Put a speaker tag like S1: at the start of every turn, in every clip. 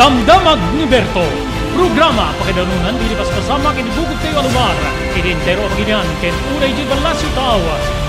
S1: Damdamag ni Berto. Programa pakidanunan di pas kasama kinibugod tayo alumar. Idintero ang ginyan ken unay di balasyo tao.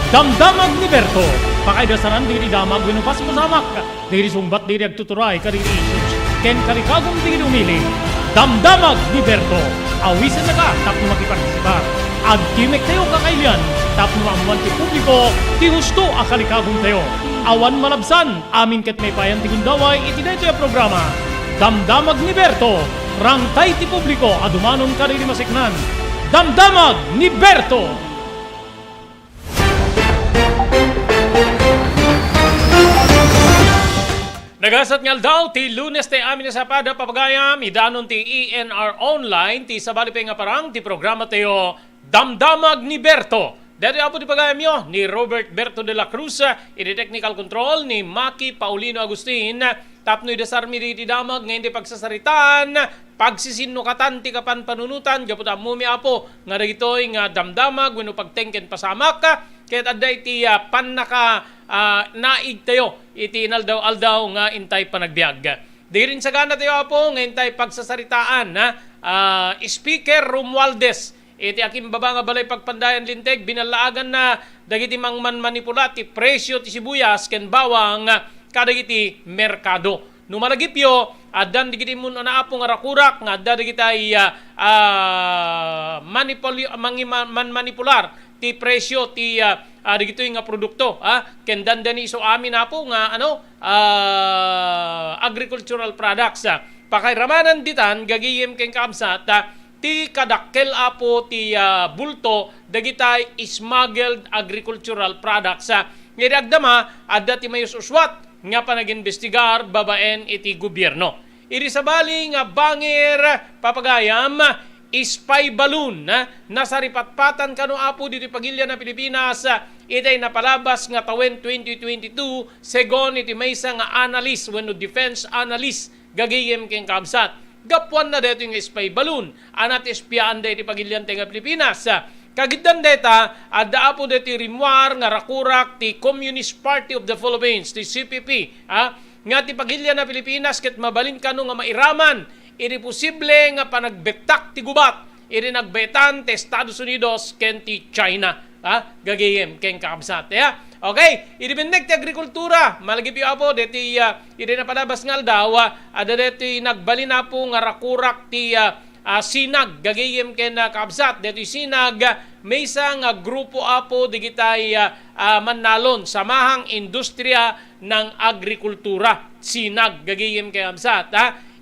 S1: Damdamag ni Berto. Pakaidasaran di damag winupas masamak. Diri sumbat diri agtuturay kadiri issues. Ken kalikagong di umili. Damdamag ni Berto. Awisan na ka tapno makipartisipar. Agkimek tayo kakailan. Tapno amuan ti publiko. Ti husto akalikagong tayo. Awan malabsan. Amin ket may payan ti gundaway itinay tayo programa. Damdamag ni Berto. Rangtay ti publiko adumanon kariri masiknan. Damdamag ni Berto. Nagasat ngal daw ti Lunes ti amin sa pada papagayam idanon ti ENR online ti sabali pa nga parang ti programa tayo Damdamag ni Berto. Dati apo di pagayam nyo ni Robert Berto de la Cruz, ini technical control ni Maki Paulino Agustin, tapnoy desarmi di damag ngayon di pagsasaritan, pagsisinukatan ti kapan panunutan, gapot amumi apo, nga dagitoy nga damdamag, wano pagtengken pasamak, kaya't aday ti panaka naig tayo, iti inaldaw-aldaw nga intay panagbiag. Di rin sagana tayo apo, ngayon tayo pagsasaritaan, Speaker Romualdez, iti aking baba nga balay pagpandayan linteg, binalaagan na dagiti mangman manipula ti presyo ti sibuyas ken bawang kadagiti merkado. Numalagipyo, adan digiti mun na apo nga rakurak nga adda digiti manipular ti presyo ti digito nga produkto ken dandani so amin apo nga agricultural products pakairamanan ditan gagiyem ken kamsat ti kadakkel apo ti bulto dagitay smuggled agricultural products ngiragdama adda ti mayus uswat nga panag-investigar babaen iti gobyerno. Iri sabali nga bangir papagayam spy balloon nasa ripatpatan kano apo dito pagilya na Pilipinas itay napalabas nga tawen 2022 segon iti maysa nga analyst wenno defense analyst gagayem ken kabsat. Gapuan na dito yung spy balloon. Anat espiaan dito pagilyan nga Pilipinas. Kagidan deta, adda apo dito rimwar nga rakurak ti Communist Party of the Philippines, ti CPP. Nga ti pagilyan na Pilipinas, ket mabalin kano nga mairaman, iri posible nga panagbetak ti gubat, iri nagbetan ti Estados Unidos ken ti China. Gagayem ken kakabsat. Okay, idibindek ti agrikultura. Malagip yung apo, deti idi na palabas ngal daw, ada deti nagbalin na po nga rakurak ti sinag, gagayem ken kabsat, deti sinag, may isang grupo apo, digitay manalon, samahang industriya ng agrikultura, sinag, gagayem ken kabsat,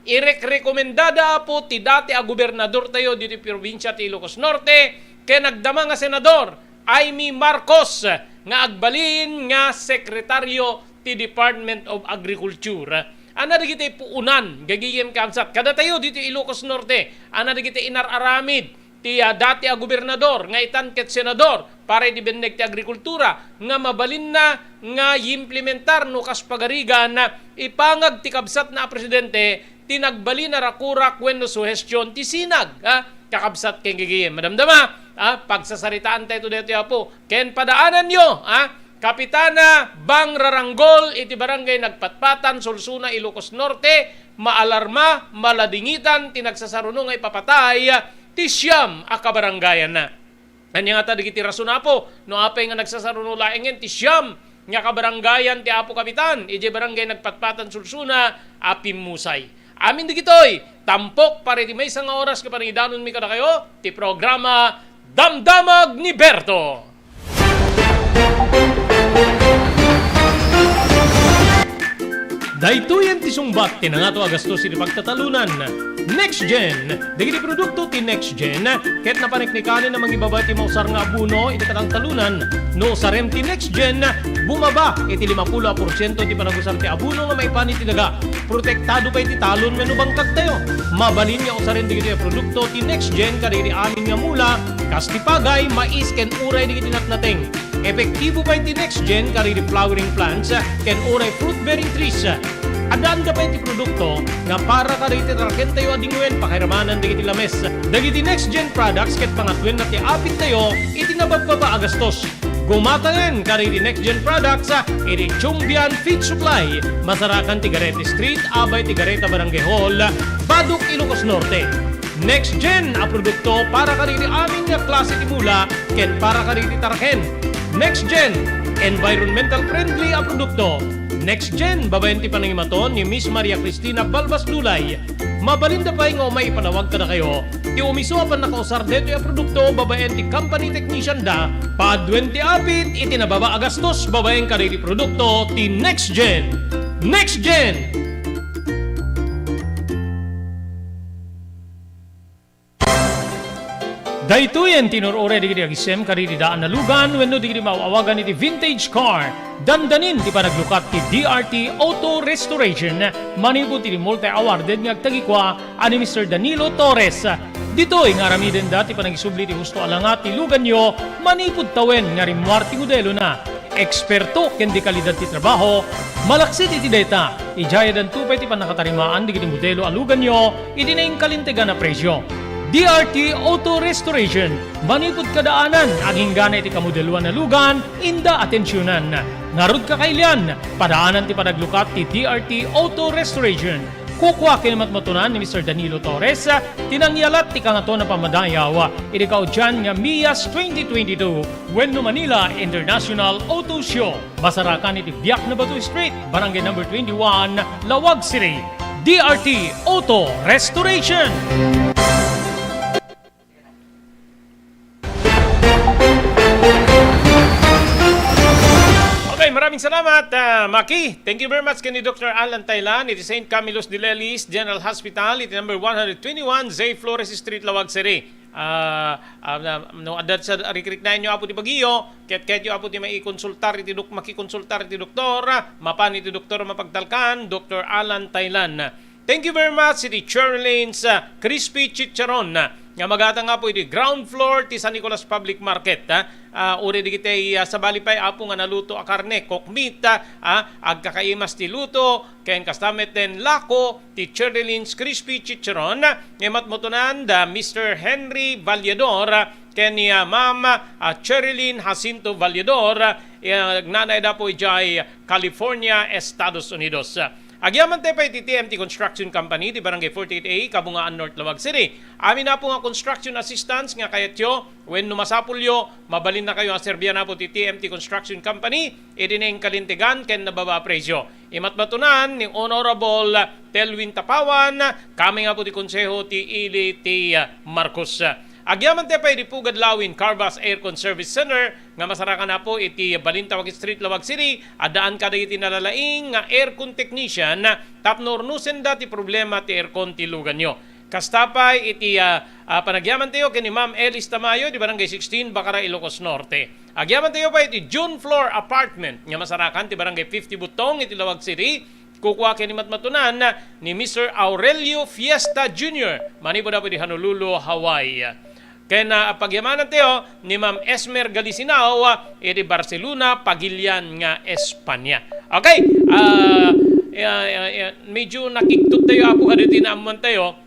S1: Irek-rekomendada po ti dati a gobernador tayo dito probinsya ti Ilocos Norte, ken nagdama nga senador, Amy Marcos, nga agbalin nga sekretaryo ti Department of Agriculture. Ana digiti puunan gagiyem kamsat kada tayo dito Ilocos Norte. Ana digiti inararamid ti dati a gobernador nga itan ket senador para dibendek ti agrikultura nga mabalin na nga implementar no kas pagarigan na ipangag ti kabsat na presidente ti nagbali na rakurak wenno suhestyon ti sinag kakabsat ken gagiyem madamdama pagsasaritaan tayo dito po. Ken padaanan nyo, Kapitana Bang Raranggol, iti barangay Nagpatpatan, Sulsuna, Ilocos Norte, maalarma, maladingitan, tinagsasarunong ay papatay, ti siyam akabaranggayan na. Anya nga ta digiti rason apo, no apay nga nagsasarunong laengen, ti siyam nga kabaranggayan ti apo kapitan, iti barangay Nagpatpatan, Sulsuna, Apimusay. Amin digitoy, tampok pare ti may isang oras kapanidanon mi kada kayo, ti programa Damdamag ni Berto. Daytoy ti sumbat tinangato agasto sini pagtatalunan. Next Gen, dagiti produkto ti Next Gen, ket napaniknikanin na mangibaba ti mausar nga abuno iti katang talunan. No sarem ti Next Gen, bumaba iti 50% ti panagusar ti abuno nga maipani ti daga. Protektado pa iti talon wenno bangkag tayo. Mabalin nga usaren digiti produkto ti Next Gen kadiri amin nga mula, kas ti pagay, mais ken uray digiti natnateng. Epektibo pa iti Next Gen kadiri flowering plants ken uray fruit bearing trees. Adaan ka pa iti produkto nga para ka riti raken tayo adingwen pakiramanan digiti lames. Dagiti Next Gen products ket pangatwen na ti apit tayo iti nababbaba agastos. Gumatangan karidi next gen products iti Chumbian Feed Supply, Masarakan Tigarete Street, Abay Tigareta Barangay Hall, Baduk, Ilocos Norte. Next gen a produkto para karidi aming klase ti mula ken para karidi tarken. Next gen environmental friendly a produkto. Next gen babayan ti panangimaton ni Miss Maria Cristina Balbas Lulay. Mabalinda pa nga may ipanawag ka na kayo. Ti umiso pa nakausar dito yung produkto babayan ti company technician da. Pa 20 apit iti nababa agastos babayan ka rin produkto ti Next Gen. Next Gen! Daytoyen tinurore digiti agisem karidi daan na lugan wenno digiti maawagan iti vintage car. Dandanin ti panaglukat ti DRT Auto Restoration. Manipod ti multi-awarded nga agtagikwa ani Mr. Danilo Torres. Ditoy nga ramiden dati panagisubli ti husto alangat ti lugan nyo manipod tawen nga rimwar ti modelo na. Eksperto ken di kalidad ti trabaho, malaksit iti data. Ijaya dan tupay ti panakatarimaan digiti modelo alugan nyo iti na kalintegan na presyo. DRT Auto Restoration. Manipod kadaanan, aging gana iti kamodeluan na lugan, inda atensyonan. Ngarod ka kailian, padaanan ti panaglukat ti DRT Auto Restoration. Kukwa kinamatmatunan ni Mr. Danilo Torres, tinangyalat ti kangato na pamadayaw, iti kaudyan nga MIAS 2022, Wenno Manila International Auto Show. Masarakan iti Biak na Batu Street, Barangay number 21, Lawag City. DRT Auto Restoration. Maraming salamat, Maki. Thank you very much kay ni Dr. Alan Taylan, iti St. Camilos de Lelis General Hospital, iti number 121, Zay Flores Street, Lawag City. No adat sa rikrik-nain nyo apo ti Baguio, ket yo apo ti maikonsultar iti makikonsultar iti doktor, mapan iti doktor mapagtalkan, Dr. Alan Taylan. Thank you very much iti Cherlane's Crispy Chicharon. Nga magata nga po iti ground floor ti San Nicolas Public Market. Uri di kita sabali pa'y apo nga naluto a karne, cook meat, agkakaimas ti luto, kayan kastamet den lako, ti Cherlane's Crispy Chicharon, ngamat motonan da Mr. Henry Vallador, kaya ni Ma'am Cherilyn Jacinto Vallador, nanay da po ijay California, Estados Unidos. Agyaman tayo pa iti TMT Construction Company, di Barangay 48A, Kabungaan North, Lawag City. Amin na po nga construction assistance nga kayat yo, when numasapulyo, mabalin na kayo ang serbya na po ti TMT Construction Company, iti na yung kalintigan, ken nababa presyo. Imatmatunan ni Honorable Telwin Tapawan, kami nga po ti konseho ti Ili ti Marcos. Agyaman tayo pa iti Pugad Lawin Carvas Aircon Service Center, nga masarakan na po iti Balintawak Street, Lawag City, adaan kada iti nalalaing nga aircon technician, tapno ornusen dati problema ti aircon ti lugan nyo. Kastapay iti panagyaman tayo kini Ma'am Elis Tamayo di Barangay 16, Bacara, Ilocos Norte. Agyaman tayo pa iti June Floor Apartment, nga masarakan ti Barangay 50 Butong iti Lawag City. Kukuha kinimatmatunan ni Mr. Aurelio Fiesta Jr. Manipod po di Honolulu, Hawaii. Kaya na pagyamanan tayo ni Ma'am Esmer Galisinao, iti Barcelona, Pagilian nga Espanya. Okay, medyo nakiktot tayo apo kaditi na amuan tayo.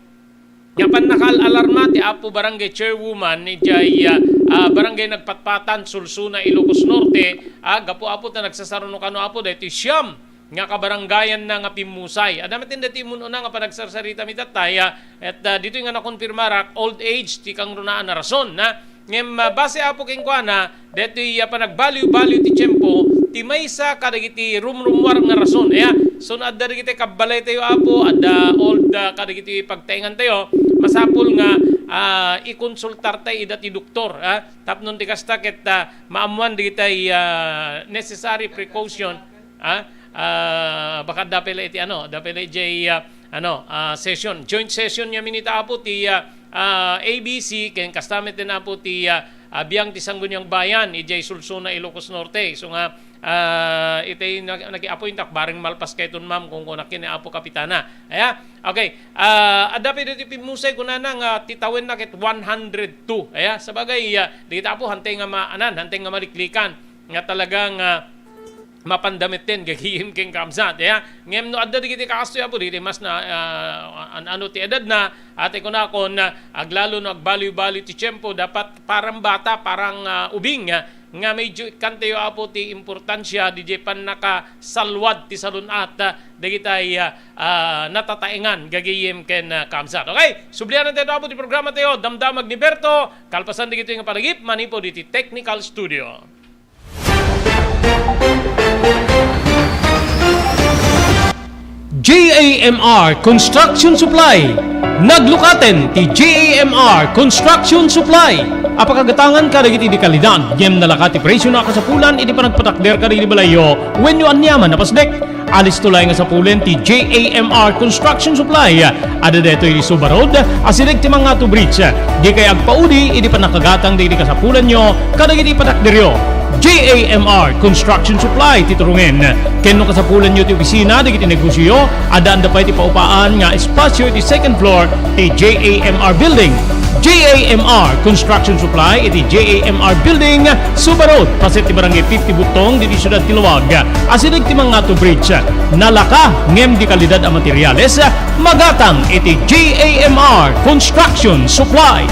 S1: Yapan nakal-alarma ti apo barangay chairwoman ni Jay barangay Nagpatpatan, Sulsuna, Ilocos Norte. Gapo apo na nagsasaruno kano apo dahito siyam nga kabaranggayan na nga pimusay. Adamat dati muno na nga panagsarsarita mi tatay at dito nga nakonfirmara old age ti kang runaan na rason na ngem base apo king kuana dito panagbalyo-balyo ti tiempo ti maysa kadagiti rumrumwar nga rason. So adda digiti kabalay tayo apo adda old kadagiti pagtaingan tayo masapul nga ikonsultar tayo idati doktor tapnon ti kasta ket maamuan digiti necessary precaution baka dapela iti dapela iti session, joint session niya minita apo ti ABC ken kastamet din apo ti Biang ti Sangguniang Bayan ijay Sulsuna, Ilocos Norte. So nga iti naki-appoint ak bareng malpas kayton ma'am kung kunakin apo kapitana. Okay. Adapid iti pimusay kunana nga titawen na ket 102. Sabagay dita apo hantay nga maanan, hantay nga maliklikan nga talagang mapandamit din gagihim king kamsat ngem no adda digiti kakastoy apo diti mas na ti edad na ate ko na kon aglalo no agbaliw-baliw ti tiempo dapat parang bata parang ubing nga medyo kantayo apo ti importansya di jepan nakasalwad ti salunat dagitay natataengan gagayem ken kamsat. Okay, sublian natin apo ti programa tayo damdamag ni Berto kalpasan di nga palagip manipo di technical studio. JAMR Construction Supply. Naglukaten ti JAMR Construction Supply. Apakagatangan ka dagiti di kalidad. Yem nalakati presyo na kasapulan iti panagpatakder ka di balayo when you anyaman na pasdek. Alis tulay nga sapulen ti JAMR Construction Supply. Ada deto iti Suba Road, asilig ti mga to bridge. Di kay agpaudi iti panakagatang di kasapulan nyo kadagiti patakderyo. JAMR Construction Supply titurungen. Kenno kasapulan nyo ti opisina dagiti negosyo, adaan da pa iti paupaan nga espasyo iti second floor ti JAMR Building. JAMR Construction Supply iti JAMR Building, Suba Road, paset ti barangay 50 Butong diti Siyudad Tiluwag. Asilig ti mga to bridge. Nalaka ngem di kalidad a materyales, magatang iti JAMR Construction Supply.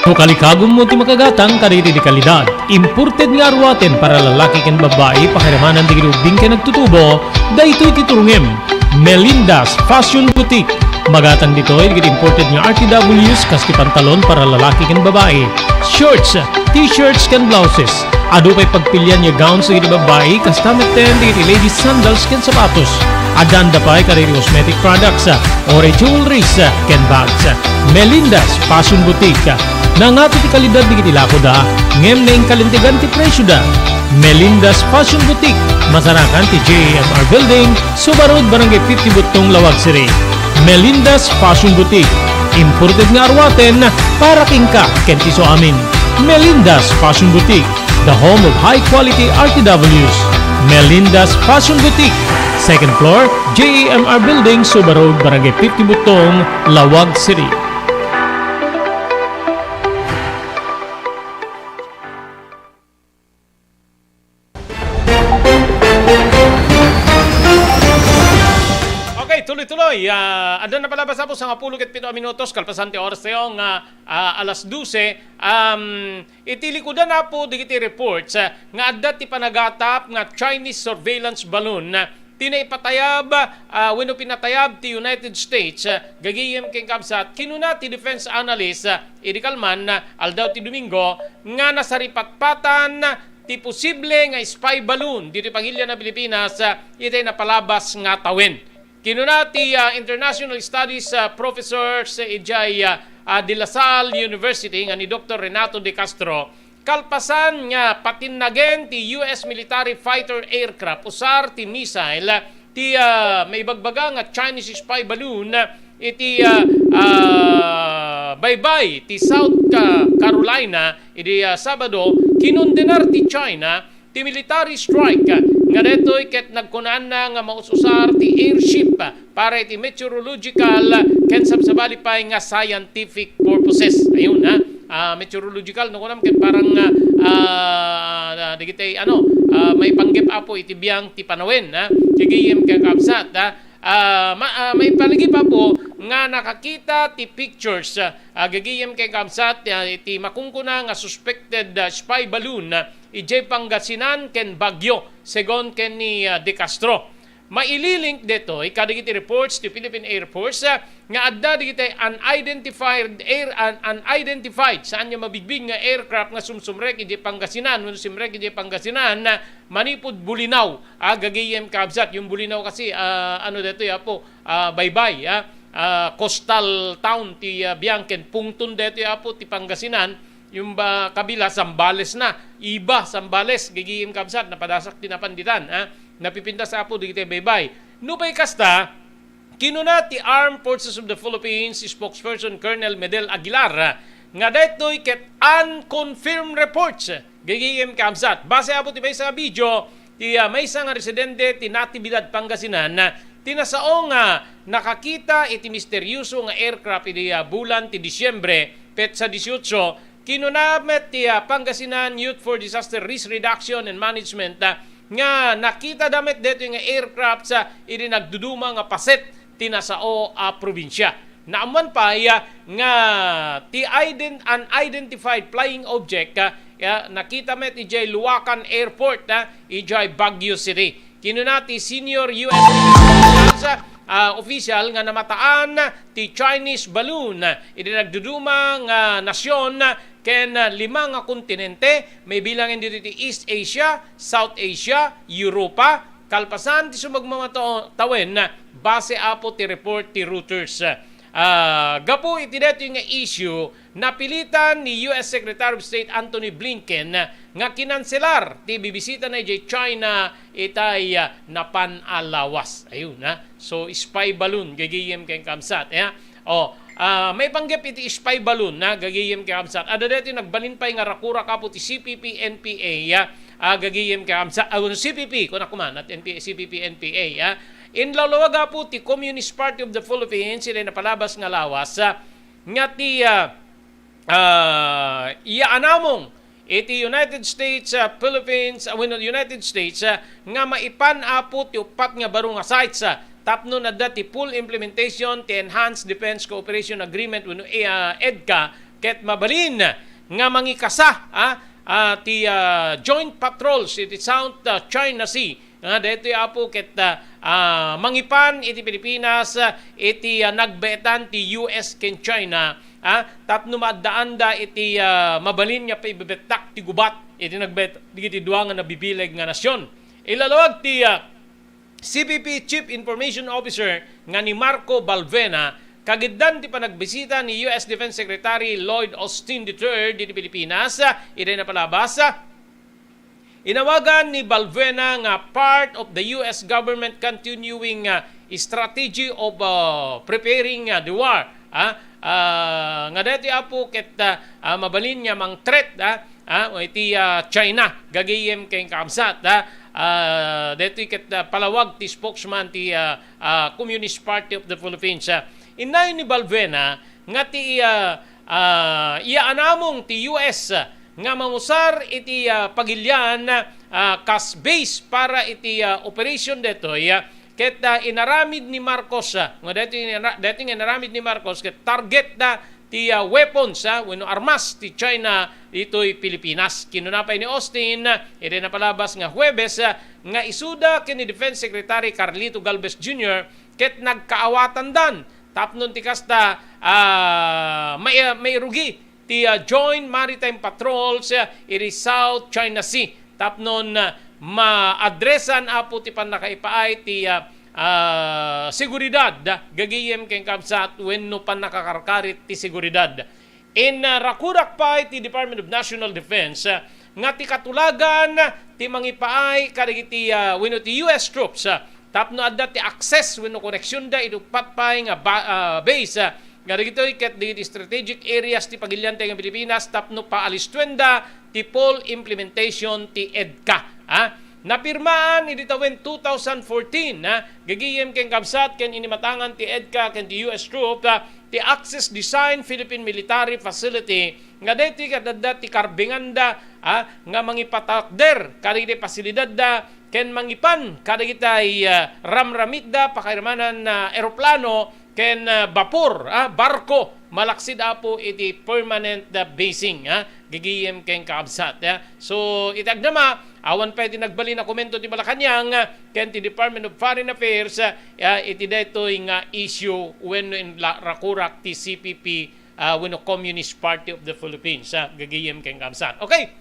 S1: No kalikagom mo ti makagatang kariti di kalidad. Imported nga arwaten para lalaki ken babae pakiramanan di ginubing ken nagtutubo, daytoy titurungem. Melinda's Fashion Boutique. Magatang ditoy digit imported nga RTWs kas ti pantalon para lalaki ken babae. Shorts, t-shirts ken blouses. Adu pay pagpilyan nga gowns digit babae kas tameten digit ladies sandals ken sapatos. Adanda pay kariti cosmetic products, ore jewelries ken bags. Melinda's Fashion Boutique. Nangati ti kalidad di kiti lako da, ngem na kalintigan ti presyo da. Melinda's Fashion Boutique, masarakan ti JAMR Building, Suba Road, Barangay 50 Butong, Lawag City. Melinda's Fashion Boutique, imported nga arwaten para kingka ken ti so amin. Melinda's Fashion Boutique, the home of high quality RTWs. Melinda's Fashion Boutique, second floor, JAMR Building, Suba Road, Barangay 50 Butong, Lawag City. Tuloy-tuloy, adan na palabas po sa 17 minutos, kalpasan ti oras tayo nga alas 12. Itilikudan na po digiti reports nga adda ti panagatap nga Chinese surveillance balloon tinaipatayab, wenno pinatayab ti United States, gagayem ken kabsat, kinuna ti defense analyst, Idikalman, aldaw ti Domingo, nga nasaripatpatan ti posible nga spy balloon dito pangilya na Pilipinas, itay napalabas nga tawen. Kinuna ti International Studies Professor sa Ijay de La Salle University nga ni Dr. Renato De Castro, kalpasan nga patinagen ti US military fighter aircraft usar ti missile ti may bagbaga nga Chinese spy balloon iti baybay ti South Carolina iti Sabado, kinundenar ti China ti military strike nga detoy ket nagkunaan na nga maususar ti airship para iti meteorological ken sabsabali pay nga scientific purposes. Ayun meteorological no kunam ket parang digitay may panggep apo iti biyang ti panawen kigiyem ken kabsat may paligi pa po nga nakakita ti pictures gagiyem kay kamsat iti makungkuna nga suspected spy balloon ijay Pangasinan ken Bagyo segon ken ni De Castro. Maililink dito kadagiti reports ti Philippine Air Force nga adda digitay unidentified saan niya mabigbig nga aircraft nga sumsumrek ijay Pangasinan wenno simrek ijay Pangasinan manipud Bulinaw gagiyem kabsat yung Bulinaw kasi dito po baybay coastal town ti Biangken pungton dito po ti Pangasinan yung kabila Sambales na iba Sambales gigiyem kabsat napadasak tinapanditan napipinta sa apo digitay baybay nupay kasta kinuna ti Armed Forces of the Philippines spokesperson Colonel Medel Aguilar nga daytoy ket unconfirmed reports gigiyem kabsat base apo ti sa video ti may isang residente ti Natividad Pangasinan tinasaong nakakita iti misteryoso nga aircraft iti bulan ti Disyembre pet sa 18 kinunamet ti Pangasinan Youth for Disaster Risk Reduction and Management nga nakita damit dito nga aircraft sa ini nagduduma nga paset tinasao a probinsya. Naaman pa nga ti unidentified flying object nakita met ijay Luwakan Airport ijay Baguio City. Kinunati senior US official nga namataan ti Chinese balloon idi nagduduma nga nasyon ken 5 nga kontinente may bilangan dito ti East Asia, South Asia, Europa, kalpasan ti sumagmamatawen base apo ti report ti Reuters. Gapo iti dito yung issue napilitan ni US Secretary of State Antony Blinken nga kinanselar ti bibisita na China itay napanalawas. Ayun So spy balloon gagiyem kay kamsat. May panggap iti spy balloon gagiyem kay kamsat. Ada dito nagbalin pa nga rakura kapo ti CPP NPA gagiyem kay kamsat. CPP kuna kuman at NPA CPP NPA inlalawaga po ti Communist Party of the Philippines sila napalabas nga lawas nga ti iyaanamong iti United States Philippines United States nga maipan apo ti upat nga baro nga sites tapno na dati full implementation ti Enhanced Defense Cooperation Agreement wenno EDCA ket mabalin nga mangikasa ti joint patrols iti South China Sea nga dito apo ket mangipan iti Pilipinas iti nagbetan ti US ken China tapno maaddaanda iti mabalin nga paibebetak ti gubat iti nagbet digiti duwa nga nabibileg nga nasyon. Ilalawag ti CPP Chief Information Officer nga ni Marco Balvena kagiddan ti panagbisita ni US Defense Secretary Lloyd Austin III diti Pilipinas iti napalabas. Inawagan ni Balvena nga part of the US government continuing strategy of preparing the war. Nga dati apo ket mabalin niya mang threat iti China gagayem kay kamsat dito ket palawag ti spokesman ti Communist Party of the Philippines. Inay ni Balvena nga ti iyaanamong ti US nga mamusar iti pagilyan kas base para iti operation detoy ket inaramid ni Marcos nga dating inaramid ni Marcos ket target ti weapons wenno armas ti China ditoy Pilipinas. Kinunapay ni Austin iti napalabas nga Huwebes nga isuda ken ni Defense Secretary Carlito Galvez Jr. ket nagkaawatan dan tapnon ti kasta may rugi ti Joint Maritime Patrols iti South China Sea. Tapnon maadresan apo ti panakaipaay ti seguridad gagiyem keng kamsat wenno panakakarkarit ti seguridad. In rakurak pa ti Department of National Defense nga ti katulagan ti mangipaay kadagiti wenno ti US troops tapno adda ti access wenno connection da iti patpay nga base nga dito iket di strategic areas ti pagilyan tayong Pilipinas tapno paalistuenda ti full implementation ti EDCA. Napirmaan iti tawen 2014 gagiyem ken kamsat ken inimatangan ti EDCA ken ti US troop ti Access Design Philippine Military Facility nga dito kadadda ti karbinganda nga mangipatakder kadagiti pasilidad ken mangipan kadagiti ramramit pakairmanan eroplano ken bapor barko malaksid apo iti permanent basing gigiyem ken kaabsat so itagnama awan pa iti nagbali na komento ti Malacañang ken ti Department of Foreign Affairs iti daytoy nga issue when in rakurak ti CPP wenno Communist Party of the Philippines gigiyem ken kaabsat. Okay.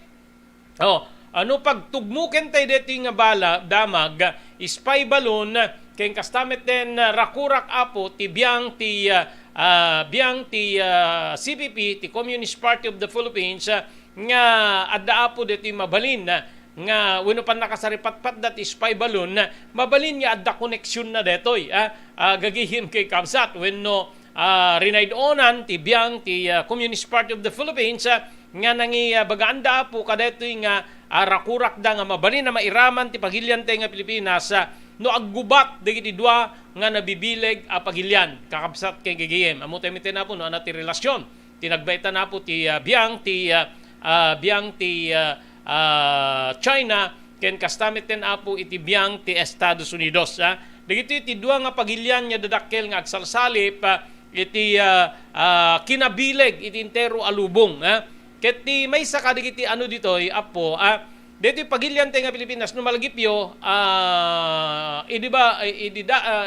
S1: Ano pagtugmuken tayo dito nga bala damag spy balloon ken kastamet den rakurak apo ti biang ti CPP ti Communist Party of the Philippines nga adda apo dito mabalin nga wenno pan nakasaripatpat dati spy balloon mabalin nga adda connection na detoy gagihim kay kamsat wenno rinaid onan ti biang ti Communist Party of the Philippines nga nangi bagaanda po kadetoy nga rakurak da nga mabalin na mairaman ti pagilyan tay nga Pilipinas no aggubat dagiti dua nga nabibileg a pagilyan kakabsat kay gigiem amo tay miten na po no ana ti relasyon tinagbayta na po ti biang ti China ken kastamit ten apo iti biyang ti Estados Unidos. Dagiti iti dua nga pagilyan nga dadakkel nga agsalsalip iti kinabileg iti entero alubong. Ket ti maysa kadagiti ano ditoy apo dito pagilyan tayo nga Pilipinas no malagipyo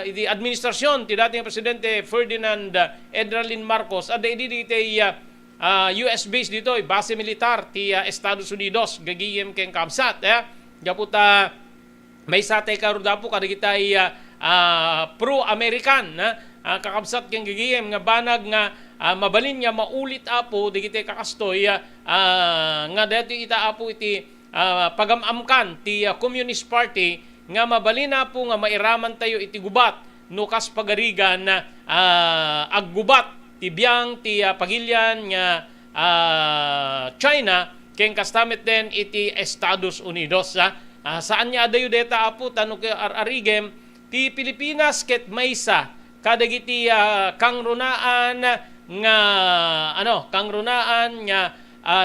S1: idi administrasyon ti dating presidente Ferdinand Edralin Marcos idi US base dito base militar ti Estados Unidos gagiyem ken kamsat gaputa may satay karuda po kadagita pro-American kakabsat ken gagiyem nga banag nga mabalin nga maulit apo digiti kakastoy nga dito ita apo iti pagamamkan ti Communist Party nga mabalin na po nga mairaman tayo iti gubat no kas pagarigan aggubat ti biyang ti pagilyan nga China ken kastamit den iti Estados Unidos. Saan niya adayo deta apo tanong arigem ti Pilipinas ket maysa kadagiti kangrunaan nga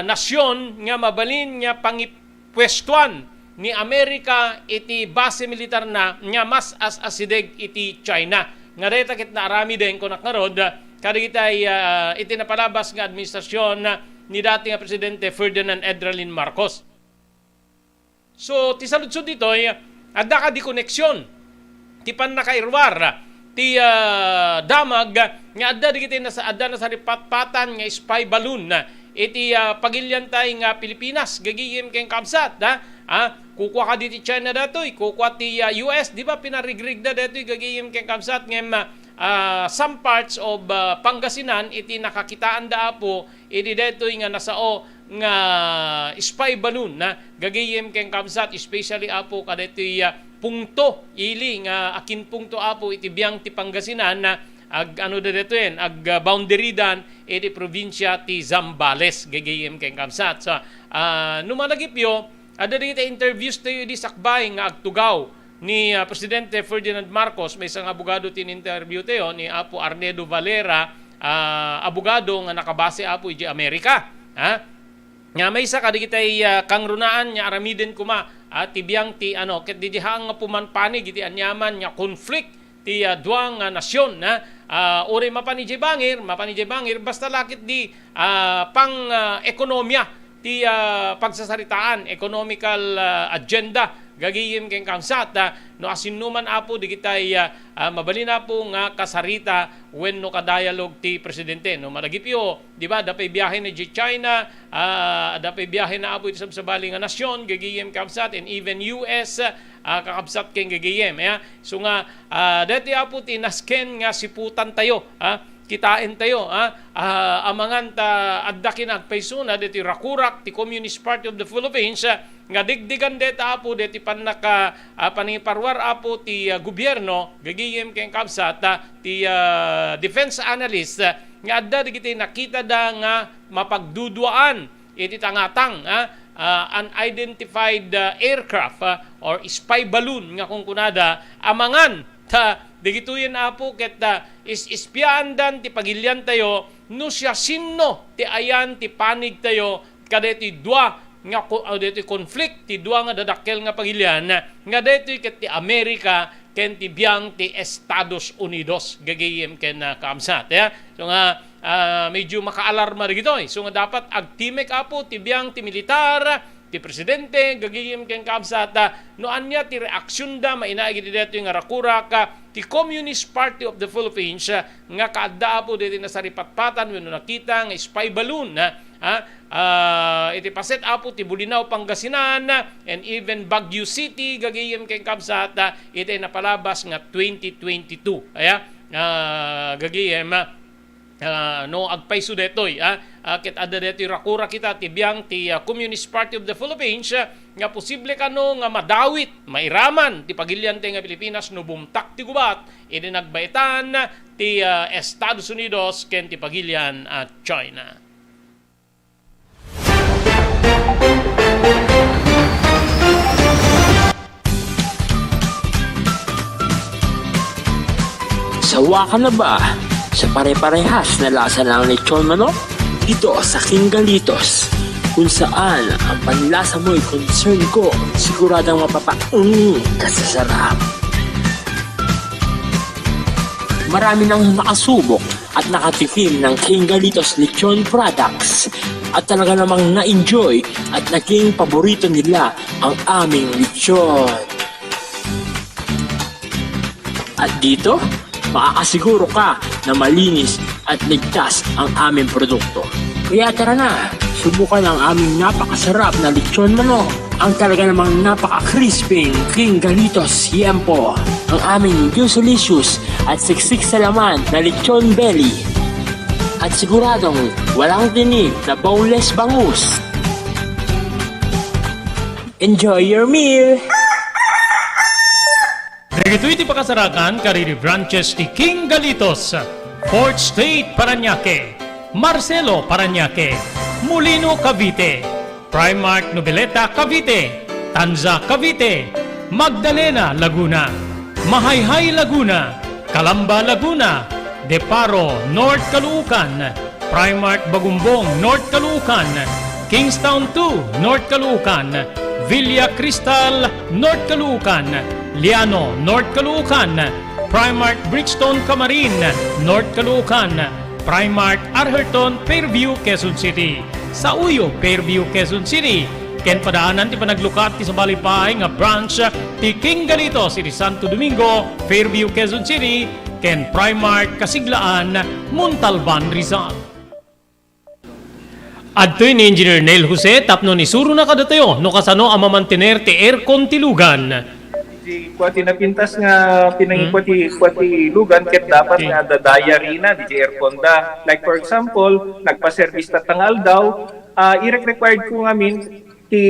S1: nasyon nga mabalin nga pangipwestuan ni Amerika iti base militar na nga mas as asideg iti China. Nga deta ket naarami den ko naknarod kadagita iti napalabas nga administrasyon ni dating presidente Ferdinand Edralin Marcos. So ti saludsod dito adda ka di koneksyon ti pannakairwar ti damag nga adda digiti adda na sa ripatpatan nga spy balloon iti pagilyan tay nga Pilipinas gagiyem ken kamsat kukuha ka diti China datoy kukuha ti US di ba pinarigrig da datoy gagiyem ken kamsat ngem some parts of Pangasinan iti nakakitaan da apo iti detoy nga nasao nga spy balloon gagiyem ken kamsat especially apo kadetoy pungto ili nga akin pungto apo iti biyang ti Pangasinan ag boundary dan iti probinsya ti Zambales gagiyem ken kamsat. So numalagipyo ada dito interviews tayo di sakbay nga agtugaw ni Presidente Ferdinand Marcos. May isang abogado tin-interview tayo ni Apo Arnedo Valera, abogado nga nakabase apo iti Amerika. Nga may isa kadigitay kangrunaan nya aramiden kuma tibiyang ti ket didihang nga pumanpanig iti anyaman nya conflict ti duang nasyon uri mapanijay bangir basta lakit di pang ekonomiya ti pagsasaritaan economical agenda gagiyem ken kamsat no asinuman apo digitay mabalin apo nga kasarita wenno ka-dialogue ti presidente no malagipyo di ba dapay biyahe ni China dapay biyahe na apo iti sabsabali nga nasyon gagiyem kamsat and even US kakabsat ken gagiyem so nga dati apo ti nasken nga siputan tayo kitain tayo amangan ta adda kinagpaysuna deti rakurak ti Communist Party of the Philippines nga digdigan deta apo deti panaka paniparwar apo ti gobyerno gagiyem ken kamsat ti defense analyst nga adda digiti nakita da nga mapagduduaan iti tangatang unidentified aircraft or spy balloon nga kung kunada amangan digituyen apo ket ispiyaan dan ti pagilyan tayo no siya sinno ti ayan ti panig tayo kadeti dua nga deti conflict ti dua nga dadakkel nga pagilyan nga deti ket ti Amerika ken ti biyang ti Estados Unidos gagayem ken kamsat so nga medyo makaalarma gitoy so nga dapat agtimek apo ti biyang ti militar ti presidente gagiyem ken kamsat no anya ti reaksyon da mainaagi dito nga rakurak ti Communist Party of the Philippines nga kaadda po dito na sa ripatpatan wenno nakita nga spy balloon iti paset apo ti Bulinaw Pangasinan and even Baguio City gagiyem ken kamsat iti napalabas nga 2022 gagiyem no agpayso detoy ket adda detoy rakura kita ti biyang ti Communist Party of the Philippines nga posible kano nga madawit mairaman ti pagilyan ti nga Pilipinas no bumtak ti gubat iti nagbaitan ti Estados Unidos ken ti pagilyan at China.
S2: Sawa ka na ba sa pare-parehas na lasa ng lechon manok? Dito sa King Galitos, kung saan ang panlasa mo'y concern ko. Siguradong kasasarap. Marami nang nakasubok at nakatikim ng King Galitos Lechon products at talaga namang na-enjoy at naging paborito nila ang aming lechon. At dito, makakasiguro ka na malinis at ligtas ang aming produkto. Kaya tara na, subukan ang aming napakasarap na lechon manok. Ang talaga namang napaka-crisping King Galitos Yempo. Ang aming juice-licious at siksik sa laman na lechon belly. At siguradong walang tinig na boneless bangus. Enjoy your meal!
S1: Dagito iti pakasarakan kariri branches ti King Galitos, Fourth State Parañaque, Marcelo Parañaque, Molino Cavite, Primark Noveleta Cavite, Tanza Cavite, Magdalena Laguna, Mahayhay Laguna, Calamba Laguna, Deparo North Caloocan, Primark Bagumbong North Caloocan, Kingstown 2 North Caloocan, Villa Cristal North Caloocan, Liano North Caloocan, Primark Bridgestone Camarin North Caloocan, Primark Arherton Fairview Quezon City, sa Uyo Fairview Quezon City, ken padaanan ti panaglukat ti sa Balipay nga branch ti King Galitos iti Santo Domingo Fairview Quezon City, ken Primark Kasiglaan Montalban Rizal. Adtoy ni Engineer Neil Jose tapno ni suro na kadatayo no kasano ang mamantener ti aircon ti lugan.
S3: Di kwati napintas nga pinangi kwati lugan ket dapat nga dadaya rina di aircon da. Like for example, nagpa-service tatangal daw, i-required ko ngamin ti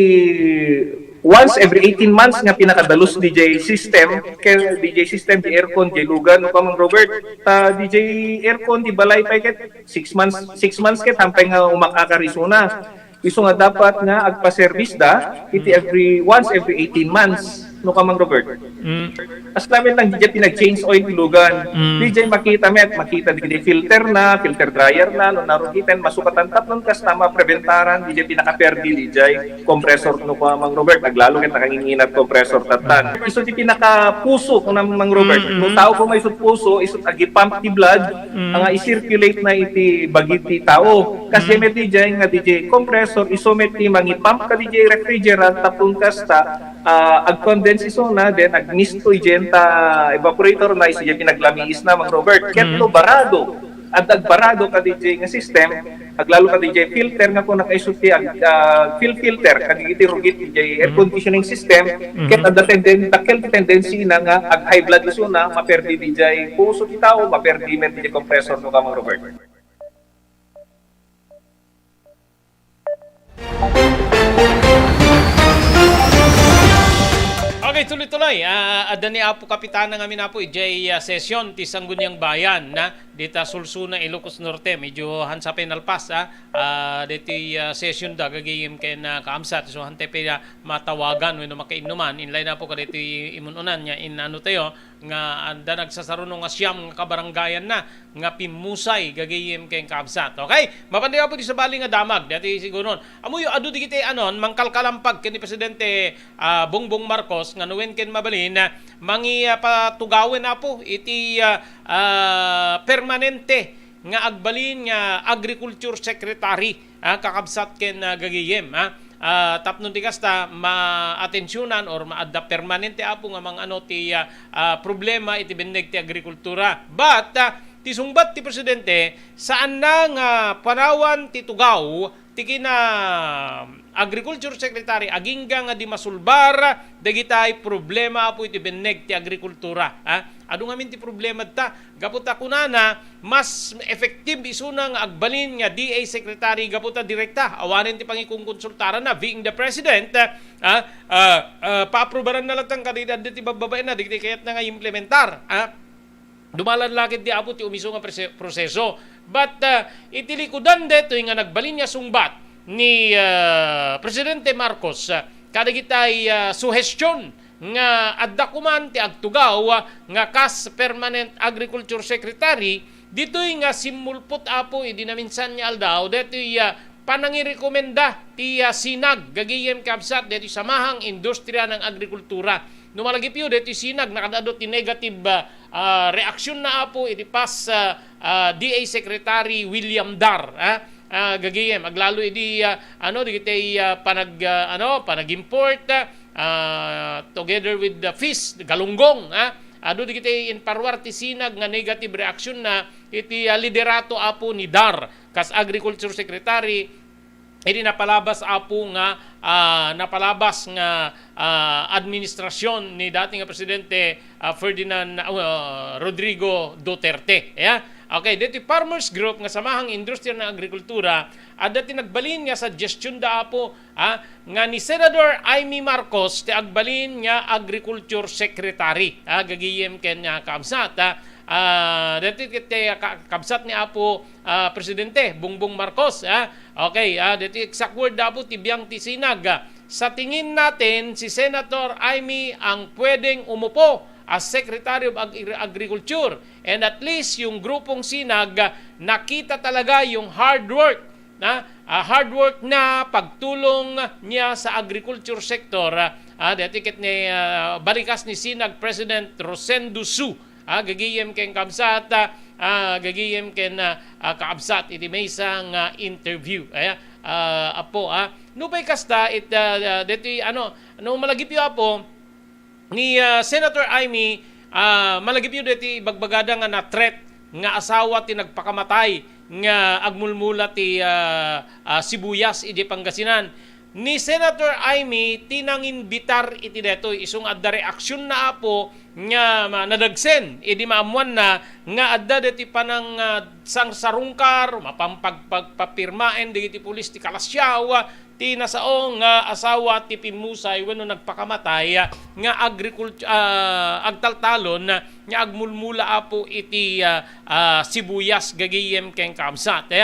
S3: once every 18 months nga pinakadalos DJ system kay DJ system di aircon di lugan no Mang Robert. DJ aircon di balay pa ket 6 months ket hampay nga umakakarisuna. Iso nga dapat nga agpa-service da iti once every 18 months no Mang Robert. As namin lang DJ pinag-change oil lugan. DJ makita di filter dryer na no narugitan masukatan tapnon kas tama preventaran DJ pinaka-perdi DJ compressor no Mang Robert naglalo ket nakanginginat compressor tatan. Iso di pinaka-puso no Mang Robert. No tao ko may isut puso isut agi-pump ti blood nga i-circulate na iti bagiti tao. Kasi met DJ nga DJ compressor iso met ti mangi-pump ka DJ refrigerant tapon kasta ag-condense iso na then ag-misto igenta evaporator na iso yung pinaglamiis na Mang Robert keto barado at agbarado ka DJ nga system aglalo ka DJ filter nga po nakaisuti filter kagigiti rugit DJ air conditioning system ket ada tendency na nga ag high blood iso na maperdi DJ puso ti tao maperdi men DJ compressor no Mang Robert.
S1: Okay, tuloy-tuloy. Ada ni Apo Kapitana nga minapo ijay session ti Sangguniang Bayan na dita Sulsuna Ilocos Norte. Medyo hansa penalpas diti session da gagayim ken kaamsat so hante pe matawagan wenno makainuman inlay na po kaditi imununan nya ano tayo nga anda nagsasaruno nga siyam nga kabaranggayan na nga pimusay gagayim ken kaamsat. Okay? Mapanday po di sa bali nga damag dati siguro amuyo adu digiti anon mangkalkalampag ken ni presidente Bongbong Marcos nga nuwen ken mabalin mangi patugawin na po iti permanente nga agbalin nga agriculture secretary kakabsat ken gagayem tapno ti kasta maatensyonan or maadda permanente apo nga mga ano ti problema iti beneg ti agrikultura but ti sungbat ti presidente saan na nga panawan ti tugaw ti kina Agriculture Secretary agingga nga di masulbar dagitay problema apo iti beneg ti agrikultura. Adu ngamin ti problema ta gaputa kunana mas effective isuna nga agbalin nga DA Secretary gaputa direkta awanen ti pangikong konsultara na being the president paaprubaran na latang kandidat ti bababaen na digiti kayat na nga implementar. Dumalan lakit di apo ti umiso nga proseso but itilikudan deto nga nagbalin nga sungbat ni Presidente Marcos kadagitay suhestyon nga adda kuman ti agtugaw nga kas permanent agriculture secretary ditoy nga simulpot apo idi na minsan niya aldaw detoy panangirekomenda ti sinag gagayem kabsat deti samahang industriya ng agrikultura. Numalagipyo deti sinag nakadado ti negative reaksyon na apo iti pas DA Secretary William Dar gagayem aglalo idi digiti panag-import together with the fish galunggong ado digiti in parwar ti sinag nga negative reaction na iti liderato apo ni Dar kas Agriculture Secretary iti napalabas apo nga administrasyon ni dating presidente Ferdinand Rodrigo Duterte. Okay, dito farmers group nga samahang industriya ng agrikultura dati nagbalin nga suggestion da apo nga ni Senador Amy Marcos ti agbalin nga agriculture secretary gagiyem ken kamsat dati kabsat ni apo presidente Bongbong Marcos okay dati exact word da apo tibiyang ti sinag sa tingin natin si Senator Amy ang pwedeng umupo as Secretary of Agriculture, and at least yung grupong sinag nakita talaga yung hard work na pagtulong niya sa agriculture sector detiket ni balikas ni sinag President Rosendo Su gagiyem ken kamsat gagiyem ken kaabsat iti may isang interview apo nupay kasta deti malagipyo apo ni Senator Amy malagipyo deti bagbagada nga na threat nga asawa ti nagpakamatay nga agmulmula ti sibuyas iti Pangasinan ni Senator Amy tinanginbitar iti detoy isung adda reaksyon na apo nga nadagsen idi maamuan na nga adda deti panang sang sarungkar mapampagpapirmaen digiti pulis ti Kalasyaw ti nasaong nga asawa ti Pimusay wenno nagpakamatay nga agriculture agtaltalon nga agmulmula apo iti sibuyas gagiyem ken kamsat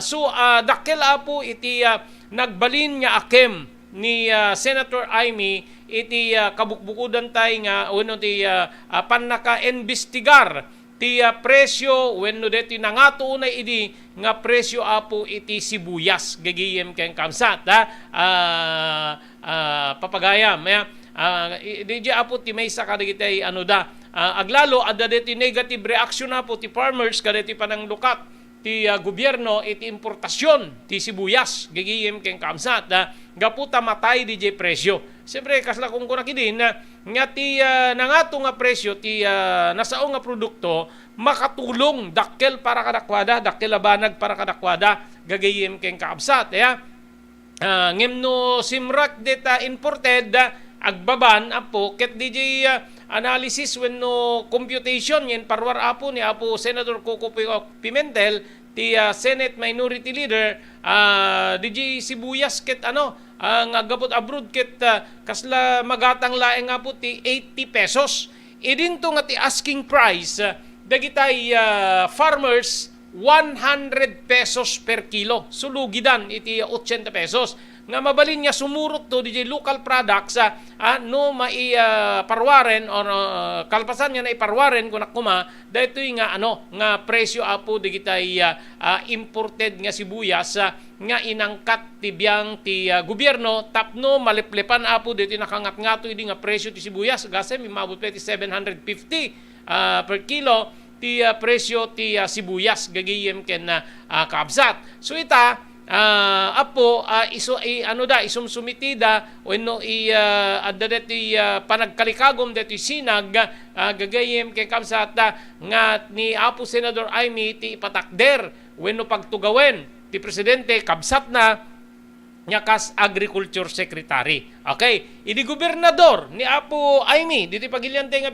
S1: so dakkel apo iti nagbalin nga akem ni Senator Amy iti kabukbukudan tay nga wenno ti pannaka-investigar ti presyo wenno deti nangato unay idi nga presyo apo iti sibuyas gagiyem ken kamsat papagayam di apo ti maysa kadigitay aglalo adda deti negative reaction apo ti farmers kadeti panang lukat ti gobyerno iti importasyon ti sibuyas gagiyem ken kamsat gaputa matay di presyo. Siyempre kasla kung kunakidin nga ti nangato nga presyo ti nasao nga produkto makatulong dakkel para kadakwada dakkel labanag para kadakwada gagayem ken kaabsat ngem simrak deta imported agbaban apo ket DJ analysis wenno computation yen parwar apo ni apo Senator Coco Pimentel ti Senate Minority Leader DJ sibuyas ket ang agabot abroad ket kasla magatang laeng apo ti 80 pesos idinto nga ti asking price dagitay farmers 100 pesos per kilo sulugidan iti 80 pesos nga mabalin niya sumurot to DJ local products no parwaren or kalpasan niya na iparwaren kung nakuma daytoy nga nga presyo apo digitay imported nga sibuyas nga inangkat ti biyang ti gobyerno tapno maliplepan apo dito nakangat-ngato idi nga presyo ti sibuyas gase mimabot ti 750 per kilo ti presyo ti sibuyas gagiyem ken kaabsat so ita apo isumsumitida wenno adda deti panagkalikagom deti sinag gagayem ken kamsat nga ni apo Senador Amy ti ipatakder wenno pagtugawen ti presidente kabsat na nya kas Agriculture Secretary. Okay, idi gobernador ni apo Amy diti pagilyante nga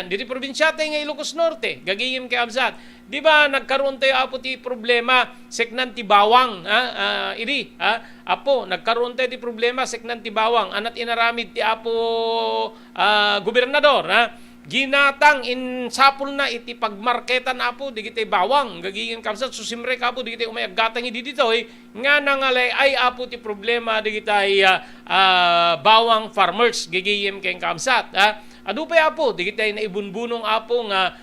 S1: diti probinsyate nga Ilocos Norte gagayem kay absat. Di ba nagkaroon tayo apo ti problema seknan ti bawang apo nagkaroon tayo ti problema seknan ti bawang anat inaramid ti apo gobernador ginatang insapol na iti pagmarketan apo digiti bawang gagingin kamsat susimre apo digiti umayaggatang idi ditoy nga nangalay ay apo ti problema digiti bawang farmers gigiyem ken kamsat adu pa apo di kita naibunbunong apo nga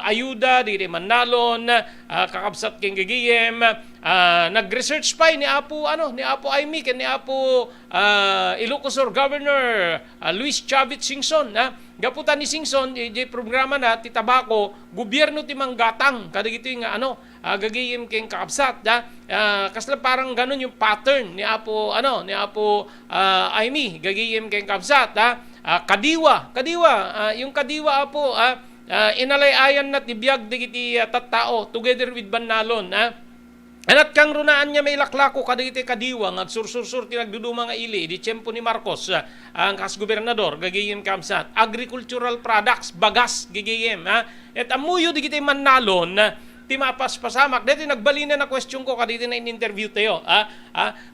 S1: ayuda di Manalon kakabsat king gagiyem nag-research pa ni apo Aimee ken ni apo Ilocos Sur Governor Luis Chavez Singson gaputan ni Singson di programa na ti tabako gobyerno ti manggatang kadagito nga gagiyem king kakabsat kasla parang ganun yung pattern ni apo Aimee gagiyem king kakabsat Kadiwa yung Kadiwa apo inalayayan na tibiyag digiti tattao together with Banalon anat kang runaan niya may laklako kadagiti Kadiwa ngagsursur tinagduduma nga ili di tiyempo ni Marcos ang kas gobernador gagiyem kamsat agricultural products bagas gagiyem et amuyo digiti Manalon ti mapaspasamak dito nagbalina na question ko kadito na in-interview tayo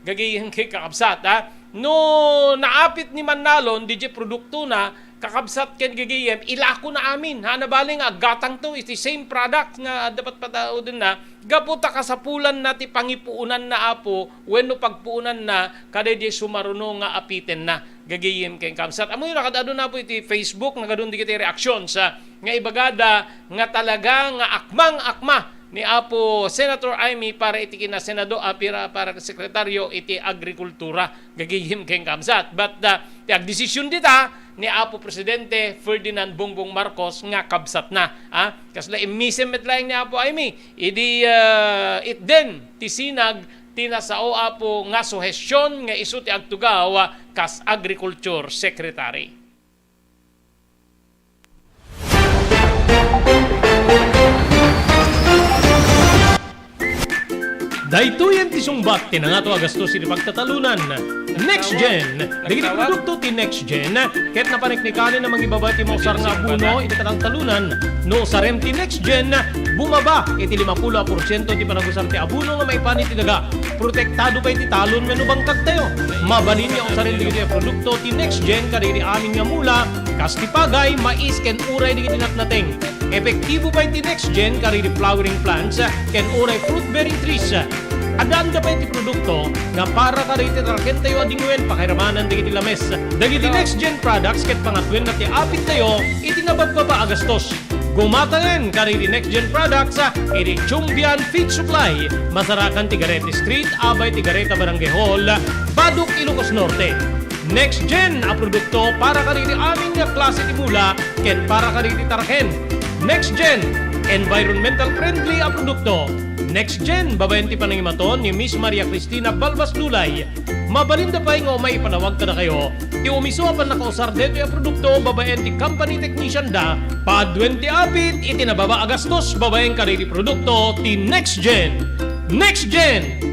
S1: gagiyem kay kakabsat no naapit ni Manalon DJ produkto na kakabsat ken gagiyem ilako na amin nabaling gatang to is the same product nga dapat patao din na gaputa kasapulan na ti pangipuunan na apo wenno pagpuunan na kada di sumaruno nga apiten na gagiyem ken kamsat amoy nakadado na po iti Facebook nagadun di kiti reaksyon sa nga ibagada nga talaga nga akmang-akma ni apo Senator Aimee para iti kina Senado para sekretaryo iti agrikultura gagiyem ken kamsat but ti agdesisyon dita ni apo Presidente Ferdinand Bongbong Marcos nga kabsat na kasla imisem metlaing ni apo Aimee idi it den ti sinag tinasao apo nga suhestyon nga isu ti agtugaw kas Agriculture Secretary. Daytoyan ti sungbat tinangato agastos iti pagtatalunan. Next Gen, dagiti produkto ti Next Gen, ket napaniknikanin na mangibaba ti mosar nga abuno iti katang talunan. No sarem ti Next Gen, bumaba iti 50% ti panagusar ti abuno nga maipani ti daga. Protektado pa iti talon wenno bangkag tayo. Mabalin niya sarem digiti produkto ti Next Gen kadagiti amin nga mula, kas ti pagay, mais ken uray digiti natnateng. Epektibo pa iti Next Gen kadagiti flowering plants ken uray fruit bearing trees. Adanda pa iti produkto nga para kadagiti tarken tayo adingwen pakiramanan digiti lames. Dagiti Next Gen products ket pangatwen na ti apit tayo iti nabababa agastos. Gumatanen kadagiti Next Gen products iti Chumbian Feed Supply, Masarakan Tigarete Street, Abay Tigareta Barangay Hall, Baduk Ilocos Norte. Next Gen a produkto para kadagiti aming nga klase ti mula ket para kadagiti tarken. Next Gen environmental friendly a produkto. Next Gen, babayan ti panangimaton ni Miss Maria Cristina Balbas Lulay. Mabalinda pa nga may panawag ka na kayo. Ti umiso apan nakausar dito yung produkto, babayan ti company technician da. Padwen ti apit, iti nababa agastos, babayan ka rin ti produkto, ti Next Gen. Next Gen!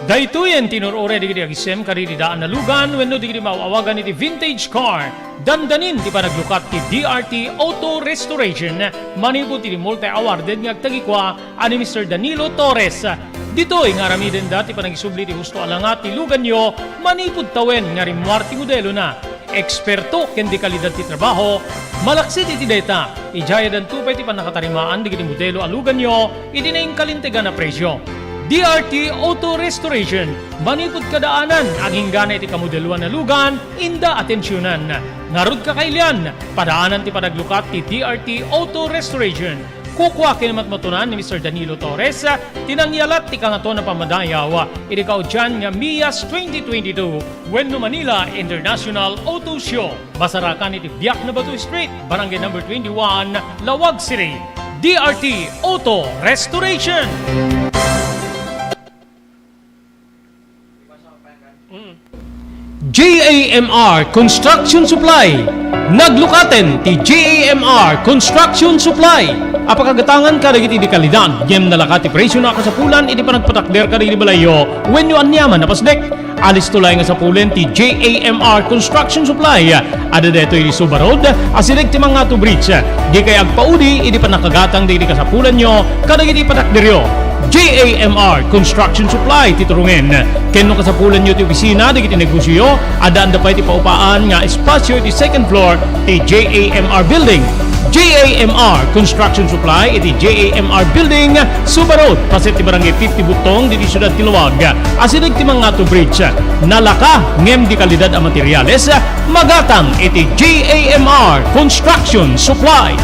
S1: Daytoyen tinurore digiti agisem karidi daan na lugan wenno digiti mauawagan iti vintage car. Dandanin ti panaglukat ti DRT Auto Restoration manipod ti multi-awarded nga agtagikwa ani Mr. Danilo Torres. Ditoy nga aramiden dati panagisubli ti husto alangat ti lugan nyo manipod tawen nga rimwar ti modelo na. Eksperto ken di kalidad ti trabaho, malaksid iti data. Ijaya dan tupay ti panakatarimaan digiti modelo alugan nyo iti naing kalintegan na presyo. DRT Auto Restoration, manipod kadaanan, aging gana iti kamodeluan na lugan, inda atensyonan. Ngarud kakailian, padaanan ti panaglukat ti DRT Auto Restoration. Kukwa kinamatmatunan ni Mr. Danilo Torres, tinangyalat ti kangato na pamadayaw, iti kaudyan nga MIAS 2022, Wenno Manila International Auto Show. Masarakan iti Biak na Batu Street, Barangay number 21, Lawag City. DRT Auto Restoration. JAMR Construction Supply. Naglukaten ti JAMR Construction Supply. Apakagatangan ka dagiti di kalidad, yem nalakat ti presyo na kasapulan iti panagpatakder ka dagiti balayo wenno anyaman na pasdek. Alis tulay nga sapulen ti JAMR Construction Supply. Ada deto iti Subarod, asirig ti mga to bridge. Di kay agpaudi iti panakagatang dagiti kasapulan nyo kadagiti patakderyo. JAMR Construction Supply titurungen. Kenno kasapulan nyo ti opisina digiti negosyo, adaan da pa iti paupaan nga espasyo iti second floor ti JAMR Building. JAMR Construction Supply iti JAMR Building Suba Road paset ti barangay 50 Butong diti Syudad Tiluag asidag ti Mangato Bridge nalaka ngem di kalidad a materyales magatang iti JAMR Construction Supply.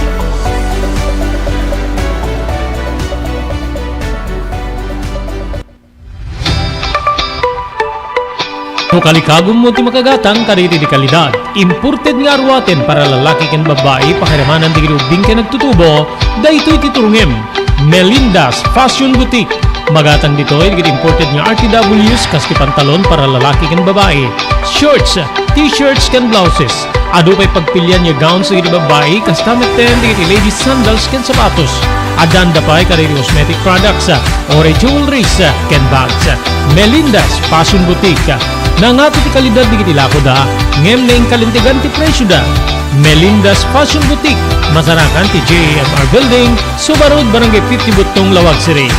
S1: No kalikagom mo ti makagatang kariti di kalidad. Imported nga arwaten para lalaki ken babae pakiramanan di ubing ken nagtutubo daytoy ti turungem. Melinda's Fashion Boutique. Magatang ditoy digit imported nga RTWs kas ti pantalon para lalaki ken babae. Shorts, t-shirts ken blouses. Adu pay pagpilian nga gowns digit babae kas tameten digit ladies sandals ken sapatos. Adanda pay kariti cosmetic products, ore jewelries ken bags. Melinda's Fashion Boutique. Nangato ti kalidad di kiti lako da, ngem na kalintigan ti presyo da. Melinda's Fashion Boutique, masarakan ti JAMR Building, Suba Road, Barangay 50 Butong, Lawag City.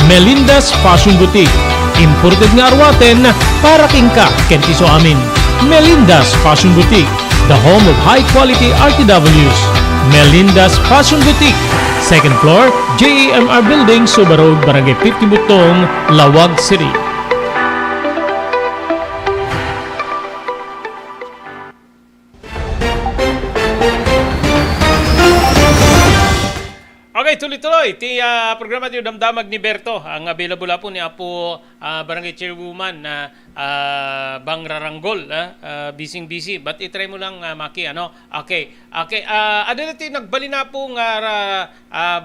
S1: Melinda's Fashion Boutique, imported nga arwaten para kingka kenti so amin. Melinda's Fashion Boutique, the home of high quality RTWs. Melinda's Fashion Boutique, second floor, JAMR Building, Suba Road, Barangay 50 Butong, Lawag City. Okay, tuloy-tuloy. Ti programa ti Damdamag ni Berto. Ang available po ni Apo Barangay Chairwoman na Bang Raranggol. Busy. But itry mo lang, Maki. Ano? Okay. Adala ti nagbali na po nga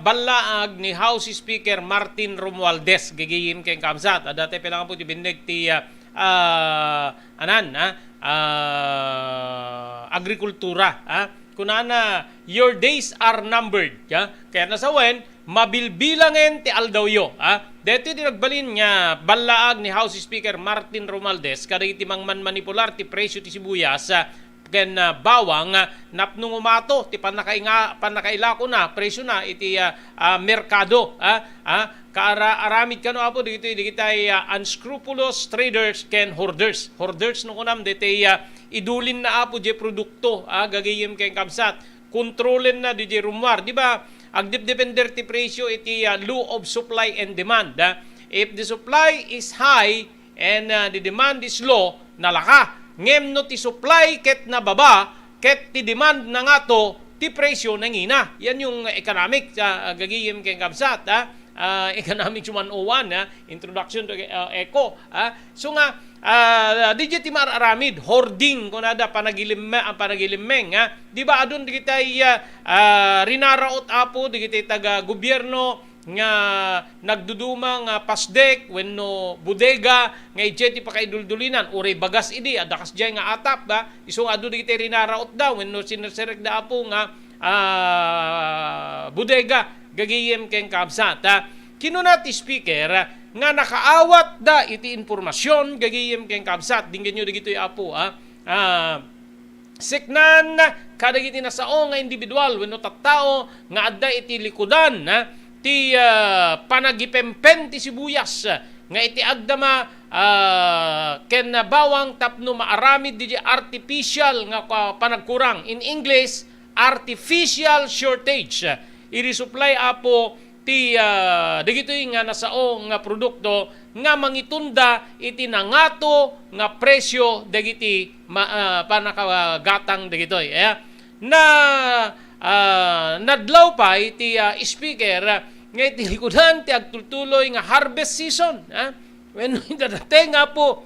S1: balaag ni House Speaker Martin Romualdez. Gigiyim kay Kamsat. Dati pilangan po ti bindig ti agrikultura. Kunana, your days are numbered. Ya? Kaya nasawen, mabilbilangin ti aldawyo. Dito di nagbalin nga balaag ni House Speaker Martin Romualdez kada iti mangman manipular ti presyo ti sibuyas ken bawang napnung umato ti panakailako na presyo na iti merkado. Kaara aramid kano apo digiti unscrupulous traders ken hoarders. Hoarders no kunam diti idulin na apo je produkto gagayem ken kamsat. Kontrolin na di rumwar, di ba? Agdepender ti presyo iti law of supply and demand. If the supply is high and the demand is low, nalaka. Ngem no ti supply ket na baba, ket ti demand na nga to, ti presyo nangina. Yan yung economic gagayem ken kamsat. Economics 101, introduction to eco. So nga, digit ti mararamid, hoarding, kung nada panagilimeng. Di ba adun di kita rinaraot apo, di kita taga-gobyerno, nga nagduduma nga pasdek, wenno bodega, nga ijeti pa kay duldulinan, uray bagas idi, adakas jay nga atap, isong adu di kita rinaraot daw, wenno sinerserek da apo nga bodega, gagiyem ken kamsat. Kinuna ti speaker nga nakaawat da iti informasyon gagiyem ken kamsat dinggen nyo digitoy apo siknan kadagiti nasao nga individual wenno tattao nga adda iti likudan ti panagipempen ti sibuyas nga iti agdama ken bawang tapno maaramid di artificial nga panagkurang, in English artificial shortage. I-resupply apo ti digitoy nga nasao nga produkto nga mangitunda iti nangato nga presyo dagiti panakagatang dagitoy. Nadlaw pa iti speaker nga iti likudan ti agtultuloy nga harvest season. When dadating nga po,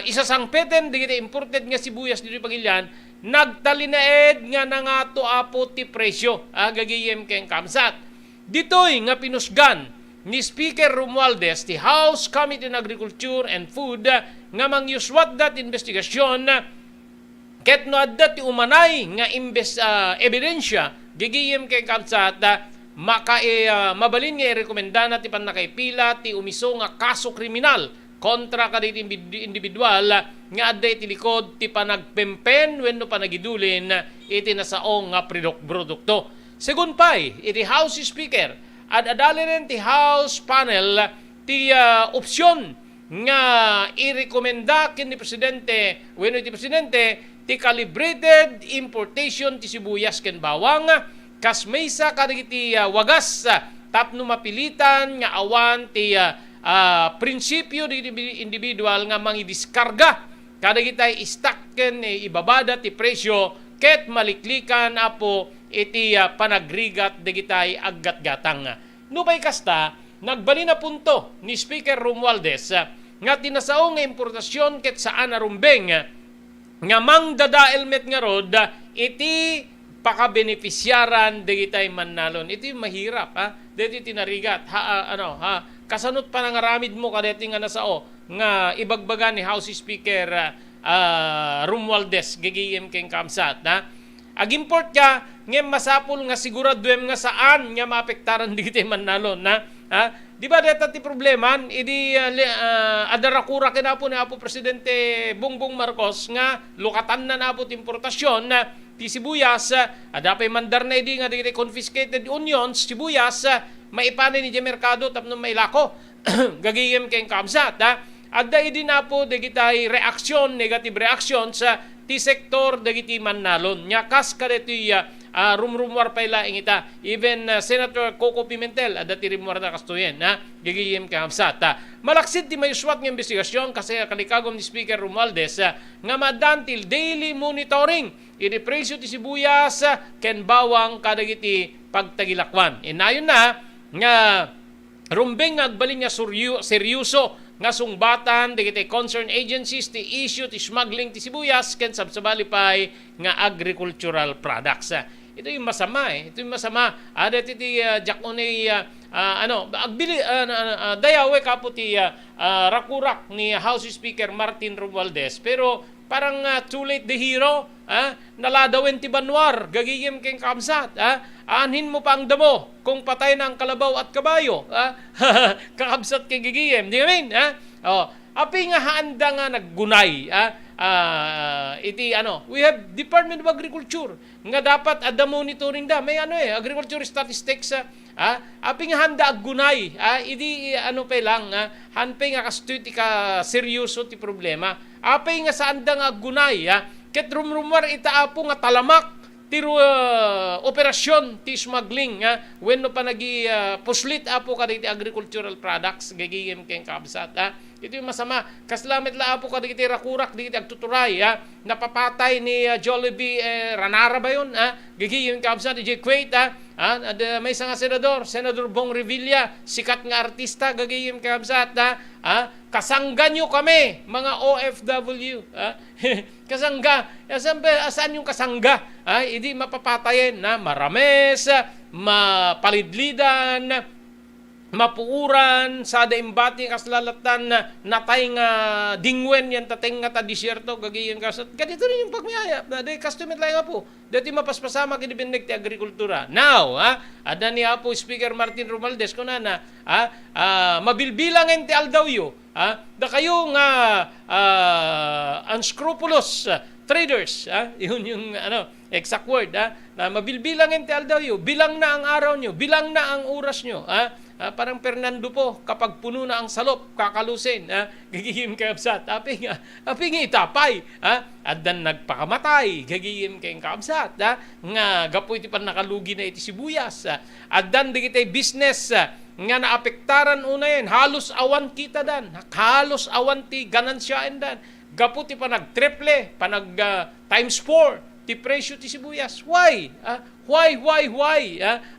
S1: isasangpeten digiti imported nga sibuyas dito pagilyan, nagtalinaed nga nangato apo ti presyo gagiyem ken kamsat. Ditoy nga pinusgan ni Speaker Romualdez ti House Committee on Agriculture and Food nga mangyuswat dat investigasyon ket no adda ti umanay nga ebidensya gigiyem ken kamsat mabalin nga irekomenda na ti panakaipila ti umiso nga kaso kriminal kontra kaditi individual nga adda iti likod ti panagpempen wenno panagidulin iti nasaong nga produkto. Segun pay iti House Speaker adalinen ti House panel ti opsyon nga irekomenda ken ni presidente wenno iti presidente ti calibrated importation ti sibuyas ken bawang kas maysa kadagiti wagas tapno mapilitan nga awan ti prinsipyo di individual nga mangidiskarga kadagitay istak ken ibabada ti presyo ket maliklikan apo iti panagrigat dagitay aggatgatang. Nupay kasta nagbali na punto ni Speaker Romualdez nga tinasao nga importasyon ket saan na rumbeng nga mangdadaelmet nga rod iti pakabenepisyaran dagitay mannalon. Ito yung mahirap dito tinarigat kasanot pa nangaramid mo kadeti nga nasao nga ibagbagan ni House Speaker Romualdez gagiyem keng kamsat ag-import ka ngem masapul nga siguraduem nga saan nga maapektaran dagitay mannalon di ba deta ti probleman idi adarakura kinapo ni Apo Presidente Bongbong Marcos nga lukatan na napo ti importasyon ti sibuyas adapay mandar na idi nga dagiti confiscated onions sibuyas maipanay ni merkado tapno mailako gagiyem keng kamsat adda idi napo dagitay reaksyon negative reaction sa ti sektor dagiti mannalon nya kas kadeti rumrumwar pa ila ingita even Senator Coco Pimentel adda ti rumwar na kastuyen gigiyem kamsat malaksid ti mayuswat nga investigasyon kasi kalikagom ni Speaker Romualdez nga madantil daily monitoring iti presyo ti sibuyas ken bawang kadagiti pagtagilakwan inayon na nga rumbeng agbalin nga seryoso nga sungbatan dagiti concerned agencies ti issue ti smuggling ti sibuyas ken sabsabali pay nga agricultural products. Ito yung masama Ito yung masama. Ada ti jakonay agbili dayawe kapo ti rakurak ni House Speaker Martin Romualdez pero parang too late the hero naladawen ti banwar gagiyem keng kamsat aanhin mo pa ang damo kung patay na ang kalabaw at kabayo kakabsat keng gigiyem di amin api nga haanda nga naggunay iti we have Department of Agriculture nga dapat ada monitoring da may agriculture statistics api nga handa aggunay idi pa lang hanpay nga kastuti ka seryoso ti problema apay nga saan da nga aggunay ket rumrumar itaapo nga talamak ti operasyon ti smuggling wenno pa nagi puslit apo kadagiti agricultural products gagiyem keng kabsat ito yung masama kaslamet la apo kadagiti rakurak digiti agtuturay napapatay ni Jollibee Ranara ba yun gagiyem kabsat di Kuwait may isang Senador Bong Revilla sikat nga artista gagiyem kabsat kasangga nyo kami mga OFW kasangga saan yung kasangga hindi mapapatayin marames mapalidlidan mapuuran sa daimbati kaslalatan natay nga dingwen yan tateng nga ta disyerto gagiyem kasat ganito rin yung pagmayaya de customer lang po dati mapaspasama kinibindig ti agrikultura now ada ni Apo Speaker Martin Romualdez kunana mabilbilangan ti aldawyo da kayo nga unscrupulous traders yun yung exact word na mabilbilangan ti aldawyo bilang na ang araw nyo bilang na ang oras nyo parang Fernando po kapag puno na ang salop kakalusin gagihim kabsat api nga itapay addan nagpakamatay gagihim kay kabsat nga gapoy ti pan nakalugi na iti sibuyas addan digitay business nga naapektaran unayen halos awan kita dan halos awan ti ganansyaen dan gapo ti panag-triple panag times 4 ti presyo ti sibuyas why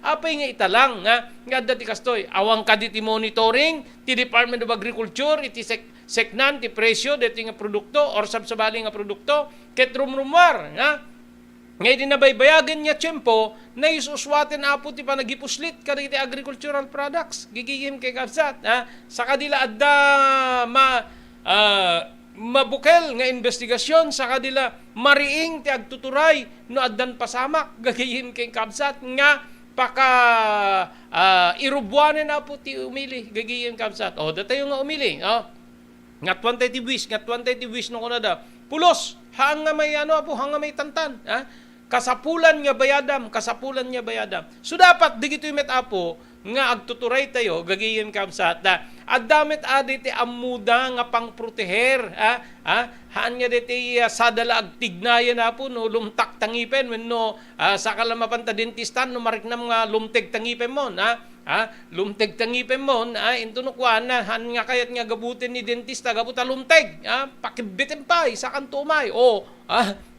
S1: apay nga italang nga dati kastoy awang kaditi monitoring ti Department of Agriculture iti seknan ti presyo dati nga produkto or sabsabali nga produkto ket rumrumar ngay dinabaybayagan niya tiyempo na isuswaten apo ti panagipuslit kadagiti agricultural products gigigim kay kabsat sa kadila adda mabukel nga investigasyon sa kadila mariing ti agtuturay no addan pasamak gagayim kay kabsat nga paka irubwanen na po ti umili gagayim kabsat datayo nga umili ngatwan tayo ti buwis no kunada pulos hanga may hanga may tantan kasapulan nga bayadam so dapat digito met apo nga agtuturay tayo gagayim kabsat Adamit aditi amuda nga pangproteher. Haan nga diti sadala agtignayan na po no lumtak tangipen wenno sa kalamapanta dentistan no mariknam nga lumteg tangipen mo lumteg tangipen mo intunukwan na han nga kayat nga gabutin ni dentista gabuta lumteg pakibitin pa sa kantumay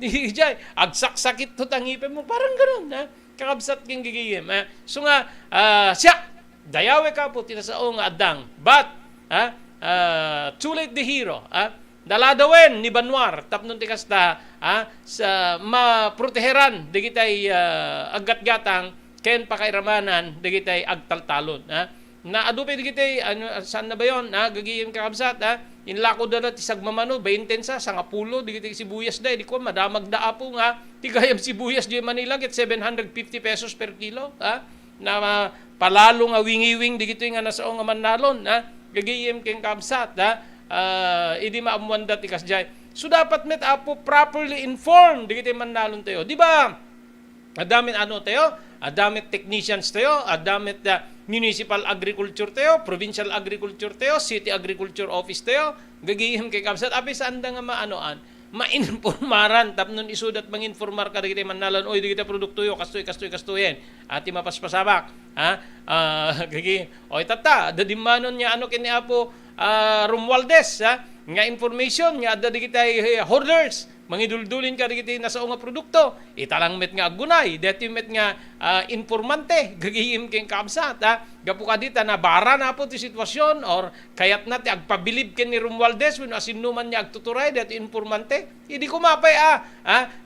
S1: di jay agsaksakit to tangipen mo parang ganoon kakabsat king gigiyem so nga siya dayawe ka po tinasaong nga adang but too late the hero daladawen ni Banwar tapnon ti kasta sa maproteheran digitay aggatgatang ken pakairamanan digitay agtaltalon na adupay digitay saan na ba yon gagiyem kakabsat inlako da ti sagmamano 20 sa sangapulo digitay sibuyas da di ko madamag da apo nga ti gayam sibuyas di Manila get 750 pesos per kilo na palalo nga wingiwing digitoy nga nasaong nga manalon gagiyem ken kakabsat idi maamuanda ti kasjay so dapat met apo properly informed digitay manalon tayo di ba adamit tayo adamit technicians tayo adamit municipal agriculture tayo provincial agriculture tayo city agriculture office tayo gagihim kay kabsat api saan da nga mainformaran tapnon isudat manginformar ka digitay manalon oy digitay produkto yo kastoy ati mapaspasamak gagihim oy tata dadimanon nya kini apo Romualdez nga information nga adda digitay hoarders mangiduldulin ka digitay nasaong nga produkto italang met nga agunay deti met nga informante gagihim ken kabsat gapu kadita na bara na po ti sitwasyon or kayat na ti agpabilib ken ni Romualdez wenno asinuman niya agtuturay deti informante idi kumapay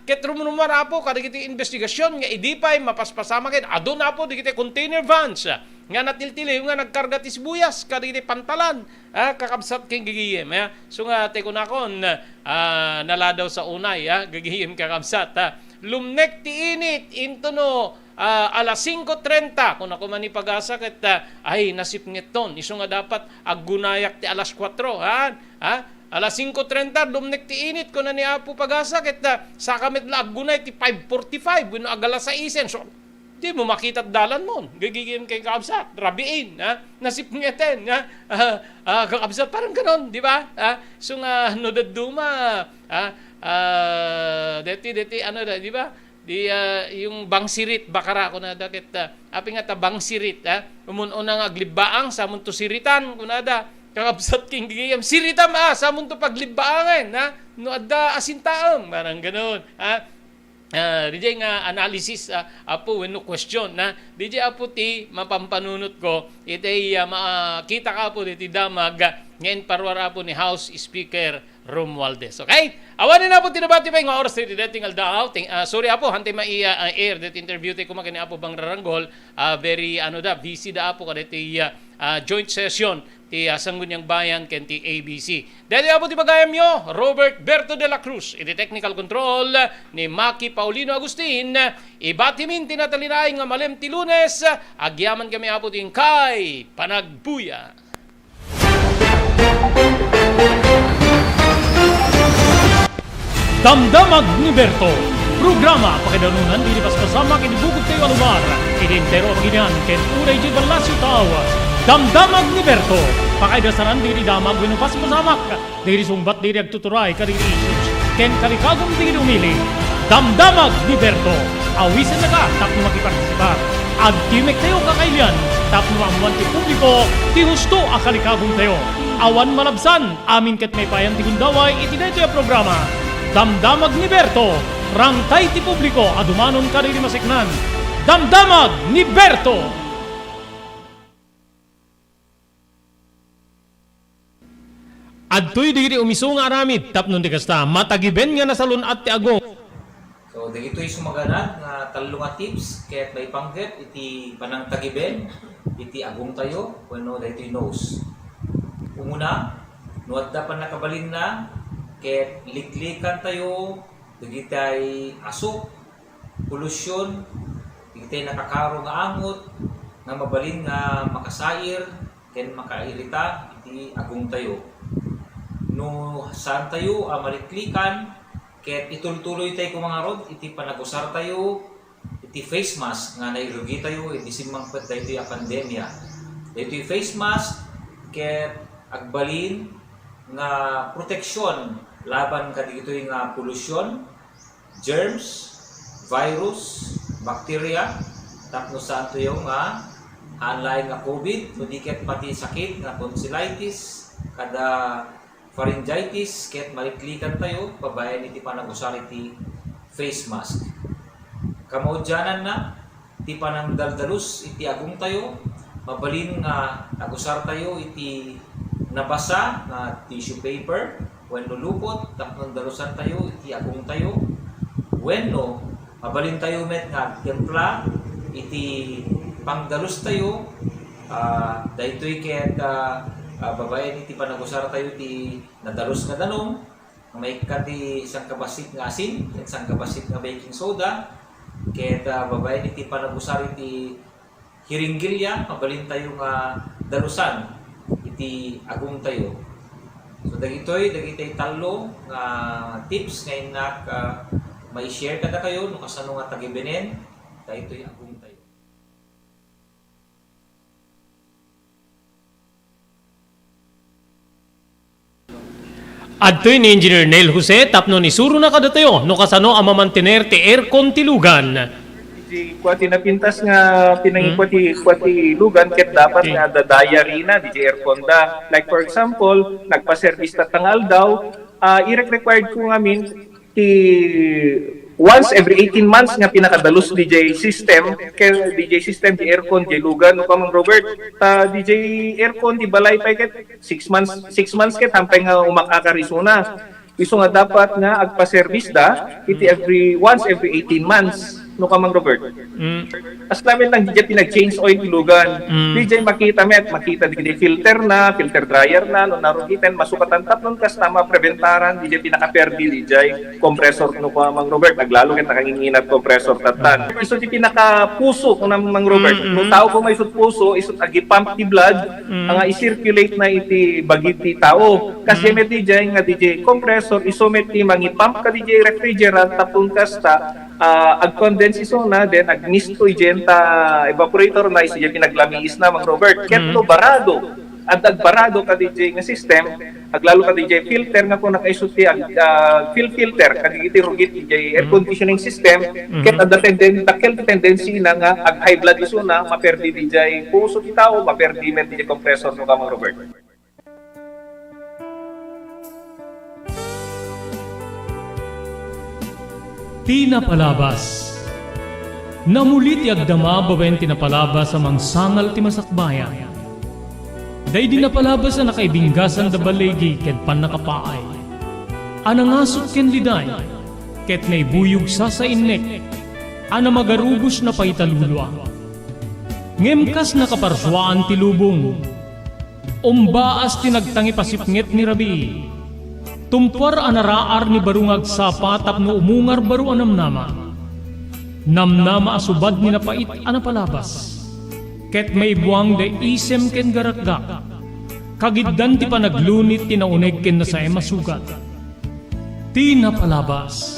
S1: ket rumumar apo kadigiti investigasyon nga idi pay mapaspasama ken adun na po digitay container vans nga natiltili nga nagkarga ti sibuyas kadigiti pantalan kakabsat ken gigiyem so nga te kunakon naladaw sa unay gagihim kakabsat lumnek ti init into alas 5:30 kung ako man ipag-asa ket ay nasip ngeton iso nga dapat aggunayak ti alas 4 alas 5:30 lumnek ti init kun ni apo pag-asa ket sakamet la aggunay ti 5:45 wenno agalas 6 so di mo makita dalan mo gagigim kay kakabsat rabiin nasip ngeten kakabsat parang ganon di ba so nga no daduma deti di ba di yung bangsirit bakara ko na dakit api nga ta bangsirit umununang aglibaang sa munto siritan kunada kakabsat king gigiyam siritam sa munto paglibaangen no adda asintaam parang ganon DJ nga analysis apo when no question DJ apo ti mapampanunot ko itay makita ka po iti damag ngayon parwar apo ni House Speaker Romualdez. Okay? Awanin na po tinabati pa yung oras ti dating aldaw. Sorry apo hantay air that interview ti kumakini apo bang raranggol very busy da apo kaditi joint session ti Sangguniang Bayan ken ti ABC. Dahil apo ti bagayam nyo, Robert Berto de la Cruz, iti technical control ni Maki Paulino Agustin, ibatimin tinatalinay nga malem ti Lunes, agyaman kami apo ting kay Panagbuya. Damdamag ni Berto, programa pakidanunan dilipas pasama kinibugod kayo alubar, identero paginian ken unay di balasyo tawa. Damdamag ni Berto, pakaidasaran diri damag winupas masamak, diri sumbat diri agtuturay kadiri issues, ken kalikagong diri umili. Damdamag ni Berto, awisan na ka tapno makipartisipa. Agtimek tayo kakailian, tapno amuan ti publiko, ti husto akalikagong tayo. Awan malabsan, amin ket may payan ti gundaway iti daytoy programa. Damdamag ni Berto, rangtay ti publiko, adumanon kadiri masiknan. Damdamag ni Berto. Adtoy digiri umisung aramid tapnon ti kasta matagiben nga nasalun at ti agong.
S4: So dagitoy sumaganat nga talunga tips ket may pangget iti panang tagiben iti agong tayo wenno daytoy nose. Umuna no adda pa nakabalin na ket liklikan tayo dagitay asuk polusyon dagitay nakakaro nga angot nga mabalin nga makasair ken makairita iti agong tayo. No saan tayo maliklikan ket itultuloy tayo kung mga rod iti panagusar tayo iti face mask nga nairugi tayo iti simangpet tayo iti pandemya iti face mask ket agbalin nga proteksyon laban kadagitoy nga polusyon, germs, virus, bacteria, tapno sa ato yung nga hanlay nga COVID, kundi ket pati sakit nga tonsillitis, kada pharyngitis, ket maliklikan tayo, pabayan iti panagusar iti face mask. Kamaudyanan na, iti panangdaldalus iti agong tayo, mabalin nga agusar tayo iti nabasa nga tissue paper, wenno lupot, tapno dalusan tayo iti agong tayo, wenno mabalin tayo met nga templa iti pangdalus tayo, daytoy ket babayan iti panagusar tayo iti nadalus nga danom, may kati isang kabasit nga asin, isang kabasit nga baking soda, ket babayan iti panagusar iti hiringgilya, mabalin tayo nga dalusan iti agong tayo. So dagitoy talo nga tips nga inak may share kada kayo no kasano nga tagibenen, daytoy agong tayo.
S1: Adtoy ni Engineer Neil Jose, tapno ni suro na kada tayo, no kasano ang mamantener ti aircon ti lugan.
S3: Di kuati napintas nga pinangikwati lugan ket dapat nga dadaya rina di airconda. Like for example, nagpa-service ta tangal daw, i-required ko ngamin ti once every 18 months nga pinakadalus DJ system kay DJ system di aircon di lugan no kamang Robert ta DJ aircon di balay pa ket 6 months ket hampay nga umakakarisuna. Iso nga dapat nga agpa-service da iti once every 18 months no kamang Robert. As namin lang DJ pinag-change oil ilugan. DJ makita di filter dryer na no narugitan masukatan tapnon kas tama preventaran DJ pinaka-perdi DJ compressor no kamang Robert naglalo ket nakanginginat compressor tatan. Iso di pinaka-puso no kamang Robert. No tao ko may isut puso isut agi pump ti blood nga i-circulate na iti bagiti tao. Kasi met DJ nga DJ compressor iso met ti mangi-pump ka DJ refrigerant tapon kasta ag-condense iso na then ag-misto igenta evaporator na isi pinaglamiis na mang Robert ketlo barado at agbarado ka DJ nga system aglalo ka DJ filter nga kung nakaisuti filter kaditi rugit DJ air conditioning system ket adda tendency na nga ag high blood iso na maperdi DJ puso ti tao maperdi met DJ compressor no ka mang Robert.
S1: Tinapalabas. Namulit yagdama bawen tinapalabas amang sangal ti masakbayan. Day di napalabas na nakaibinggasan da balegi ket pan nakapaay. Anangasot ken liday ket naibuyog sa innek. Ana magarubos na paitalulwa. Ngemkas nakaparswaan ti lubong. Umbaas tinagtangi pasipnget ni Rabi. Tumpar anaraar ni barungag sapa tapno umungar baru anamnama. Namnama asubad ni napait anapalabas. Ket may buwang de isem ken garakgak. Kagiddan ti panaglunit tinauneg ken na sa masugat. Tinapalabas.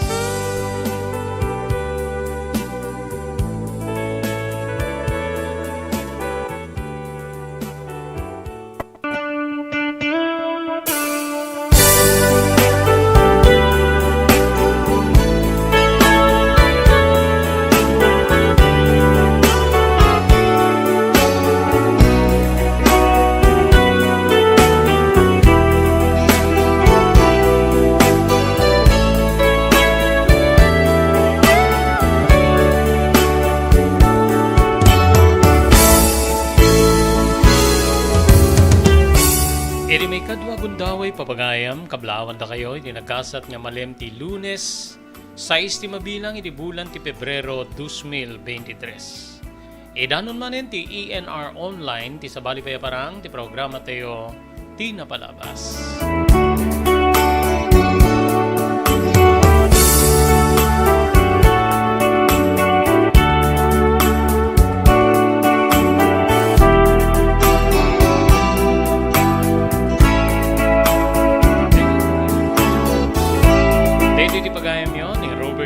S1: Iri may kadwa gundaway papagayam, kablawan da kayo, iti nagkasat nga malem ti Lunes, 6 ti mabilang iti bulan ti Pebrero 2023. Danon manen ti ENR Online, ti sabali payaparang, ti programa tayo, Tinapalabas.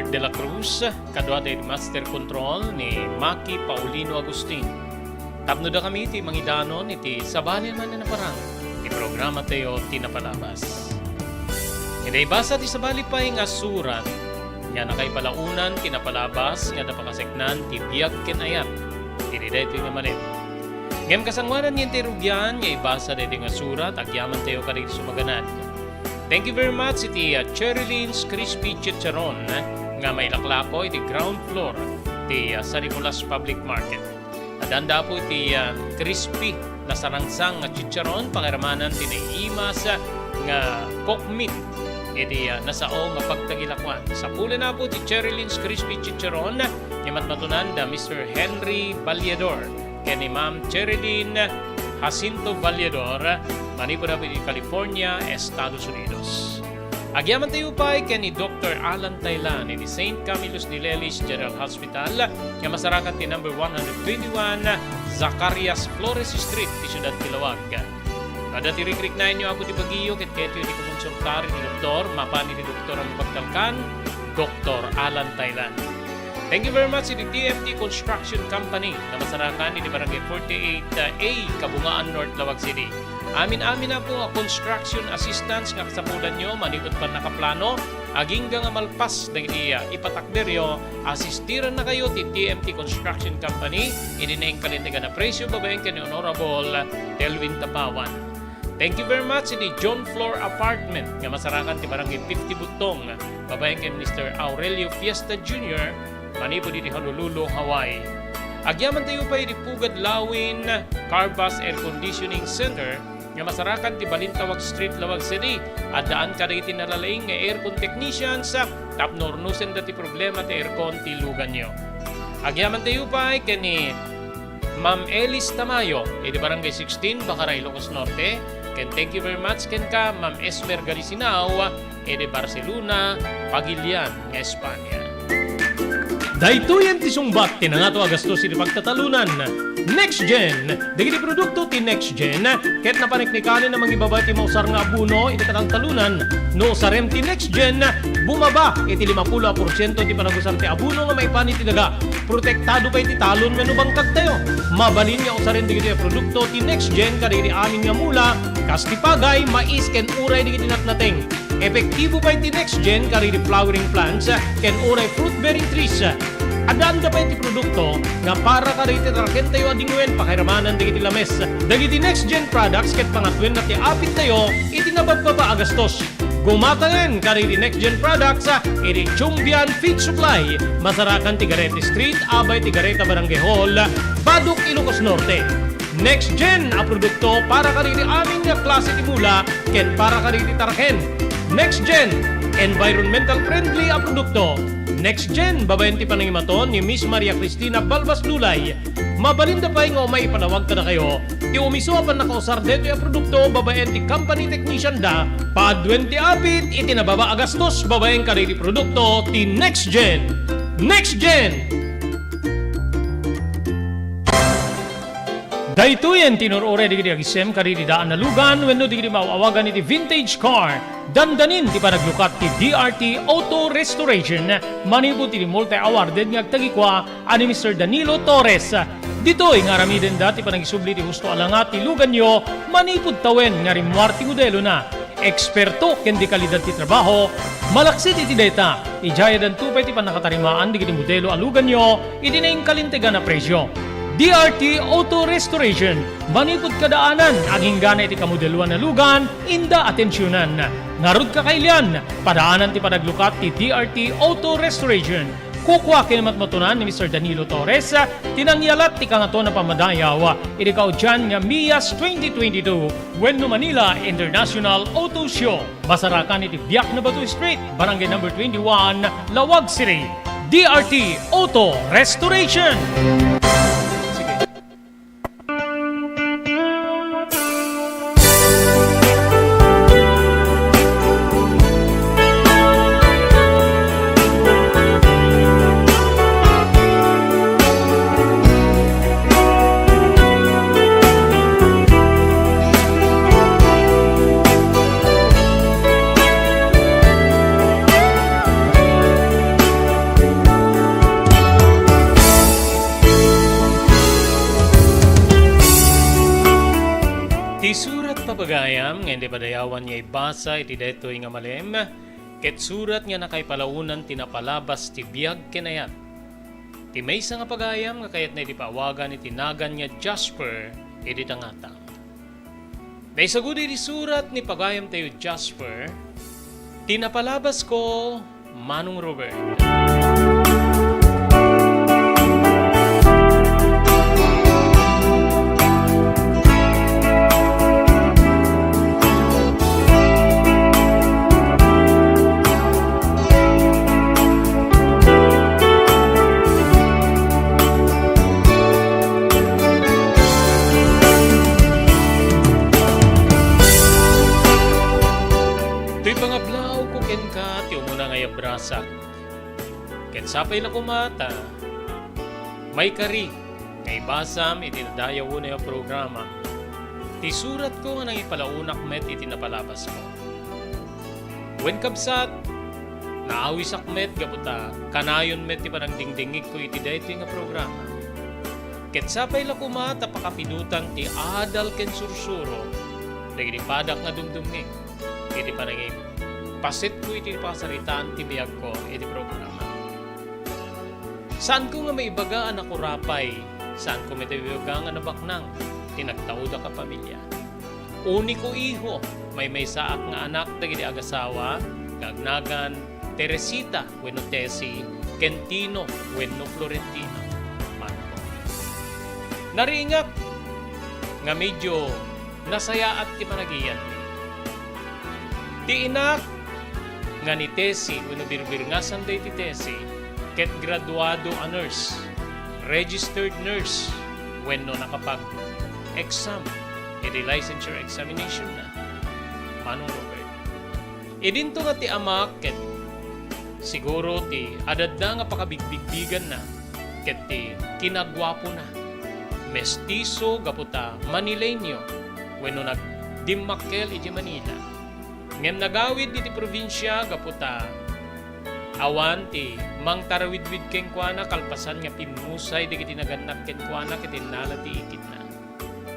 S1: De la Cruz, kadwa tayo Master Control ni Maki Paulino Agustin. Tapno da kami iti mangidanon iti sabalin man na parang programa tayo tinapalabas. Hindi basa ti sabali pa'y nga surat, nga nakay palaunan tinapalabas, nga napakaseknan ti biyag kinayat. Hindi dito nga malit. Ngem kasangwanan niyan ti rugyan, nga ibasa dito nga surat, agyaman tayo ka dito sumaganad. Thank you very much iti Cherylyn's Crispy Chicharon, nga may laklako iti ground floor ti San Nicolas Public Market. Adanda po iti crispy na sarangsang nga chicharon, pakiramanan tinaimas nga cook meat iti nasao nga pagtagilakwan. Sa pula na po ti Cherylyn's Crispy Chicharon, yamat matunan da Mr. Henry Vallador, kaya ni Ma'am Cherylyn Jacinto Vallador, manipo na po di California, Estados Unidos. Agyaman tayo pa kaya ni Dr. Alan Taylan ni St. Camillus de Lelis General Hospital, nga masarakat ti number 121 Zacarias Flores Street, ti Ciudad Kilawag. Kada tirik-rik na inyo ako di Baguio, ket ketyo di kumonsultari ni Doktor, mapani ni Doktor ang pagtalkan, Dr. Alan Taylan. Thank you very much to the TMT Construction Company na masarakan ni Barangay 48A, Kabungaan North, Lawag City. Amin-amin na po ang construction assistance nga kasapulan nyo, manipot pa nakaplano, aging nga malpas na ipatakderyo, asistiran na kayo ti TMT Construction Company, idinaing kalintigan na presyo, babaeng ka ni Honorable Telvin Tapawan. Thank you very much ni John Floor Apartment nga masarakan ti Barangay 50 Butong, babaeng kay Mr. Aurelio Fiesta Jr., manipo di Honolulu, Hawaii. Agyaman tayo pa di Pugad Lawin Carbas Air Conditioning Center nga masarakan ti Balintawag Street, Lawag City. At daan ka iti nalalaing nga aircon technician sa tapnornusen dati problema ti aircon ti lugan nyo. Agyaman tayo pa kay ni Ma'am Elis Tamayo, di Barangay 16, Bacaray, Ilocos Norte. Ken thank you very much ken ka Ma'am Esmer Galisinao, di Barcelona, Pagilian, Espanya. Daytoyan ti sungbat tinangato agastos iti pagtatalunan. Next Gen, dagiti produkto ti Next Gen, ket napaniknikanin na mangibaba ti mausar nga abuno iti talunan. No sarem ti Next Gen, bumaba iti 50% ti panagusar ti abuno nga maipani ti daga. Protektado pa iti talon wenno bangkag tayo. Mabalin nga usaren dagiti produkto ti Next Gen kadagiti amin nga mula, kas ti pagay, mais ken uray dagiti natnateng. Epektibo pa iti Next Gen kariri flowering plants ken uray fruit bearing trees. Adanda pa iti produkto nga para kariti taraken tayo adingwen pakiramanan dagiti lames. Dagiti Next Gen products ket pangatwen na ti apit tayo iti nabababa agastos. Gumatanen kariti Next Gen products iti Chumbian Feed Supply, masarakan ti Garete Street, abay ti Gareta Barangay Hall, Baduk, Ilocos Norte. Next Gen a produkto para kariti aming nga klase ti mula ken para kariti taraken. Next Gen, environmental friendly a produkto. Next Gen, babayan ti panangimaton ni Miss Maria Cristina Balbas Lulay. Mabalinda pa nga may panawag ka na kayo. Ti umiso pa nakausar dito yung produkto, babayan ti company technician da. Padwen ti apit, iti nababa agastos, babayan ka rin ti produkto, ti Next Gen. Next Gen! Daytoyen tinurore digiti agisem kariti daan na lugan wenno digiti mauawagan iti vintage car. Dandanin ti panaglukat ti DRT Auto Restoration. Manipod ti multi-awarded nga agtagikwa ani Mr. Danilo Torres. Ditoy nga ramiden dati panagisubli ti husto alangat ti lugan nyo, manipod tawen nga rimwar ti modelo na. Eksperto ken di kalidad ti trabaho, malaksit iti data. Ijayadan tupay ti panakatarimaan digiti modelo alugan nyo, iti naing kalintegan na presyo. DRT Auto Restoration, manipod kadaanan, aging gana iti kamodeluan na lugan, inda atensyonan. Ngarud ka kailian, padaanan ti panaglukat ti DRT Auto Restoration. Kukwa kinamat matunan ni Mr. Danilo Torres, tinangyalat ti kangato na pamadayaw, iti kaudyan nga MIAS 2022, Wenno Manila International Auto Show. Masarakan iti Biak na Batu Street, Barangay number 21, Lawag City. DRT Auto Restoration. Gayam nga hindi padayawan niya ibasa iti daytoy nga malem ket surat nga nakay palaunan tinapalabas ti biag kinayat. Ti maysa nga pagayam nga kayat na iti paawagan iti nagan nga Jasper iti tangatang. Naisagudi di surat ni pagayam tayo Jasper, tinapalabas ko Manong Robert. Brasak. Ket sapay na kumata, may kari, kay basam itinadayaw na yung programa. Ti surat ko nga nang ipalaunak met itinapalabas ko. When kabsat, naawis akmet gaputa, kanayon met ti panang dingdingig ko iti dayto nga programa. Ket sapay na kumata pakapidutan ti adal ken sursuro, dagiti padak nga dumdumig, iti panangig pasit ko iti pasaritaan ti biyag ko iti programa. Saan ko nga maibagaan ako rapay? Saan ko maibagaan nga nabaknang? Tinagtauda ka pamilya. Uni ko iho, may saak nga anak dagiti agasawa, gagnagan Teresita wenno Tesi, Kentino wenno Florentino. Manko. Naringak nga medyo nasaya at ti managiyan. Ti inak nga ni Tesi, wenno birbirngasan day ti Tesi, ket graduado a nurse, registered nurse, wenno nakapag-exam, edi licensure examination na, Manong Robert. Idinto nga ti ama, ket siguro ti adadda nga pakabigbigbigan na, ket ti kinagwapo na, mestizo gaputa Manileño, wenno nagdimmakkel iti Manila. Ngem nagawid iti probinsya gaputa awan ti mang tarawidwid ken kuana kalpasan nga pimusay digiti naganak ken kuana ket nala ti ikit na.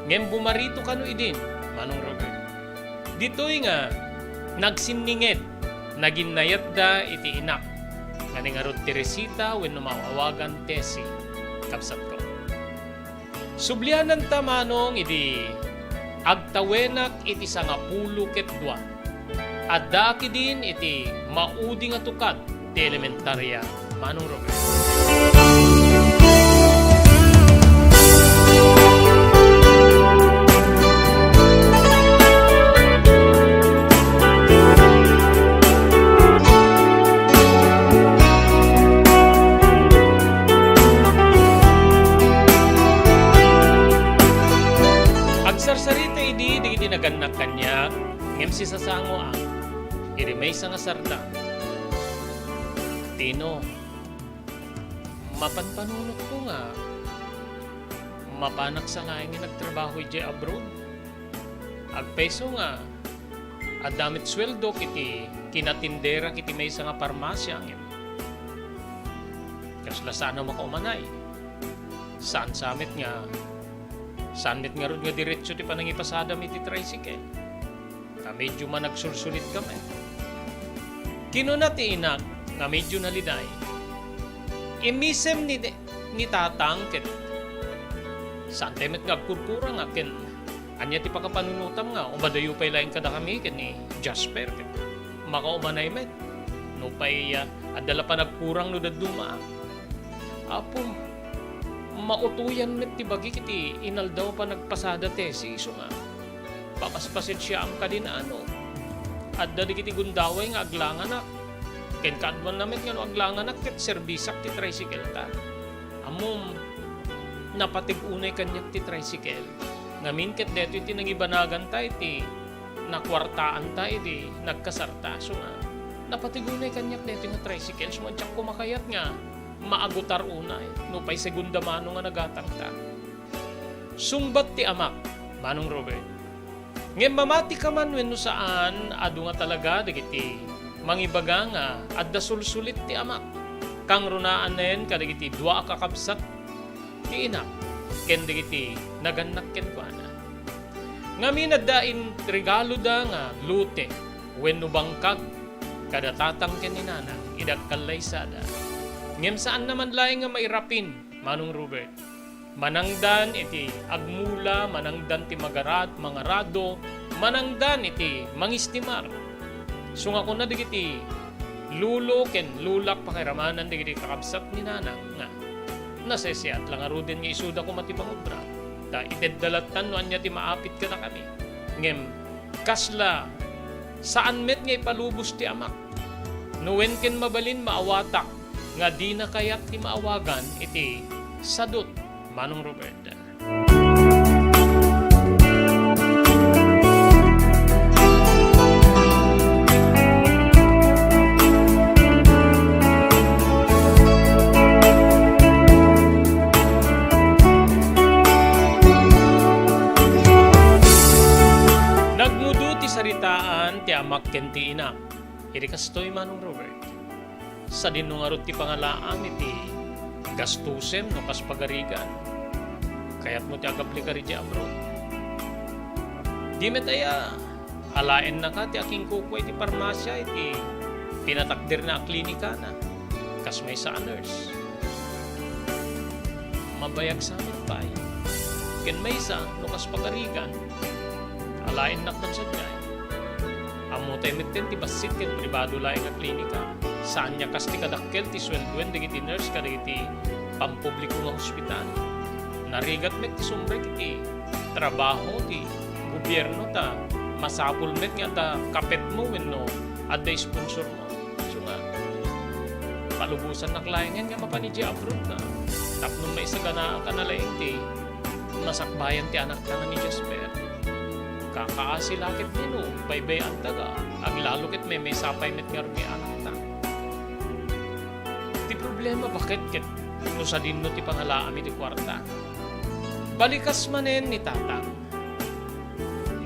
S1: Ngem bumarito kano idin Manong Robert. Ditoy nga nagsinninget naginnayat iti inak nga ningarod Teresita wenno maawagan Tesi kapsat ko. Sublianan ta manong iti agtawenak iti 10 ket 2. At daki din iti maudi nga tukad ti elementarya Manong Robert. Agsarsarita idi digiti naganak kanya ngem si sasango ang iri may nga sarda. Tino, mapanpanunot ko nga, mapanak sa laing nga nagtrabaho iti abroad. Agpeso nga, at damit sweldo kiti kinatindera kiti may nga parmasya ngem. Kasla sana makaumanay. Saan samit nga rod nga diretso ti panangipasadam iti tricycle. Medyo man nagsulsulit kami. Kinuna ti inak nga medyo naliday. Imisem ni tatang ket santemet nga kurkura nga ken anya ti pakapanunutam nga umadayo pay laing kada kami ken ni Jasper ket makaumanay met no pay adala pa nagkurang no daduma. Apo mautuyan met ti bagi kiti inaldaw pa nagpasada Tesi so nga papaspasit siya ang kadinano. At dali kiti gundaway nga aglanganak. Ken kadwan namin nga no aglanganak ket serbisak ti tricycle ta. Amom napatig-unay kanyak ti tricycle. Ngamin ket deto iti nangibanagan ta iti nakwartaan ta iti nagkasarta. So nga napatig-unay kanyak deto nga tricycle. So nga kumakayat nga maagutar unay. No pay segunda mano nga nagatang ta. Sungbat ti amak, Manong Robert. Ngem mamati ka man wenno saan adu nga talaga dagiti mangibaga nga adda sulsulit ti amak. Kang runaan nen kadagiti dua kakabsat ti inak ken dagiti naganak ken kuana. Nga minadain regalo da nga lute, wenno bangkag, kada tatang keninana, idagkalay sada. Ngem saan naman laing nga mairapin, Manong Robert? Manangdan iti agmula, manangdan ti mangarado, manangdan iti mangistimar. So nga kuna digiti lulo ken lulak pakiramanan digiti kakabsat ni nanang nga nasesiat lang aro din nga isuda ko mati mangubra. Da idedalatan no anya ti maapit ka na kami. Ngem kasla saan met nga ipalubos ti amak. Nuwen ken mabalin maawatak nga di na kayat ti maawagan iti sadot, Manong Robert. Nagmudo ti saritaan ti amak ken ti ina. Iri kastoy, Manong Robert. Sa dinungarot ti pangalaang iti gastusem no kas pagarigan. Kaya't mo ti agaplikari ti abroad. Di metaya alaen na ka ti aking kukway ti parmasya iti pinatakdir na klinika na. Kas may sa nurse. Mabayag sa amin pa. Ken may sa no kas pagarigan. Alaen na kan sa dyan. Amo tayo mitten ti basit ken pribado laing nga klinika. Saan niya kas ti kadakkel ti swelduen digiti nurse kadagiti pampubliko nga hospital. Narigat met ti sumbrek iti trabaho ti gobyerno ta masapul met nga ta kapet mo wenno adda sponsor mo. So nga palubusan na klayengan nga mapanidya abroad na. Tapno may sagana ka na laing ti nasakbayan ti anak ka ni Jasper. Kakaasilakit nino, baybay ang taga, aglalukit may sapay met nga rin anak ta. Ti problema bakit ket no sa dinno ti pangalaami ti kwarta. Balikas manen ni tatang.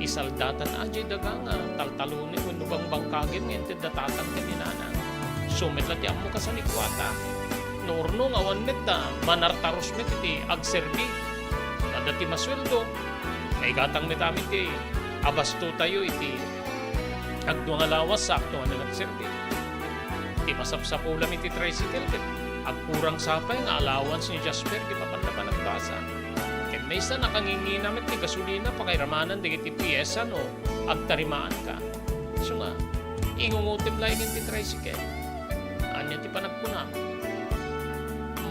S1: Isaldatan ajay daga nga taltalunin wenno bang bangkagin ngente da tatang keninana. Sumet la ti ammo ka sa likwata. Norno nga wan met ta manartaros met iti agserbi. Kada ti masweldo. Kay gatang met amin ti abasto tayo iti agdo nga lawas sakto nga nagserbi. Iti masapsapulam iti tricycle ket agkurang sapay nga allowance ni Jasper di papan nagbasa. Ket maysa nakangingina met ti gasolina pakairamanan digiti piyesa no agtarimaan ka. So nga ingungutim laing iti tricycle. Anya ti panagkunam.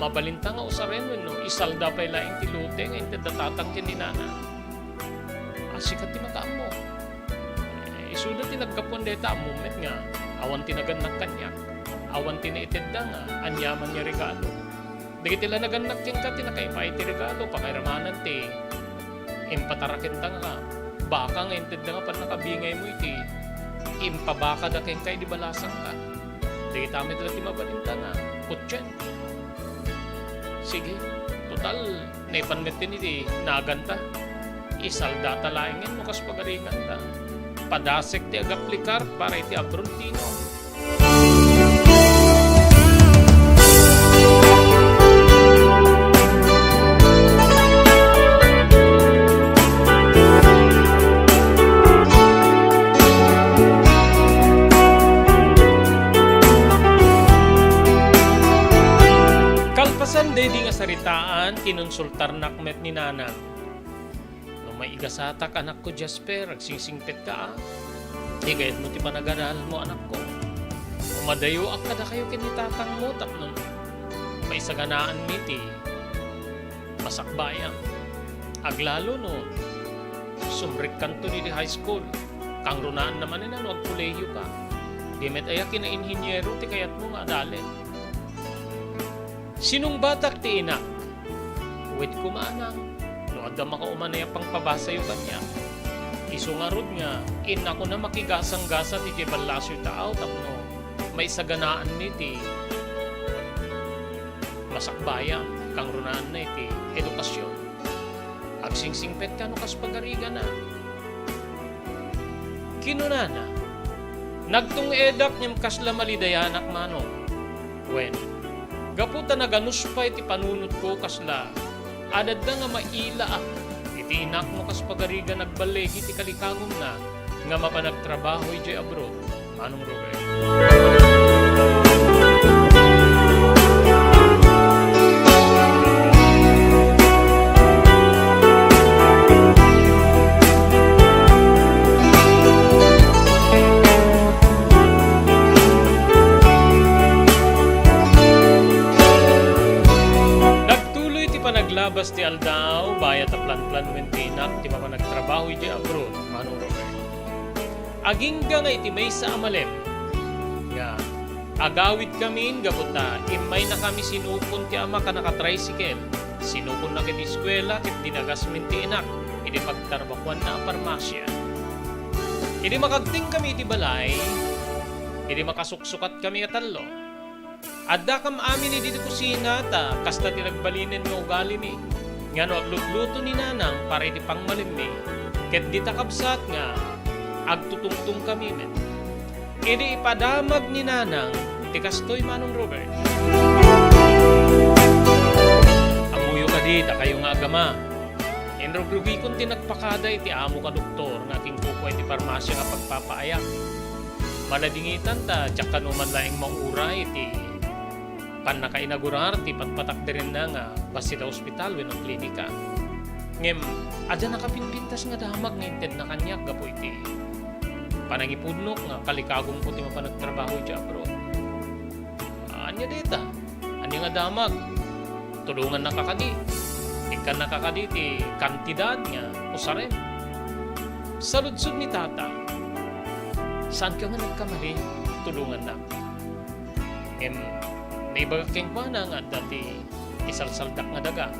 S1: Mabalinta nga usaren wenno isalda pay laing ti lute nga iti datatang keninana. Asikat ti makaam mo. Isuda ti nagkapon deta moment nga awan tinagan ng kanyak. Awan tinaitid da nga anyaman niya regalo. Dagiti la naganak ken ka tinakaipay ti regalo pakairamanan ti impataraken ta nga baka nga intid da nga pan nakabingay mo iti impabaka da ken kay di balasang ka. Dagiti amit la ti mabalinta nga kutyen. Sige, total naipanmet tin iti naganta. Isaldata laingin mo kas pagaringan ta. Padasek ti agaplikar para iti abrontino. Kalpasan day di nga saritaan kinonsultar nakmet ni nanang. May igasatak anak ko Jasper, agsingsingpet ka ah. Higayat mo ti panagaral mo anak ko. Umadayo ak kada kayo kinitatang mo tapnon. May saganaan miti. Masakbayang. Aglalo no. Sumrik kanto ni high school. Kang runaan naman na no agkuleyo ka. Di met aya kina inhinyero ti kayat mo nga adalin. Sinong batak ti inak? Wait kumanang. Ada makaumanay pang pabasa yung kanya. Isungarod nga, ako na makigasang-gasa ti Jebalasyo tao, tapno may saganaan niti masakbayan, kang runaan na iti edukasyon. Agsingsingpet ka no kas pagariga na. Kinunana, nagtung edak niyam kasla malidayanak manong. When, gaputa naganuspay ti panunod ko kasla, adad na nga maila iti inak mo kas pagariga nagbalegi ti kalikangom na nga mapanagtrabaho iti abroad. Manong Robert. Nagtuloy ti panaglabas ti aldaw, bayat a plan-plan wen ti inak ti mapanagtrabaho iti abroad. Manong Robert. Agingga nga iti may sa amalem nga agawid kami gabuta imay na kami sinukon ti ama ka naka-tricycle sinukon na kiti eskwela kit dinagas min ti inak iti pagtarbakwan na parmasya iti makagting kami iti balay iti makasuksukat kami atalo adda kam amin iti kusina ta kasta ti nagbalinen nga ugali mi nga no aglutluto ni nanang para iti pangmalim mi ket di takabsat nga agtutungtung kami men. Idi ipadamag ni nanang ti kastoy Manong Robert. Amuyo ka di, ta kayo nga agama. Enrogrugi kung tinagpakada iti amo ka doktor nga aking kuko iti parmasya nga pagpapaayak. Maladingitan ta, tsak kanuman laing maura iti panakainagurar ti patpatak din na nga basita ospital wenno klinika. Ngem, adya nakapinpintas nga damag nga inted na kanyak gapo iti panangipudnok nga kalikagong ko ti mapanagtrabaho iti abroad. Anya dita, anya nga damag, tulungan nakakadi, ikan nakakadi ti kantidad nga usarem. Saludsud ni tata, saan ka nga nagkamali, tulungan na. Naibaga keng pana nga dati isalsaldak nga daga,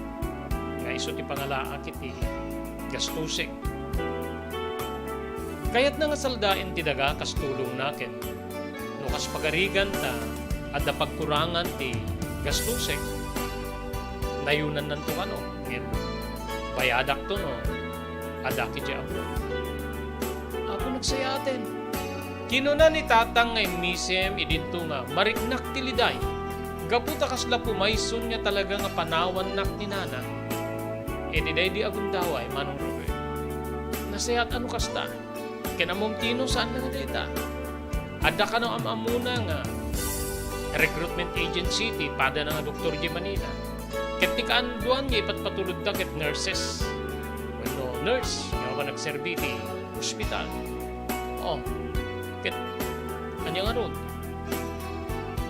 S1: nga iso ti pangalaak iti gastusik. Kayat na nga saldain ti daga kas tulong nakin. No kas pagarigan ta adda pagkurangan ti gastusek. Nayunan nanto kano. Bayadak to no. Adaki ti abro. Ako nagsayaten. Kinuna ni tatang ngay misem idinto nga mariknak ti liday. Gaputa kasla pumayson niya talaga nga panawan nak ni nana. Diday di agundaway Manong Robert. Nasayat ano kasta? Kinamom tino saan na nga dita. Adda ka no amamuna nga recruitment agency ti pada na nga Dr. G. Manila. Ket ti kaanduan nga ipatpatulod da ket nurses. Bueno, nurse, nga ba nagserbi ti hospital. Oh, ket kanya nga ron.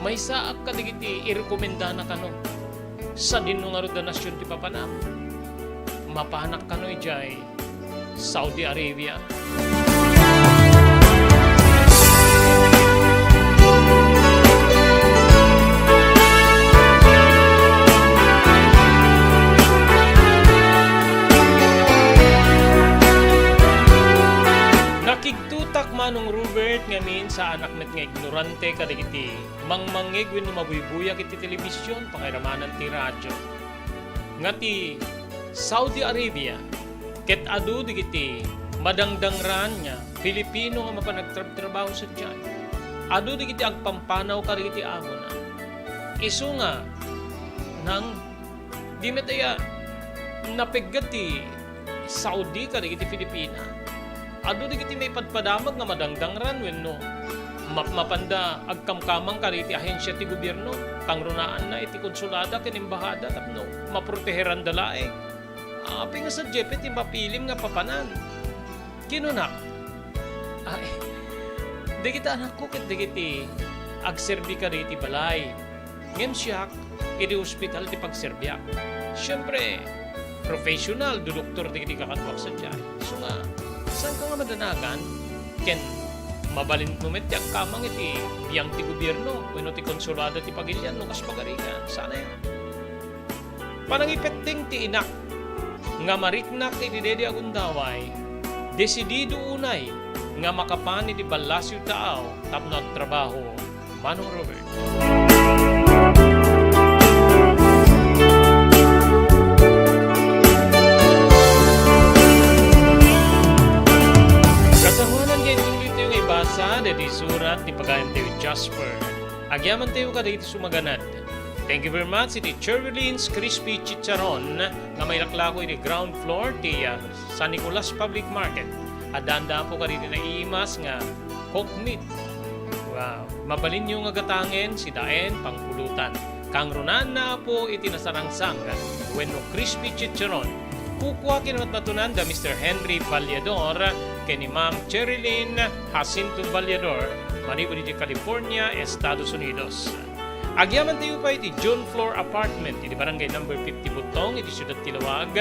S1: May saak ka digiti irekomenda na kano. Sa din nga ron da nasyon ti papanam. Mapanak kano ijay Saudi Arabia. Nakigtutak Manong Robert ngamin sa anak met nga ignorante kadagiti mangmangeg wenno mabuybuyak iti telebisyon pakiramanan ti radyo. Nga ti Saudi Arabia ket adu digiti madangdangran nga Pilipino nga mapanagtrabaho sa tiyan. Adu digiti agpampanaw kadagiti amo na. Isu nga nang di metaya napeggat ti Saudi kadagiti Pilipina. Adu digiti may padpadamag nga madangdangran wenno mapanda agkamkamang kadagiti ahensya ti gobyerno kangrunaan na iti konsulada ken embahada tapno maproteheran dalae. Api nga sa jepet ti mapilim nga papanan. Kinunak. Ay, digiti anak ko ket digiti agserbi ka digiti balay. Ngem siyak iti hospital ti pagserbiak. Siyempre, professional do doktor digiti kakatwak sa tiyan. So nga saan ka nga madanagan? Ken mabalin mo met ti agkamang iti biyang ti gobyerno wenno ti konsulada ti pagilyan no kas pagarigan. Sana yan. Panangipetting ti inak nga mariknak iti dede agundaway, desidido unay nga makapan iti balasyo taaw tapno agtrabaho. Manong Robert. Kasanguanan kayo dito yung ibasa dati surat ni Pagayan tayo Jasper. Agyaman tayo ka dito sumaganad. Thank you very much. Iti Cherylins Crispy Chicharon nga may laklako iti ground floor ti San Nicolas Public Market. At danda po ka rin na iimas nga cooked meat. Wow. Mabalin nyo nga gatangen si Daen pangpulutan. Kang runan na po iti nasarangsang wenno crispy chicharon. Kukwa kinamatunan da Mr. Henry Vallador kay ni Ma'am Cherilyn Jacinto Vallador manipod iti California, Estados Unidos. Agyaman tayo pa iti John Floor Apartment iti barangay number 50 Butong iti Siyudad Tilawag.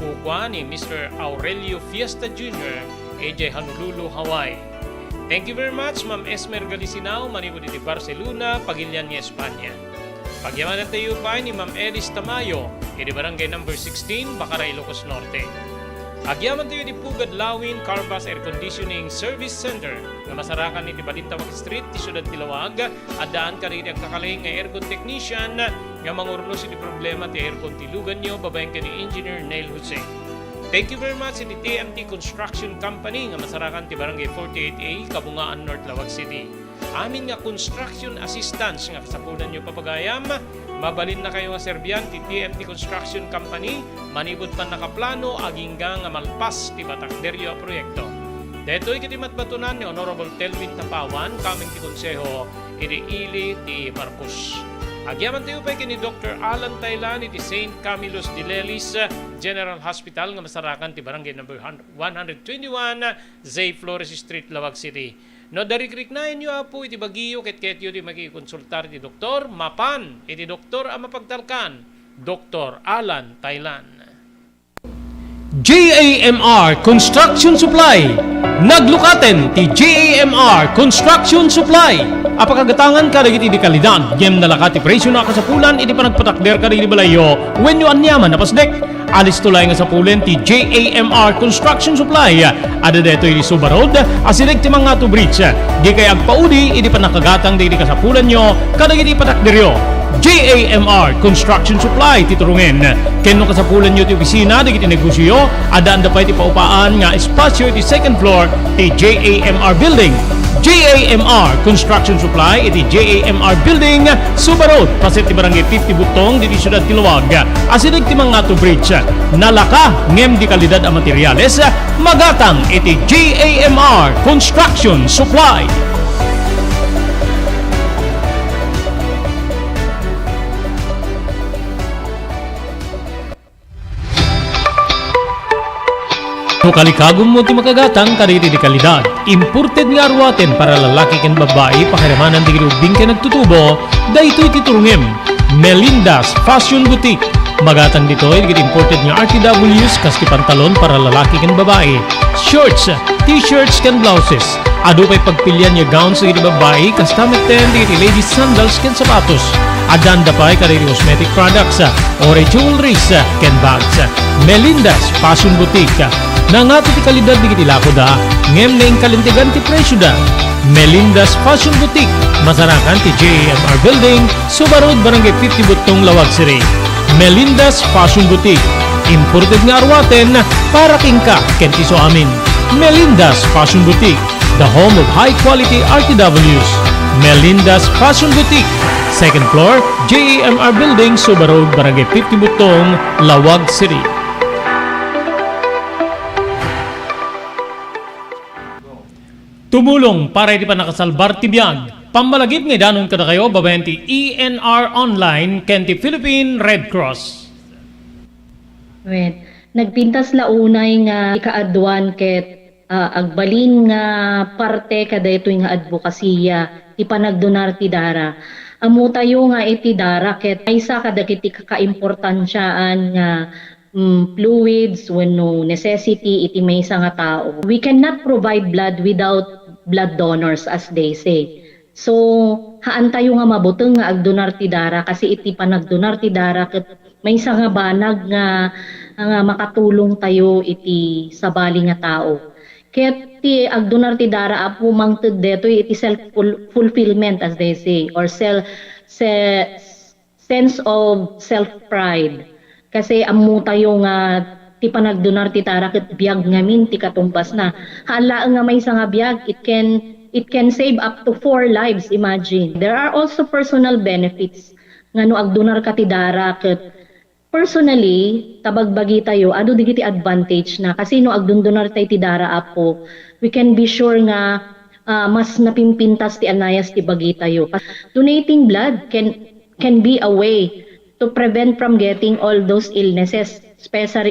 S1: Kukwa ni Mr. Aurelio Fiesta Jr. AJ Honolulu, Hawaii. Thank you very much Ma'am Esmer Galisinao manipod iti Barcelona, Pagilian ni Espanya. Pagyamanan tayo pa ni Ma'am Elis Tamayo iti barangay number 16 Bacaray, Ilocos Norte. Agyaman tayo di Pugad Lawin Carbas Air Conditioning Service Center nga masarakan iti Balintawak Street ti Siyudad Tilawag at daan ka rin ang kakalaing nga aircon technician nga mangurnos iti problema ti aircon tilugan nyo babaeng ka ni Engineer Neil Jose. Thank you very much iti TMT Construction Company nga masarakan ti barangay 48A Kabungaan, North Lawag City. Amin nga construction assistance nga kasapunan nyo papagayam. Mabalin na kayo nga serbiyan ti TMT Construction Company, manibot pa nakaplano agingga nga malpas ti batakderyo a proyekto. Deto'y kiti matbatunan ni Honorable Telvin Tapawan, kaming ti konseho iti Ili ti Marcos. Agyaman tayo pa kini Dr. Alan Taylan iti St. Camillus de Lelis General Hospital nga masarakan ti barangay number 121 Zay Flores Street, Lawag City. No, darikrik na inyo po iti bagiyo ket yu di makikonsultar iti doktor mapan iti doktor ang mapagtalkan Dr. Alan Taylan. JAMR Construction Supply. Naglukaten ti JAMR Construction Supply. Apakagatangan ka dagiti di kalidad gem nalakati presyo na kasapulan iti panagpatakder ka di balayo wenno anyaman napasdek. Alis tulay nga sa pulen ti JAMR Construction Supply. Ada deto iti Suba Road, asilig ti mga to bridge. Di kay agpaudi iti panakagatang di kasapulan nyo kadagiti patakderyo. JAMR Construction Supply titurungen. Kenno kasapulan nyo ti opisina di iti negosyo, ada anda pa iti paupaan nga espasyo iti second floor ti JAMR Building. JAMR Construction Supply iti JAMR Building, Suba Road, pasit ti barangay 50 Butong di Siyudad Tilawag. Asilig ti mga to bridge. Nalaka ngem di kalidad a materyales, magatang iti JAMR Construction Supply. No kalikagom mo ti makagatang kariti di kalidad. Imported nga arwaten para lalaki ken babae pakiramanan di ubing ken nagtutubo, daytoy titurungem. Melinda's Fashion Boutique. Magatang ditoy digit imported nga RTWs kas ti pantalon para lalaki ken babae. Shorts, t-shirts ken blouses. Adu pay pagpilian nga gowns digit babae kas tameten digit ladies sandals ken sapatos. Adanda pay kariti cosmetic products, ore jewelries ken bags. Melinda's Fashion Boutique. Nangato ti kalidad di kiti lako da, ngem na kalintigan ti presyo da. Melinda's Fashion Boutique, masarakan ti JAMR Building, Suba Road, Barangay 50 Butong, Lawag City. Melinda's Fashion Boutique, imported nga arwaten para kingka kenti so amin. Melinda's Fashion Boutique, the home of high quality RTWs. Melinda's Fashion Boutique, second floor, JAMR Building, Suba Road, Barangay 50 Butong, Lawag City. Tumulong para iti pa nakasalbar ti biyag. Pamalagip nga danon kada kayo babayan ti ENR Online ken ti Philippine Red Cross.
S5: Wait, nagpintas launay nga ikaadwan ket agbalin nga parte kada ito nga advokasya ti panagdonar ti dara. Amo tayo nga iti dara ket aysa kadagiti kakaimportansyaan nga fluids wenno necessity iti maysa nga tao. We cannot provide blood without blood donors as they say. So, haan tayo nga mabuteng nga agdonar ti dara kasi iti panagdonar ti dara ket maysa nga banag nga makatulong tayo iti sabali nga tao. Ket ti agdonar ti dara apo mangted deto iti self fulfillment as they say or sense of self pride. Kasi ammo tayo nga ti panagdonar ti dara ket biag ngamin ti katumbas na. Hala nga maysa nga biag it can save up to 4 lives, imagine. There are also personal benefits ngano agdonar ka ti dara ket personally tabagbagi tayo adu digiti advantage na kasi no agdundunar tayo ti dara apo we can be sure nga mas napimpintas ti anayas ti bagi tayo. Donating blood can be a way to prevent from getting all those illnesses,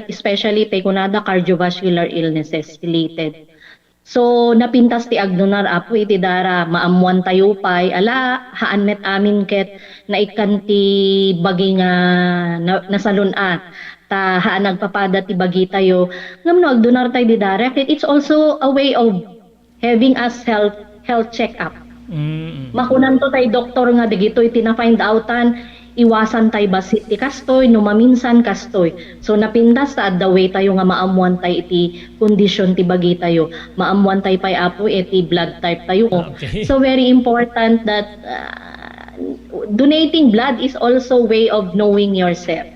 S5: especially pekunada cardiovascular illnesses related. So napintas ti agdonar apo iti dara maamuan tayo pay ala haan met amin ket naikan ti bagi nga nasalun-at ta haan nagpapada ti bagi tayo ngam no agdonar tayo di dara ket it's also a way of having us health check-up. Makunan to tayo doktor nga digitoy tina-find outan iwasan tayo basit ti kastoy no maminsan kastoy. So napindas ta the way tayo nga maamuan tayo iti kondisyon ti bagi tayo. Maamuan tayo pay apo iti blood type tayo.
S1: Okay.
S5: So very important that donating blood is also way of knowing yourself.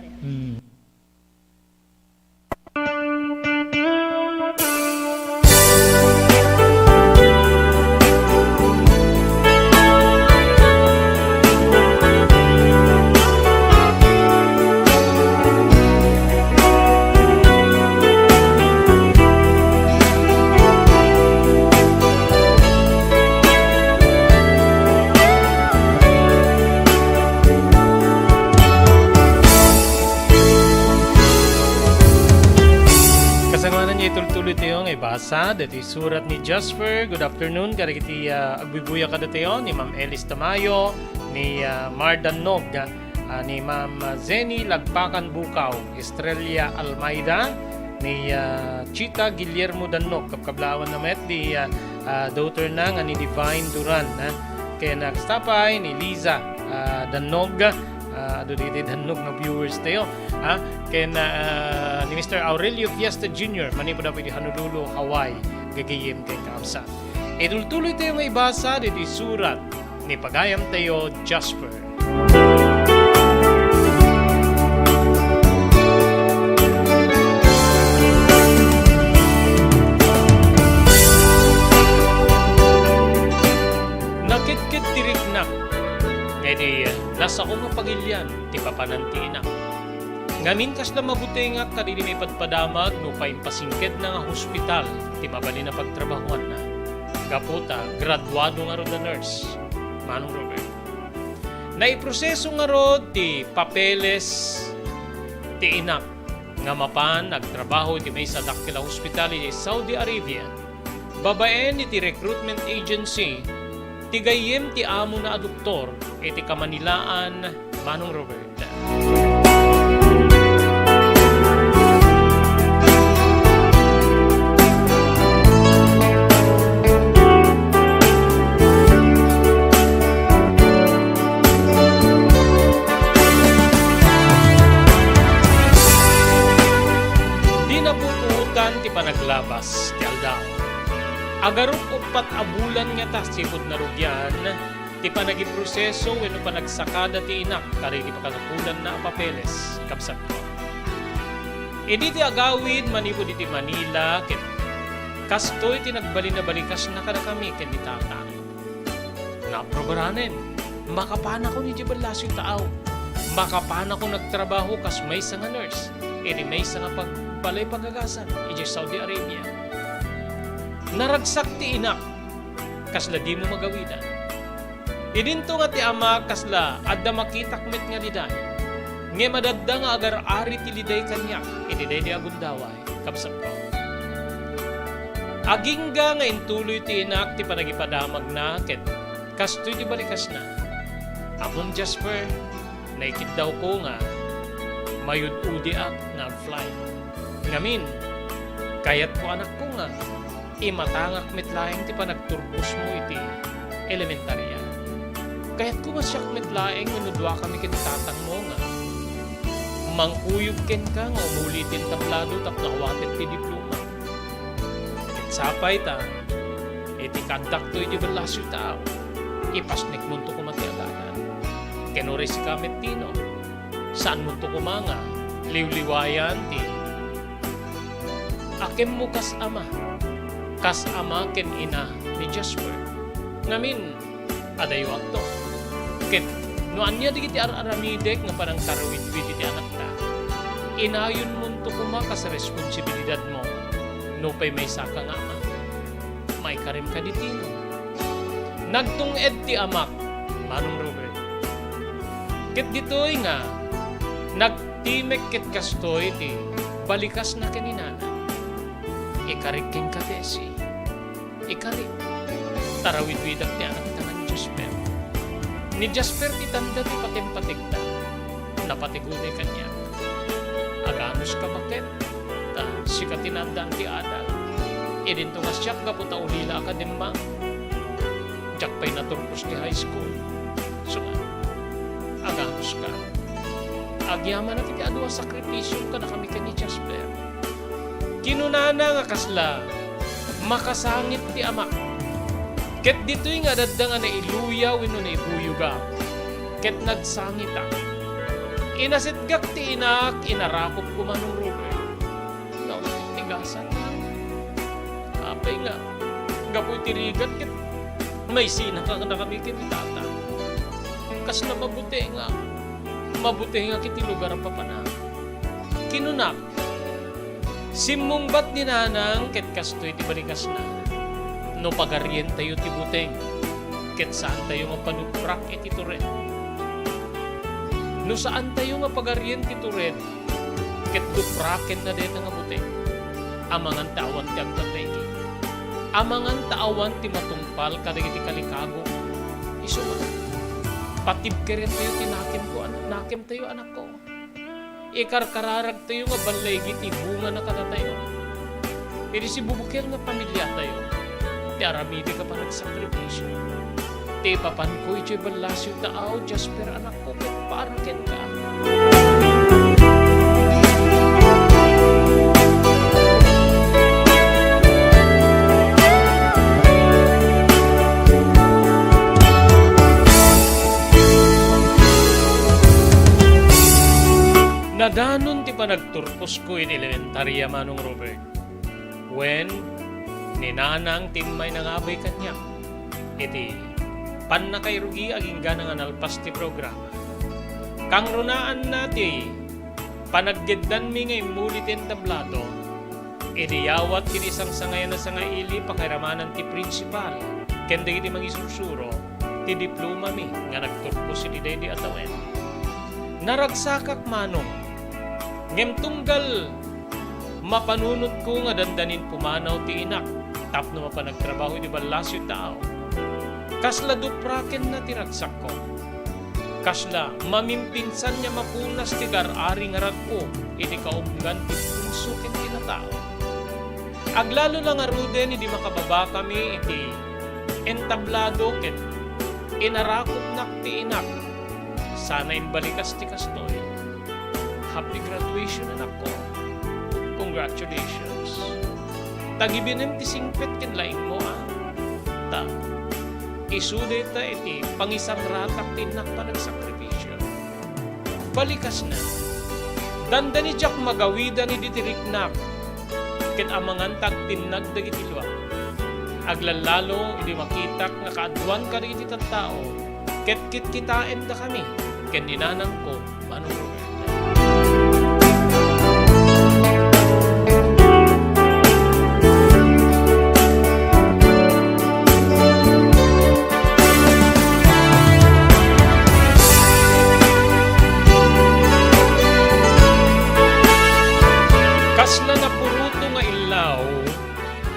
S1: Kasangwanan niya itultuloy tayo ng ibasa. Dito surat ni Jasper. Good afternoon. Karagiti agbibuya ka dito ni Ma'am Elis Tamayo, ni Mardan Nog, ni Ma'am Zeni Lagpakan Bukaw, Estrella Almeida, ni Chita Guillermo Danog, kapkablawan na met, di daughter na nga ni Divine Duran. Kaya nagstapay ni Liza Danog, dito Danog na viewers tayo. Kaya ni Mr. Aurelio Fiesta Jr. manipo na pwede Honolulu, Hawaii, gagayim kay Kamsa. Itultuloy tayo may basa dito surat ni Pagayam tayo Jasper. Nakit-kit tirik na ngaydi nasa ko nga pagilyan ti papanantiin na ngamin kas na mabuti nga kanini may padpadamag no paimpasingked na nga hospital ti mabali na pagtrabahuan na kaputa graduado nga ro na nurse Manong Robert naiproseso nga ro ti papeles ti inak nga mapan nagtrabaho ti may sa dakila hospital ti Saudi Arabia babaen iti recruitment agency ti gayem ti amo na aduktor iti Kamanilaan Manong Robert. Di napuputan ti panaglabas ti aldaw. Agarok upat abulan nga ta sipod na rugyan, ti panagiproseso wenno panagsakada ti inak kari di pakagapulan na papeles kapsat ko. Idi ti agawid manipod iti Manila ket kastoy ti nagbali na balikas na kada kami ken di tata. Naprobaranen, makapana ko ni Jibalasyo taaw. Makapana ko nagtrabaho kas may sa nga nurse. Iri may sa nga pagbalay pagagasan iti Saudi Arabia. Naragsak ti inak kasla di mo magawidan. Idinto nga ti ama kasla adda makitak met nga liday. Nge madadda nga agar ari ti liday kanyak ididay di agundaway kapsat ko. Agingga nga intuloy ti inak ti panagipadamag na ket kastoy di balikas na. Amon Jasper naikid daw ko nga mayud udiak nga flight. Ngamin kayat ko anak ko nga imatangak metlaeng ti panagturbos mo iti elementarya. Kaya't kumasyak metlaeng manudwa kami kinitatang mo nga. Mangkuyog ken ka nga umulitin tablado tap nakawatit ti diploma. At sapay ta, iti kandak to iti Velasyo tao. Ipasnik mo to kumatiaganan. Kenore si kamet tino. Saan mo to kumanga? Liwliwayan ti. Akem mo kas ama. Kas ama ken ina ni Jasper. Ngamin, adayuak to. Ket No anya di kiti aramidek nga parang tarawid-wid iti anak ta. Inayon mo to kumaka sa responsibilidad mo. No pay may saka nga ama. May karim ka ditino. Nagtunged ti amak. Manong Robert. Ket ditoy nga nagtimek ket kastoy ti balikas na kaninana. Ikarik king katesi. Ikarik. Tarawid-widak ti anak ta ng Jasper. Ni Jasper ti tanda ti patimpatigta. Napatigunay kanya. Aganos ka bakit? Ta si katinandaan ti adal. Idinto nga siyak ga punta ulila akademma. Diyak pa'y naturpos ti high school. So, aganos ka. Agyaman na kiti adwa sakripisyo ka na kami ka ni Jasper. Kinunana nga kasla, makasangit ti amak. Ket dito'y nga dadda nga na iluya wino na ibuyuga. Ket nagsangit ang. Inasitgak ti inak, inarakop ko manong Robert. No, tigasan nga. Apay nga, gapoy tirigat ket may sinaka na kami kiti tata. Kas na mabuti nga kiti lugar ang papana. Kinunak, simong bat ni nanang ket kastoy ti balikas na. No pagaryen tayo ti buteng, ket saan tayo nga panuprak iti turet. No saan tayo nga pagaryen ti turet, ket dupraken na din nga buteng. Amangan tawan ti agtategi. Amangan taawan ti matungpal kadagiti kalikago. Isuman. Patib ka rin tayo tinakim ko, nakim tayo anak ko. Ikarkararag tayo nga balay giti bunga na kada tayo. Iri si bubukil nga pamilya tayo. Ti aramidi ka pa nagsakripisyo. Ti papan ko iti balasyo taaw, Jasper anak ko, ket paaraken ka. Nadanon ti panagturpos ko in elementarya manong Robert. When ninanang timmay nangabay kanya. Iti pan na kay rugi aging ganang analpas ti programa. Kang runaan nati panaggedan mi ngay mulitin tablato. Iti yawat ti isang sangay na sangaili pakiramanan ti principal. Kenda iti mangisusuro ti diploma mi nga nagturpos iti dedi atawen. Naragsakak manong ngem tunggal mapanunot ko nga dandanin pumanaw ti inak tapno mapanagtrabaho iti balasyo tao. Kasla dupraken na ti ragsak ko. Kasla mamimpinsan niya mapunas ti gar-ari nga ragko iti kaumgan ti punso ken tinatao. Aglalo lang aruden iti makababa kami iti entablado ket inarakop nak ti inak. Sana imbalikas ti kastoy. Happy graduation anak ko. Congratulations. Tagibinem ti singpet ken laing mo Ta. Isude ta iti pangisang ratak tinak pa nagsakripisyo. Balikas na. Danda ni Jack magawida ni ditiriknak. Ket amangan tag tinag dagiti luwa. Aglalalo hindi makitak nga kaadwan ka dagiti tattao. Ket kitkitain da kami. Ken ninanang ko manong Robert. Kasla na puruto nga ilaw,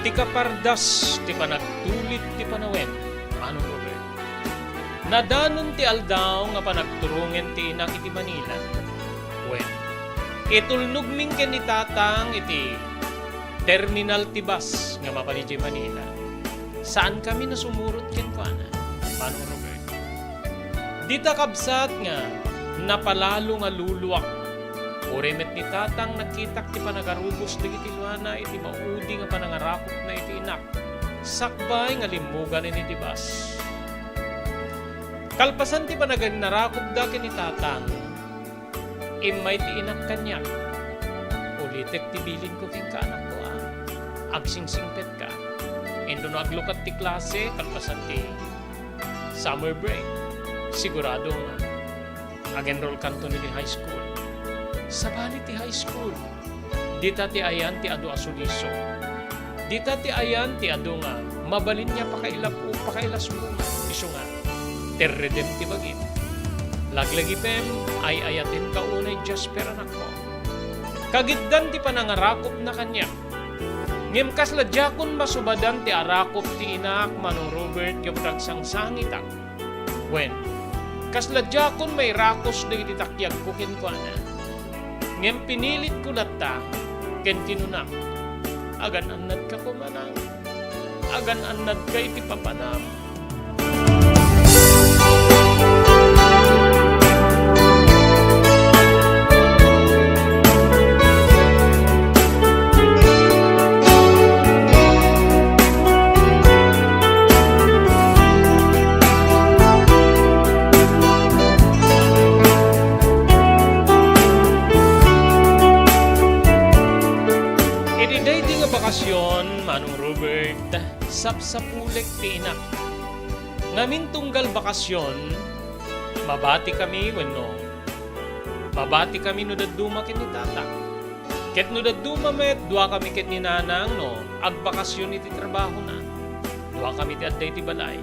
S1: ti kapardas, ti panagtulit, ti panawen. Manong Robert. Nadanon ti aldaw nga panagturungen ti inak iti Manila. Wen, itulnog ming ken ni tatang iti terminal ti bus nga mapaliji Manila. Saan kami nasumurot ken kuana? Manong Robert. Dita kabsat nga napalalo nga luluwak. Oremet ni tatang nakitak ti panagarubos dagiti luana iti maudi nga panangarakop na iti inak. Sakbay nga limugan ni iti bus. Kalpasan ti panagarinnarakop da ken ni tatang. Imay ti inak kanya. Ulitek ti bilin ko ken kaanak ko Agsingsingpet ka. Endo no aglukat ti klase kalpasan ti summer break. Sigurado nga ag-enroll kanto ni high school. Sabali ti high school. Dita ti ayan ti adu asuliso. Dita ti ayan ti adu nga mabalin niya pakailas mo. Iso nga, terredem ti bagit. Laglagi pem ay ayatin ka unay Jasper anak ko. Kagiddan ti panangarakop na kanya. Ngem kasladjakon masubadan ti arakop ti inak Manong Robert kabrag sang sangitak. When kasladjakon may rakos na ititakyak ko kinkwana. Ngem pinilit ko latta ken tinunak. Agan annad ka kumanang. Agan annad ka iti papanam. Bakasyon, Manong Robert, sapsapulek ti inak. Ngamin tunggal bakasyon, mabati kami no daduma ket ni tata. Ket no daduma met, dua kami ket ni nanang no, agbakasyon iti trabaho na. Dua kami ti adday ti balay.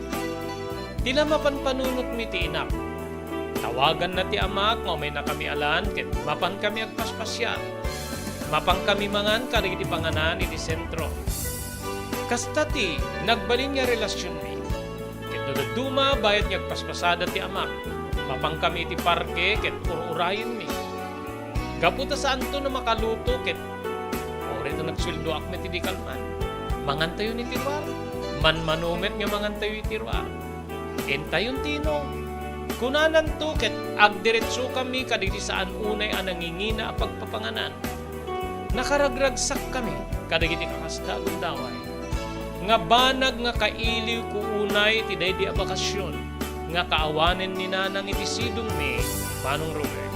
S1: Tila mapanpanunot mi ti inak. Tawagan na ti amak, may na kami alan, ket mapan kami agpaspasyal. Mapang kami mangan karigi panganan iti sentro. Kastati, nagbalin nga relasyon mi. Ket duma bayad niya paspasada ti amak. Mapang kami iti parke ket ururayin mi. Gaputa saan to na makaluto ket orito nagsweldo ak met iti kalman. Mangan tayo ni tirwar. Manmanumet nga mangan tayo iti tirwar. Entayon tino. Kunanan to ket agdiretso kami kaditi saan unay anangingina a pagpapanganan. Nakaragragsak kami kadagiti kakasta gundaway. Nga banag nga kailiw ko unay ti daydi a bakasyon nga kaawanen ni nanang iti sidong mi Manong Robert.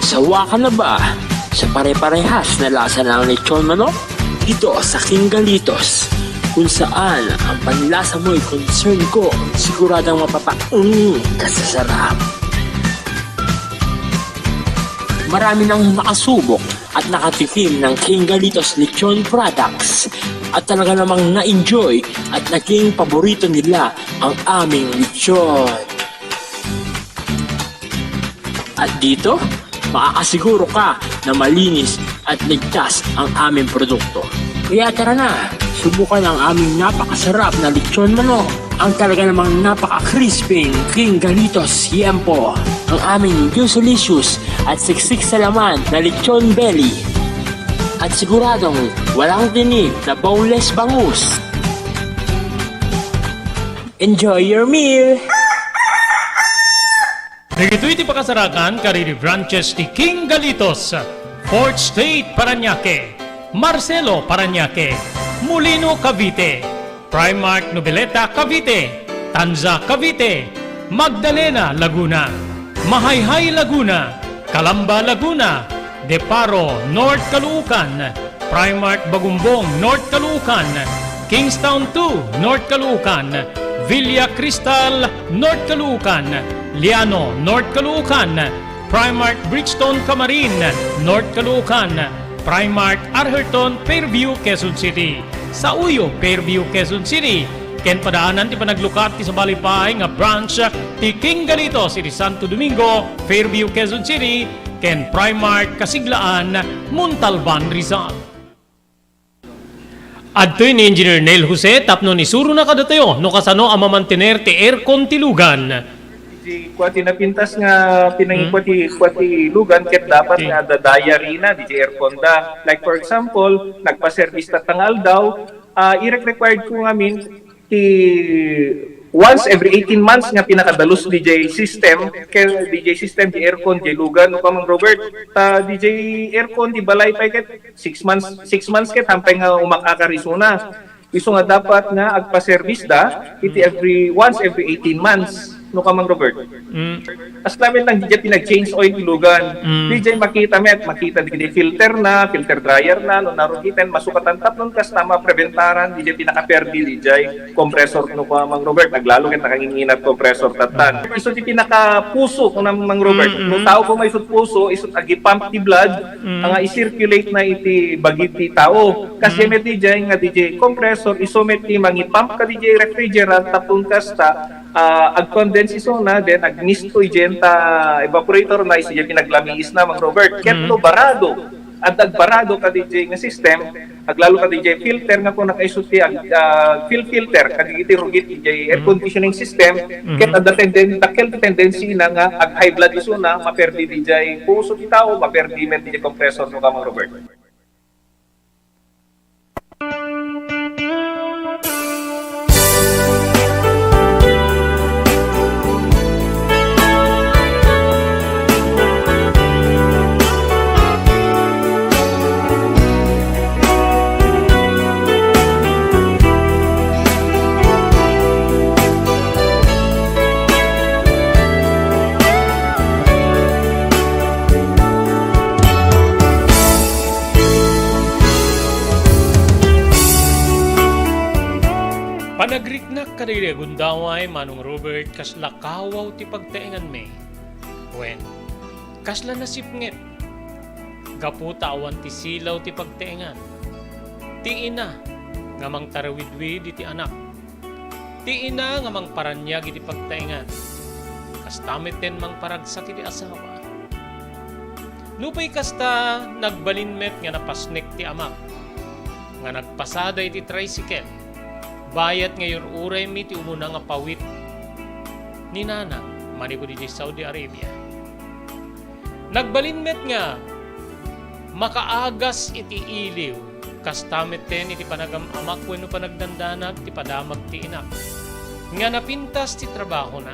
S2: Sawa ka na ba sa pare-parehas na lasa ng lechon manok? Dito sa King Galitos, kung saan ang panlasa mo'y concern ko, siguradang kasasarap. Marami nang nakasubok at nakatikim ng King Galitos lechon products at talaga namang na-enjoy at naging paborito nila ang aming lechon. At dito, makakasiguro ka na malinis at ligtas ang aming produkto. Kaya tara na, subukan ang aming napakasarap na lechon manok. Ang talaga namang napaka-crisping King Galitos Yempo. Ang aming juice-licious at siksik sa laman na lechon belly. At siguradong walang tinig na boneless bangus. Enjoy your meal!
S1: Dito iti pakasarakan kariri branches ti King Galitos, Fourth State Parañaque, Marcelo Parañaque, Molino Cavite, Primark Noveleta Cavite, Tanza Cavite, Magdalena Laguna, Mahayhay Laguna, Calamba Laguna, Deparo North Caloocan, Primark Bagumbong North Caloocan, Kingstown 2 North Caloocan, Villa Cristal North Caloocan, Liano North Caloocan, Primark Bridgestone Camarin North Caloocan, Primark Arherton Fairview Quezon City, sa Uyo Fairview Quezon City, ken padaanan ti panaglukat ti sa balipay nga branch ti King Galitos iti Santo Domingo Fairview Quezon City, ken Primark Kasiglaan Montalban Rizal. Adtoy ni Engineer Neil Jose tapno ni suro na kadatayo no kasano ang mamantener ti aircon ti lugan.
S3: Di kwati napintas nga pinangikwati lugan ket dapat nga dadaya rina di aircon da. Like for example, nagpa-service ta tangal daw, i-required ko ngamin ti once every 18 months nga pinakadalos DJ system di aircon di lugan no Mang Robert. DJ aircon di balay pa ket 6 months ket hampay nga umakakarisuna. Iso nga dapat nga agpa-service da iti once every 18 months. no kamang Robert.
S1: Mm.
S3: As namin lang DJ pinag-change oil ilugan. DJ makita di filter na, filter dryer na, no narugitan masukatan tapnon kas tama preventaran DJ pinaka-perdi DJ compressor no kamang Robert. Naglalo ket nakanginginat compressor tatan. Iso di pinaka-puso no namang Robert. No tao ko may isut puso, isut agi pump ti blood, nga i-circulate na iti bagiti tao. Kasi met DJ nga DJ compressor isomet ti mangi-pump ka DJ refrigerant tapon kasta ag-condense iso na, then ag-misto igenta evaporator na isi pinaglamiis na mang Robert. Ketlo barado. At agbarado ka DJ nga system, aglalo ka DJ filter nga kung nakaisuti filter, kagigiti rugit DJ air conditioning system, ket ada tendency na nga ag high blood iso na, maperdi DJ puso ti tao, maperdi men DJ compressor no ka mang Robert.
S1: Panagriknak kadili gundaway manong Robert kasla kawaw ti pagtaengan me. Wen kasla nasipnget. Gaputa awan ti silaw ti pagtaengan. Ti ina nga mang tarawidwid iti anak. Ti ina nga mang paranyag iti pagtaengan. Kastamiten mang paragsak iti asawa. Lupay kasta nagbalinmet nga napasnek ti amak. Nga nagpasada iti tricycle. Bayat ngayon uray mi ti umuna nga pawit ni nanang manigo di Saudi Arabia. Nagbalinmet nga makaagas iti iliw kastameten iti panagam amak wenno panagdandanag ti padamag ti inak. Nga napintas ti trabaho na.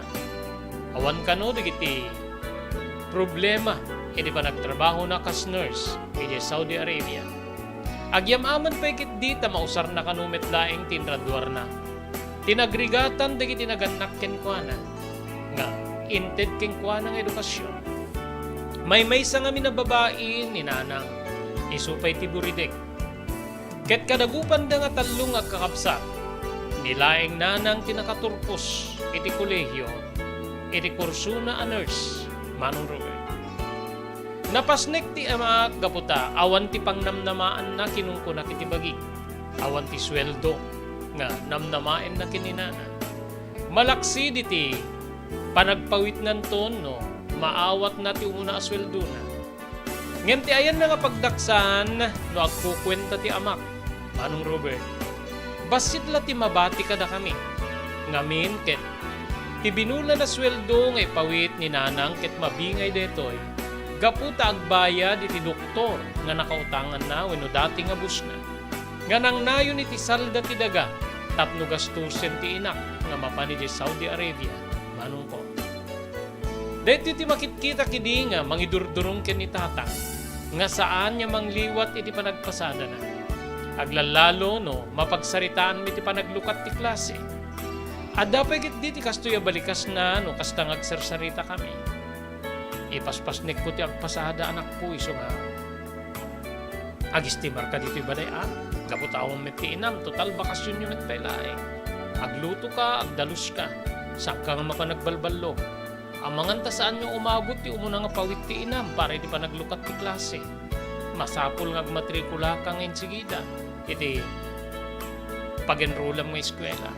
S1: Awan kano digiti problema iti panagtrabaho na kas nurse iti Saudi Arabia. Agyamaman pa ikit di ta mausar na kanumet laeng tinraduar na. Tinagrigatan dagiti naganak kenkwana. Nga, inted kenkwana ng edukasyon. May sa nga minababain ni nanang. Isupay ti buridek. Ket kadagupan da nga talong agkakapsat. Nilaeng nanang tinakaturpos iti kolehyo. Iti kursuna a nurse. Manong Robert. Napasnek ti ama gaputa, awan ti pangnamnamaan na kinungkuna kiti bagi. Awan ti sweldo, nga namnamaen na kininana. Malaksi diti, panagpawit nanton, no, maawat na ti umuna asweldo na. Ngem ti ayan na nga pagdaksan, no, agkukwenta ti amak. Manong Robert, basit la ti mabati kada kami. Ngamin, ket, ti binula na sweldo nga ipawit ni nanang, ket mabingay detoy. Gaputa agbayad iti doktor nga nakautangan na wenno dati nga bus na. Nga nang nayon iti salda ti daga tapno gastusen ti inak nga mapani di Saudi Arabia. Manong ko. Dito ti makitkita kidi nga mangidurdurong ken ni tata nga saan niya mangliwat iti panagpasada na. Aglalalo no mapagsaritaan mi ti panaglukat ti klase. Adda pa git di ti kastoy balikas na no kasta ngagsarsarita kami. Ipaspasnek ko ti agpasada anak ko iso nga agistimar ka dito ibaday kaputawang met ti inam total bakasyon yung met pailaeng agluto ka, agdalus ka sakka nga mapanagbalballo amangan ta saan yung umabot ti umuna nga pawit ti inam para iti panaglukat ti klase masapul nga agmatrikula ka ngayon sigida iti pag-enrollam nga eskwela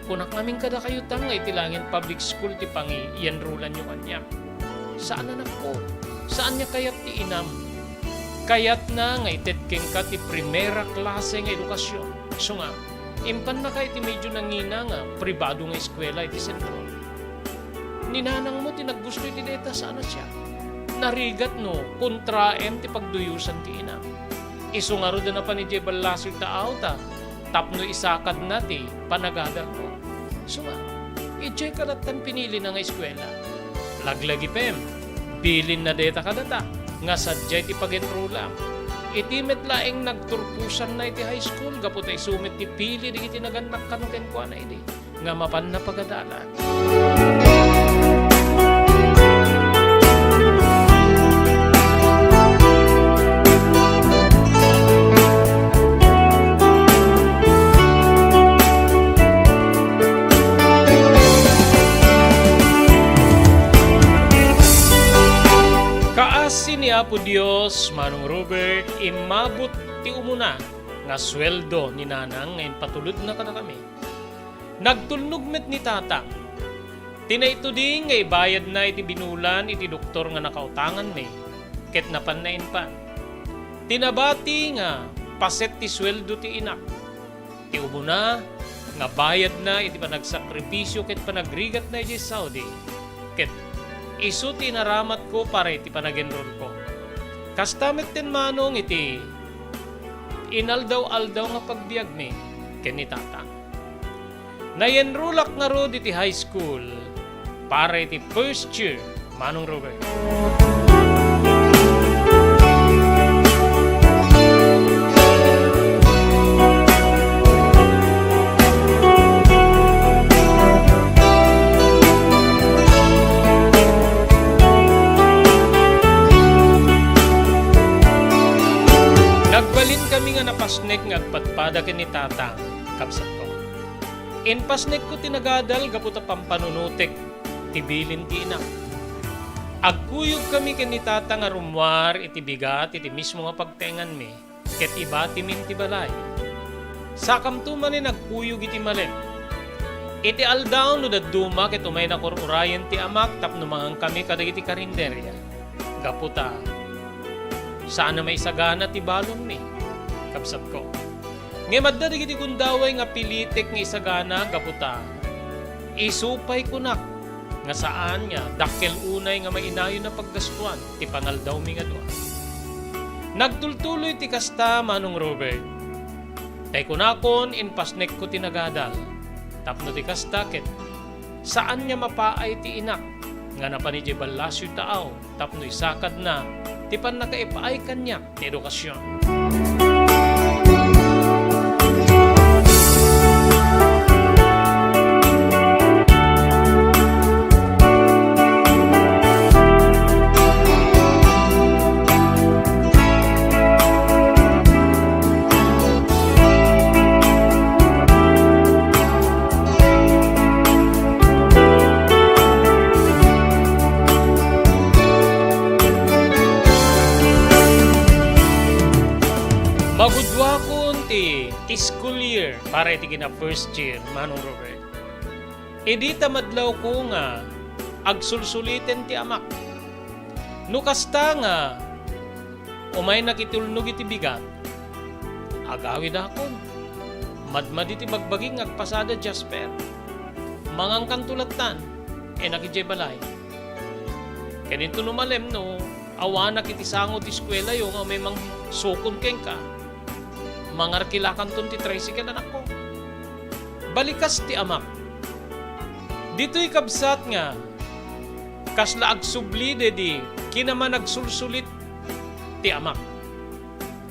S1: kunak namin kada kayo tanga iti langin public school ti pangi i-enrollan yung kanya. Saan anak ko? Saan niya kayat ti inam? Kayat na nga itetking ka ti primera klase nga edukasyon. So nga, impan na kay ti medyo nangina nga pribado nga eskwela iti sentro. Ninanang mo tinaggusto iti deta sana siya. Narigat no, kontraem ti pagduyusan ti inam. Iso nga ro na pa ni Jebal Lasir ta auta, tapno isakad na ti panagadag mo. So nga, i-check kalatan pinili na nga eskwela. Laglagi pem, bilin na deta kadata, nga sadyay ti pag-enrolla. Iti met laeng nagturpusan na iti high school, kaputay sumit ti pili, di iti naganak ka no kenkwa na iti, nga mapan na pagadalan. Apo Dios, Manong Robert, imabot ti umuna nga sweldo ni nanang ngayon patulod na kada kami. Nagtulnog met ni tatang. Tinaito din nga ibayad na iti binulan iti doktor nga nakautangan may. Ket napan na inpan. Tinabati nga paset ti sweldo ti inak. Ti umuna nga bayad na iti panagsakripisyo ket panagrigat na iti Saudi. Ket isu tinaramat ko para iti panag-enroll ko. Kastamit tin manong iti inaldaw-aldaw nga pagbiag mi ken ni tatang. Nayenrolak nga rod iti high school para iti first year, Manong Robert. Nagbalin kami nga napasnek nga agpatpada ken ni tatang, kabsat ko. Pasnek ko tinagadal gaputa pampanunutek, tibilin ti inak. Agkuyog kami ken ni tatang nga rumwar iti bigat iti mismo nga pagtengan mi, ket iba ti min ti balay. Sakam tu manin agkuyog iti malem. Iti aldaw no daduma ket umay na kururayan ti amak tapno mangang kami kadagiti karinderya. Gaputa sana may sagana ti balon mi, kapsat ko. Ngay madda digiti kundaway nga pilitek nga isagana gaputa. Isupay kunak nga saan nga dakkel unay nga mainayon na paggastuan ti pangaldaw mi nga dua. Nagtultuloy ti kasta, Manong Robert. Tay kunakon pasnek ko tinagadal. Tapno ti kasta ket saan nga mapaay ti inak nga napanidye balasyo taaw tapno isakad na ti pan nakaipaay kanya ti edukasyon. Magudwa ko ti school year para iti gina first year, Manong Robert. Idi tamadlaw ko nga agsulsuliten ti amak. No kasta nga umay nakitulnog iti bigat. Agawid ako. Madmad iti bagbaging agpasada Jasper. Mangang kantulatan nakijay balay. Kanito numalem no awanak iti sangot ti eskwela yung may mang sukon keng ka. Mangarkilakan ton ti tricycle anak ko. Balikas ti amak. Dito'y kabsat nga, kasla agsubli dedi, kinaman nagsulsulit ti amak.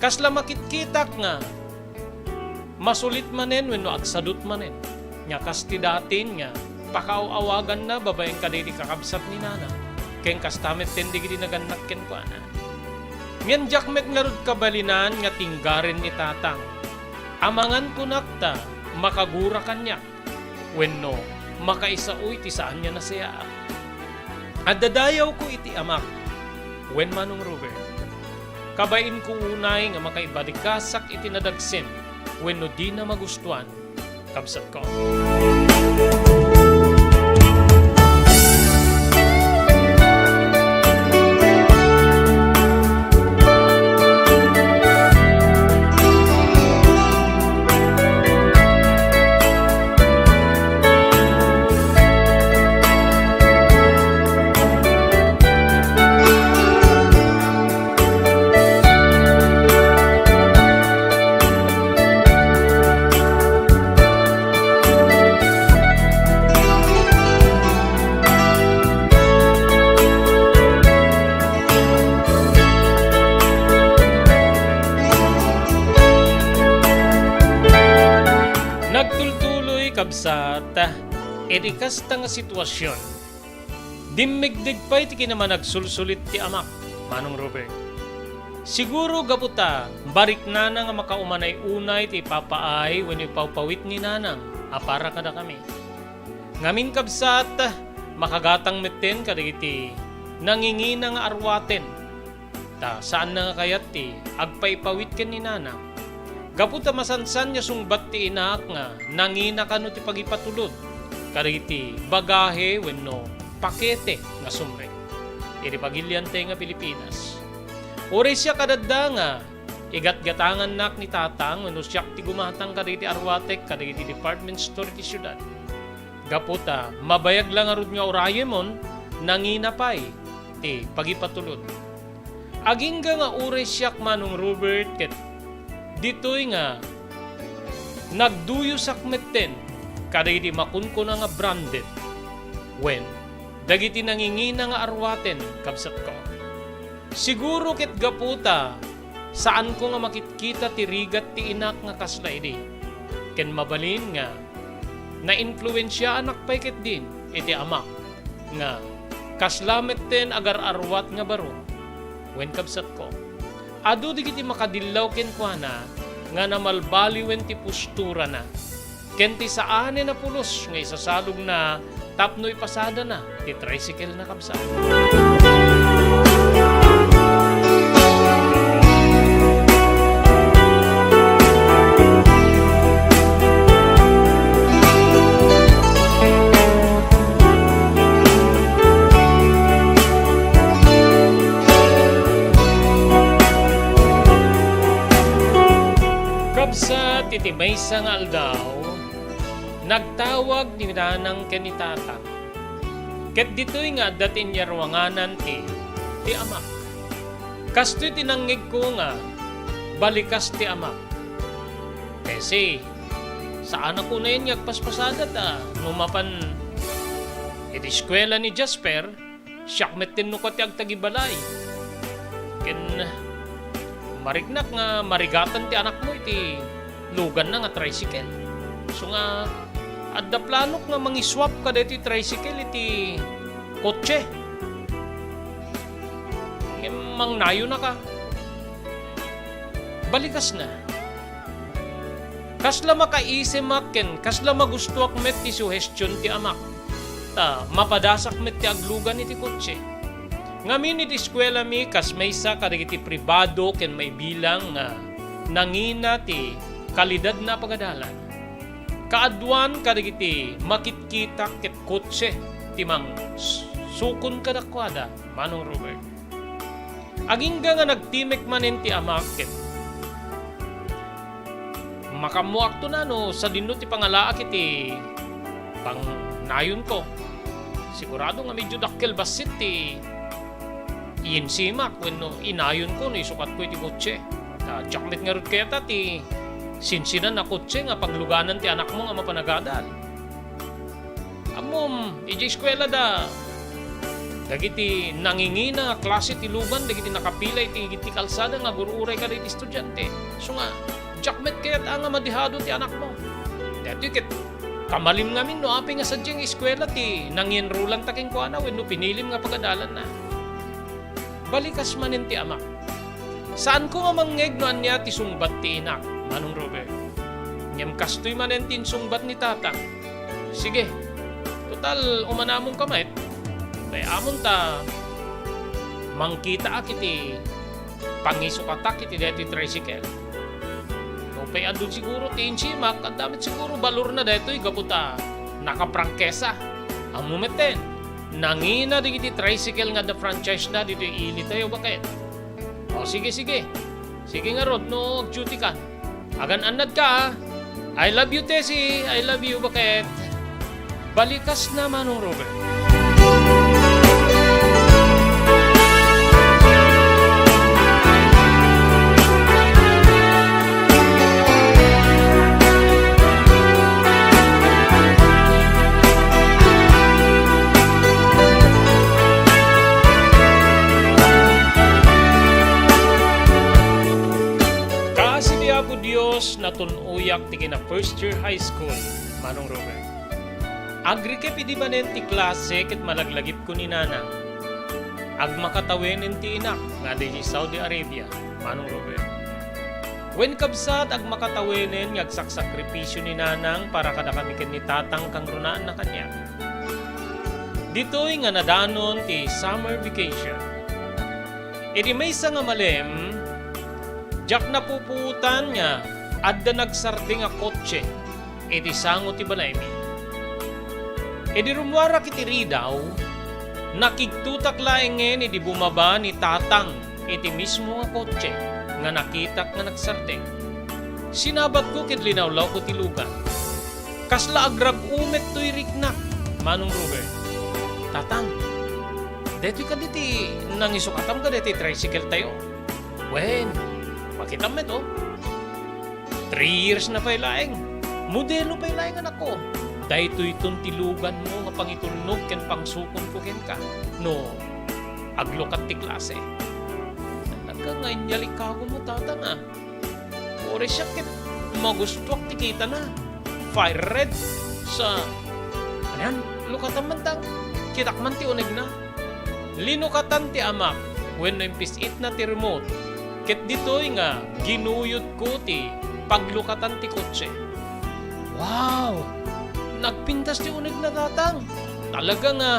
S1: Kasla makitkitak nga, masulit manen wenno agsadut manen. Nya kas ti datin nga, pakaawagan na babayang kadiri kakabsat ni nana. Keng kastamet tendi gidi naganak ken ko ana. Ngem jakmek narud kabalinan nga tinggarin ni tatang. Amangan kunakta makagura kanya. Wenno makaisaoy ti saan niya nasaya. At dadayaw ko iti amak. Wen Manong Robert. Kabain ko unay nga makaibadikasak iti nadagsim. Wenno di na magustuhan. Kabsat ko. Nagtultuloy kabsat, kasta nga sitwasyon. Dimmigdig pa iti kinaman nagsulsulit ti amak, Manong Robert. Siguro gaputa, barik na nga makaumanay unay ti papaay when ipawpawit ni nanang, para kada kami. Ngamin kabsat, makagatang meten kadagiti nangingina nga arwaten. Saan na nga kayat ti agpaipawit ken ni nana. Gaputa masansan niya sungbat ti inak nga nangina kano ti pagipatulod. Kariti bagahe wenno pakete nga sumrek. Iti pagilyante nga Pilipinas. Ore siya kadadda nga igat-gatangan nak ni tatang wenno siya ti gumatang kariti arwatek kariti department store ti syudad. Gaputa mabayag lang arud nga orayemon nangina pay ti pagipatulod. Agingga nga ure siyak manong Robert ket ditoy nga nagduyo sakmetten kadagiti makunko na nga branded when dagiti nangingina nga arwaten kabsat ko. Siguro ket gaputa saan ko nga makitkita ti rigat ti inak nga kasla idi. Ken mabalin nga na-influensya anak pay ket din iti amak nga kaslametten agar arwat nga baro. Wen kabsat ko. Adu digiti makadillaw ken kuana nga namalbali wen ti postura na. Ken ti saane na pulos nga isasalog na tapnoy pasada na ti tricycle na kabsat. Kabsat iti maysa nga aldaw, nagtawag ni nanang ken ni tata. Ket ditoy nga datin niya ruwanganan ti amak. Kastoy tinanggig ko nga balikas ti amak. Kasi saan ako na yun agpaspasada ta numapan iti eskwela ni Jasper siyakmet tin nukot ti agtagibalay. Ken marignak nga marigatan ti anak mo iti lugan na nga tricycle. So nga adda planok nga mangiswap ka dito tricycle iti kotse. Mangnayo na ka. Balikas na. Kasla makaisem ken kasla magustuak met ti suhestyon ti amak. Mapadasak met ti aglugan iti kotse. Ngamin iti eskwela mi kas maysa kadagiti pribado ken may bilang nga nangina ti kalidad na pagadalan. Kaadwan kadagiti makitkita ket kotse ti mang sukon kadakwada manong Robert. Agingga nga nagtimek manen ti amak ket makamuak to na no sa dinno ti pangalaak iti pang nayon ko. Sigurado nga medyo dakkel basit ti iinsimak wenno inayon ko no isukat ko iti kotse. Jakmet nga rod kaya ti sinsinan na kotse nga pagluganan ti anak mo nga mapanagadal. Amom, iji eskwela da. Dagiti nangingina nga klase ti luban, dagiti nakapilay ti kalsada nga gururay ka rin estudyante. So nga, jakmet kaya nga madihado ti anak mo. Dito ket kamalim ngamin no api nga sadyang eskwela ti nanginrulan taking kuana wenno pinilim nga pagadalan na. Balikas manin ti amak. Saan ko nga mangeg no anya ti sungbat ti inak, manong Robert? Ngem kastoy manen tin sungbat ni tatang. Sige, total umanamong kamet. Kaya amon ta mangkita akiti pangisok-atak iti deti tricycle. No pay andun siguro ti insimak, ang damit siguro balor na deto'y gaputa nakaprangkesa. Ang mumeten, nangina digiti tricycle nga the franchise na dito ili tayo bakit? O sige. Sige nga rod no duty ka. Agan anad ka. I love you Tessie. I love you bakit? Balikas na manong Robert. Diyos na tunuyak ti kina first year high school, manong Robert. Agrikep idi banen ti klase ket malaglagip ko ni nanang. Ag makatawenen ti inak nga di Saudi Arabia, manong Robert. Wen kabsat ag makatawenen nga agsakripisyo ni nanang para kada kami ken ni tatang kang runaan na kanya. Ditoy nga nadanon ti summer vacation. Iti may isa nga malem, jak napuputan niya, adda nagsardi nga kotse, iti sango ti balay mi. Iti rumwara kiti ridaw, nakigtutak laengen iti bumaba ni tatang, iti mismo nga kotse, nga nakitak nga nagsardi. Sinabat ko kit linawlaw ko ti lugan. Kasla agrag umet to'y riknak, Manong Robert. Tatang, deto'y ka diti, nangisukatam ka diti tricycle tayo. Wen, makitam met oh. 3 years na pa ilaeng. Modelo pa ilaeng anak ko. Dahito'y tuntilugan mo nga pangitulnog ken pangsukon ko ken ka. No, aglokat ti klase. Talaga nga inyalikago mo tatang ah. Ore siya ket magustuak ti kita na. Fire red sa ayan, lukatan man tang kitak man ti uneg na. Linukatan ti amak when impisit na ti remote. Ket ditoy nga ginuyod ko ti paglukatan ti kotse. Wow! Nagpintas ti uneg na tatang. Talaga nga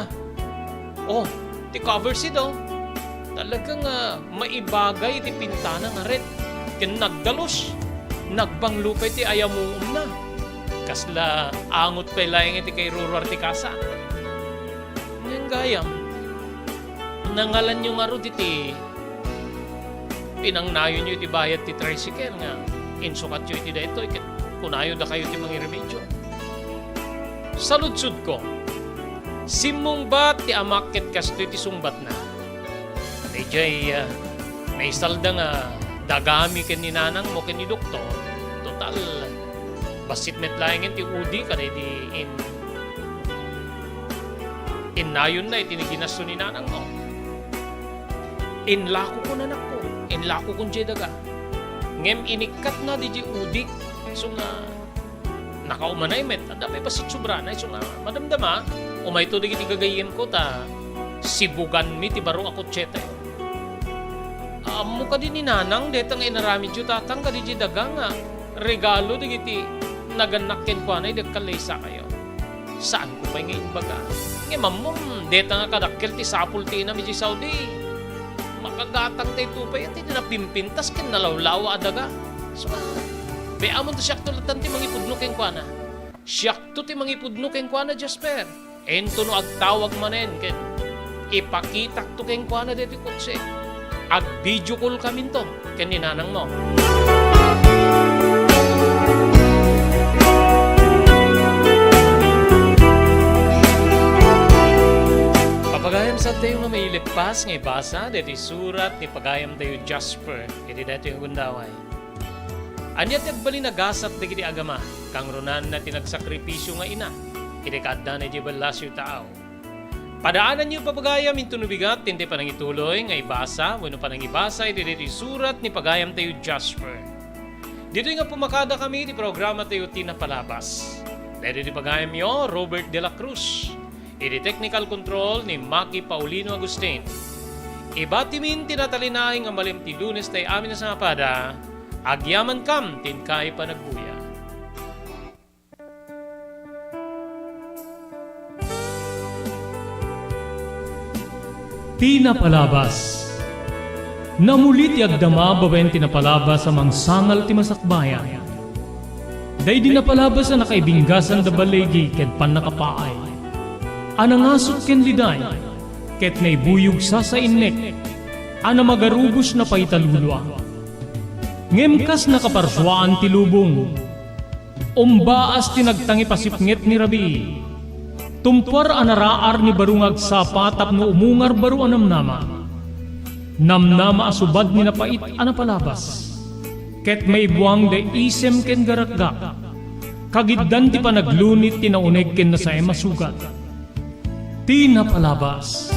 S1: oh, ti cover seat oh. Talaga nga maibagay ti pintana nga red. Ken nagdalos. Nagbanglupay ti ayamum na. Kasla angot pa ilayang iti kay Ruro Articasa. Ngayon gayam, nangalan nyo nga ro iti pinangnayo nyo iti bayad ti tricycle nga insukat nyo iti dito kunayo da kayo ti mga remedyo. Saludsud ko, simong ba ti amakit kasto iti sumbat na? Medyo'y may salda nga dagami ken ni nanang mo ken ni doktor. Total, basit met laingin ti udi kada di in nayon na itiniginasto ni nanang mo. Inlako ko nanak ko. Inlako kong daga. Ngem inikat na di udi. So nga, nakaumanay met. Adapay basit sobra na. So nga, madamdama, umay to di gagayin ko ta sibugan mi ti baro ako tsete. Amo ka din ni nanang, detang inaramid yu tatang ka di daga nga. Regalo di giti naganakken ko anay dagkalaysa kayo. Saan ko pa ngayon baga? Ngayon mamom, deta nga kadakkel ti sapul ti na medyo Saudi. Makagatang tayo tupay at hindi na pimpintas kin nalawlawa adaga. So, be amon to siyak to latan ti mangipudno ken kwa na. Siyak to ti mangipudno ken kwa na Jasper. Ento no agtawag manen ken ipakitak to ken kwa na deti kotse. Ag video call kami to ken ni nanang mo. Papagayam sa tayo nga may ilipas nga ibasa deti surat ni pagayam tayo Jasper iti dati yung gundaway. Anyat nagbali nagasat dagiti agama kang runan na tinagsakripisyo nga ina iti kadda na di balasyo tao. Padaanan niyo papagayam into nubigat hindi pa nang ituloy nga ibasa wano pa nang ibasa iti deti surat ni pagayam tayo Jasper. Dito nga pumakada kami di programa tayo Tinapalabas. Dito di pagayam yo Robert de la Cruz. Iti technical control ni Maki Paulino Agustin. Ibatimin tinatalinahin nga malim ti Lunes tayo amin na sa pada, agyaman kam tinkay panagbuya.
S6: Tinapalabas. Namulit ti agdama babaen tinapalabas sa mangsangal ti masakbayan. Day dinapalabas na nakaibinggasan da balegi ket panakapaay. Anangasot ken liday, ket naibuyog sa innek, ana magarubos na paitalulwa. Ngemkas nakaparswaan ti lubong, umbaas tinagtangi pasipnget ni Rabi, tumpar anaraar ni barungag sapa tapno umungar baru anamnama, namnama asubad ni napait anapalabas, ket may buwang de isem ken garakgak, kagiddan ti panaglunit tinauneg ken na sa emasugat. Tinapalabas.